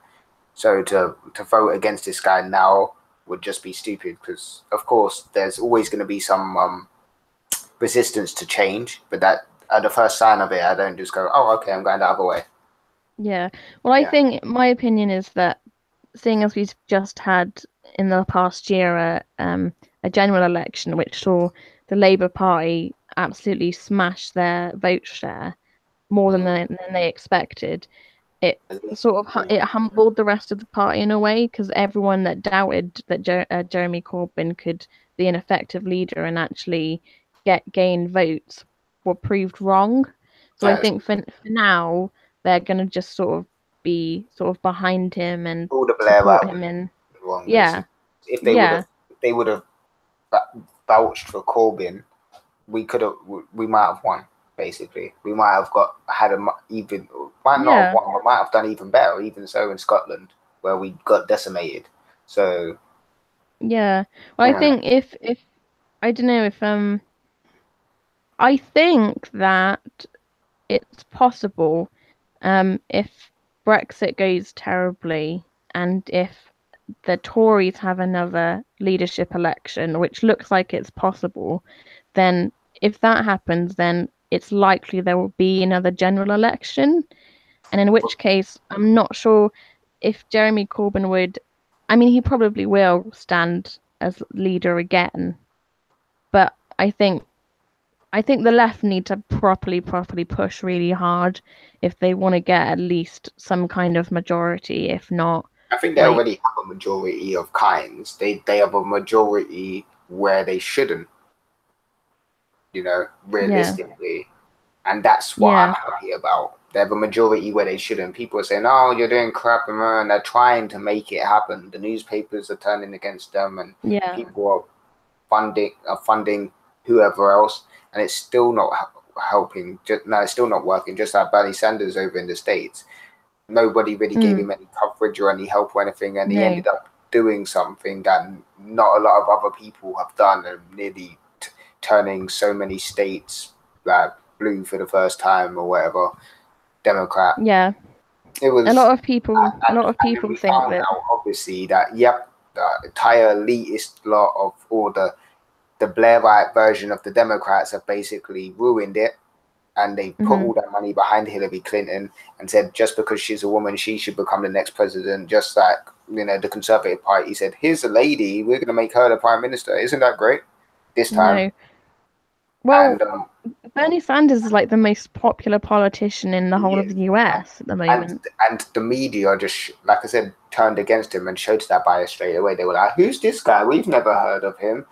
Speaker 2: So to vote against this guy now would just be stupid, because of course there's always going to be some resistance to change, but that at the first sign of it, I don't just go, oh, okay, I'm going the other way.
Speaker 1: Yeah. Well, I think my opinion is that, seeing as we've just had in the past year a general election which saw the Labour Party absolutely smash their vote share more than they expected, it sort of it humbled the rest of the party in a way, because everyone that doubted that Jeremy Corbyn could be an effective leader and actually gain votes were proved wrong. So I think for now they're going to just sort of be sort of behind him and support him in.
Speaker 2: If they would have vouched for Corbyn, we might have won. Basically, we might have might not have won, but might have done even better. Even so, in Scotland, where we got decimated. So
Speaker 1: well, I think if I don't know if I think that it's possible, if Brexit goes terribly and if the Tories have another leadership election, which looks like it's possible, then if that happens, then it's likely there will be another general election. And in which case, I'm not sure if Jeremy Corbyn would, I mean, he probably will stand as leader again, but I think the left need to properly push really hard if they want to get at least some kind of majority. If not,
Speaker 2: I think they already have a majority of kinds. They have a majority where they shouldn't, realistically. And that's what I'm happy about. They have a majority where they shouldn't. People are saying, oh, you're doing crap, and they're trying to make it happen. The newspapers are turning against them, and people are funding whoever else, and it's still not helping. It's still not working. Just like Bernie Sanders over in the States. Nobody really gave him any coverage or any help or anything, and he ended up doing something that not a lot of other people have done, and nearly turning so many states blue for the first time or whatever, Democrat.
Speaker 1: It was a lot of people. Think that
Speaker 2: obviously that the entire elitist lot of all the Blairite version of the Democrats have basically ruined it. And they put all that money behind Hillary Clinton and said just because she's a woman, she should become the next president. Just like, the Conservative Party said, here's a lady, we're going to make her the prime minister. Isn't that great? This time.
Speaker 1: No. Well, Bernie Sanders is like the most popular politician in the whole of the US at the moment.
Speaker 2: And the media just, like I said, turned against him and showed that bias straight away. They were like, who's this guy? We've never heard of him.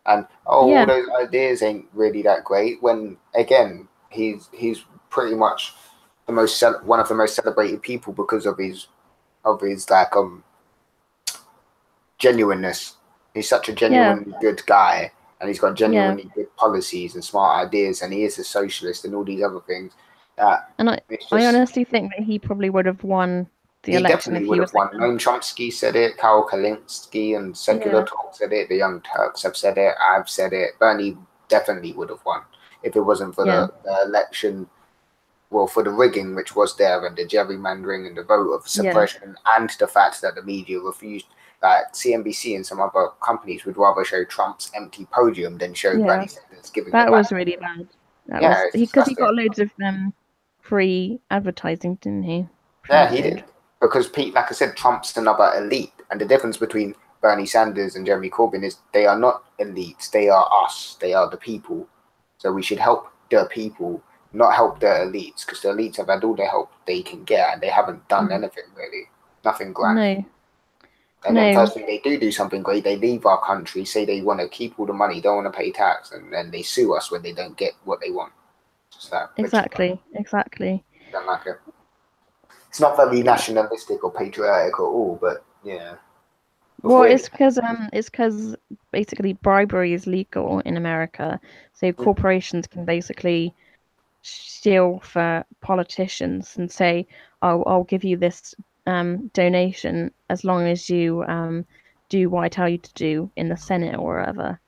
Speaker 2: And, all those ideas ain't really that great. When, again, he's pretty much one of the most celebrated people because of his like genuineness. He's such a genuinely good guy, and he's got genuinely good policies and smart ideas, and he is a socialist and all these other things.
Speaker 1: And I honestly think that he probably would have won the election if he was.
Speaker 2: Noam Chomsky said it, Karol Kalinske and Secular Talk said it, the Young Turks have said it, I've said it. Bernie definitely would have won if it wasn't for the election, for the rigging which was there, and the gerrymandering and the vote of suppression, and the fact that the media refused. CNBC and some other companies would rather show Trump's empty podium than show Bernie Sanders giving.
Speaker 1: That was really bad. Because he got loads of free advertising, didn't he?
Speaker 2: He did. Because like I said, Trump's another elite, and the difference between Bernie Sanders and Jeremy Corbyn is they are not elites. They are us. They are the people. So we should help the people, not help the elites, because the elites have had all the help they can get, and they haven't done anything really. Nothing grand.
Speaker 1: No.
Speaker 2: And then first thing they do something great, they leave our country, say they want to keep all the money, don't want to pay tax, and then they sue us when they don't get what they want.
Speaker 1: Exactly.
Speaker 2: Don't like it. It's not very nationalistic or patriotic at all, but yeah.
Speaker 1: Well, it's because basically bribery is legal in America, so corporations can basically steal for politicians and say, "Oh, I'll give you this donation as long as you do what I tell you to do in the Senate or whatever."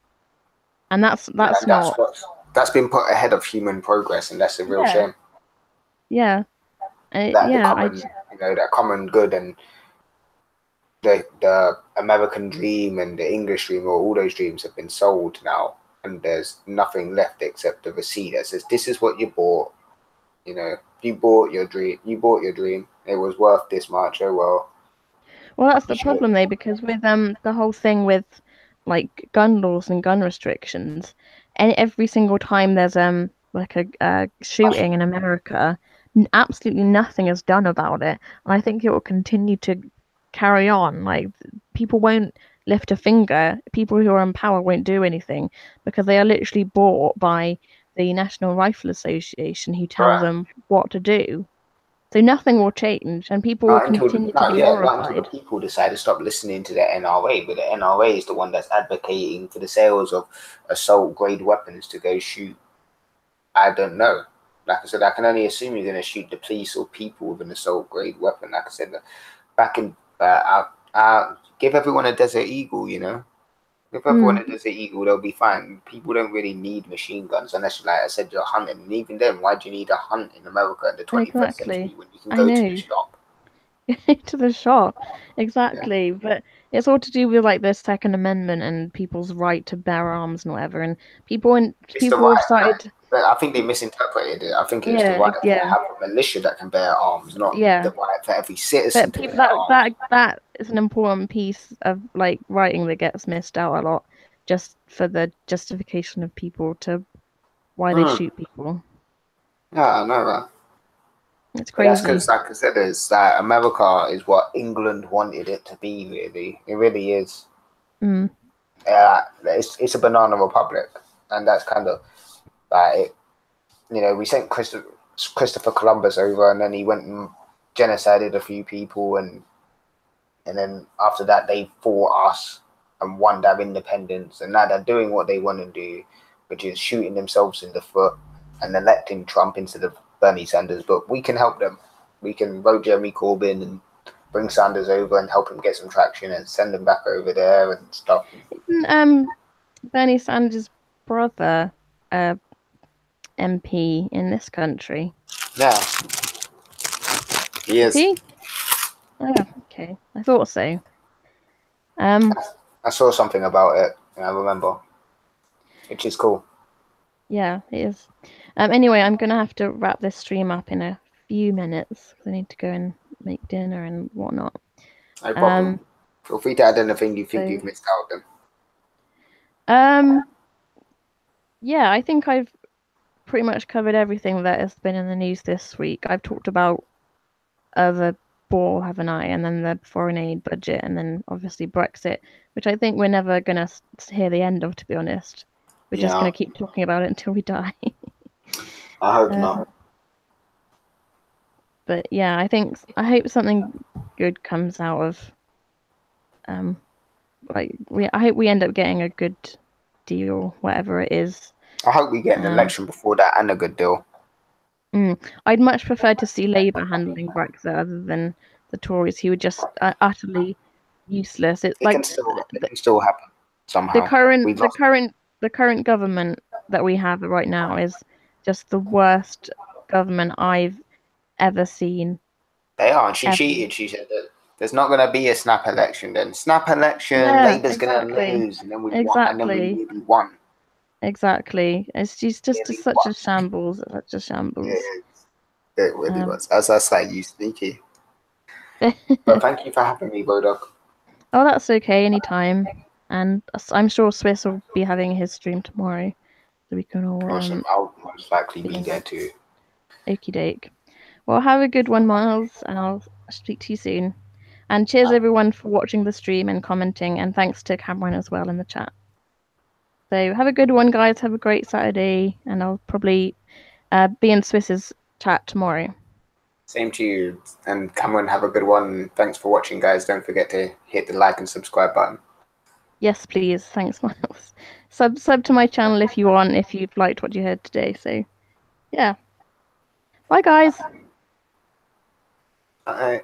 Speaker 1: And that's
Speaker 2: been put ahead of human progress, and that's a real shame.
Speaker 1: Yeah.
Speaker 2: The common good and the American dream and the English dream, or all those dreams have been sold now, and there's nothing left except the receipt that says this is what you bought. You bought your dream. It was worth this much. Oh well.
Speaker 1: Well, that's the problem though, because with the whole thing with like gun laws and gun restrictions, and every single time there's like a shooting in America, absolutely nothing is done about it. And I think it will continue to carry on. Like people won't lift a finger. People who are in power won't do anything because they are literally bought by the National Rifle Association, who tells them what to do. So nothing will change, and people will continue to be horrified.
Speaker 2: Not until the people decide to stop listening to the NRA, but the NRA is the one that's advocating for the sales of assault-grade weapons to go shoot. I don't know. Like I said, I can only assume you're going to shoot the police or people with an assault-grade weapon. Like I said, back in, give everyone a Desert Eagle, If everyone a Desert Eagle, they'll be fine. People don't really need machine guns unless, like I said, you're hunting. And even then, why do you need a hunt in America in the 21st century when you can go to the shop?
Speaker 1: To the shop, exactly. Yeah. But it's all to do with like the Second Amendment and people's right to bear arms and whatever. And people have started.
Speaker 2: I think they misinterpreted it. I think it's the right to have a militia that can bear arms, not the right for every citizen to bear arms.
Speaker 1: That is an important piece of like writing that gets missed out a lot, just for the justification of people to why they shoot people.
Speaker 2: Yeah, I know that.
Speaker 1: It's crazy.
Speaker 2: That's because, like I said, it's that America is what England wanted it to be. Really, it really is. It's a banana republic, and that's kind of like we sent Christopher Columbus over, and then he went and genocided a few people, and then after that they fought us and won their independence, and now they're doing what they want to do, which is shooting themselves in the foot and electing Trump instead of Bernie Sanders. But we can help them. We can vote Jeremy Corbyn and bring Sanders over and help him get some traction and send him back over there and stuff.
Speaker 1: Isn't Bernie Sanders' brother MP in this country?
Speaker 2: Yeah, he is.
Speaker 1: He? Oh, okay. I thought so.
Speaker 2: I saw something about it, and I remember, which is cool.
Speaker 1: Yeah, it is. Anyway, I'm gonna have to wrap this stream up in a few minutes because I need to go and make dinner and whatnot.
Speaker 2: No problem. Feel free to add anything you think you've missed out then.
Speaker 1: Yeah, I think I've pretty much covered everything that has been in the news this week. I've talked about the ball, haven't I? And then the foreign aid budget, and then obviously Brexit, which I think we're never gonna hear the end of, to be honest. We're just gonna keep talking about it until we die.
Speaker 2: I hope not.
Speaker 1: But yeah, I hope something good comes out of I hope we end up getting a good deal, whatever it is.
Speaker 2: I hope we get an election before that and a good deal.
Speaker 1: I'd much prefer to see Labour handling Brexit other than the Tories, who are just utterly useless. It can
Speaker 2: still happen somehow.
Speaker 1: The current government that we have right now is just the worst government I've ever seen.
Speaker 2: They are, and she cheated. She said that there's not going to be a snap election. Then snap election, Labour's going to lose, and then we won.
Speaker 1: Exactly. She's just such a shambles. Such a shambles.
Speaker 2: Yeah, it really was. As I say, you sneaky. But thank you for having me, Bodog.
Speaker 1: Oh, that's okay. Anytime. And I'm sure Swiss will be having his stream tomorrow, so we can all.
Speaker 2: Awesome. I'll most likely be there too.
Speaker 1: Okie doke. Well, have a good one, Miles, and I'll speak to you soon. And cheers everyone for watching the stream and commenting, and thanks to Cameron as well in the chat. So have a good one, guys. Have a great Saturday, and I'll probably be in Swiss's chat tomorrow.
Speaker 2: Same to you, and Cameron, have a good one. Thanks for watching, guys. Don't forget to hit the like and subscribe button.
Speaker 1: Yes, please. Thanks, Miles. Sub to my channel if you want, if you've liked what you heard today. So, yeah. Bye, guys.
Speaker 2: Bye.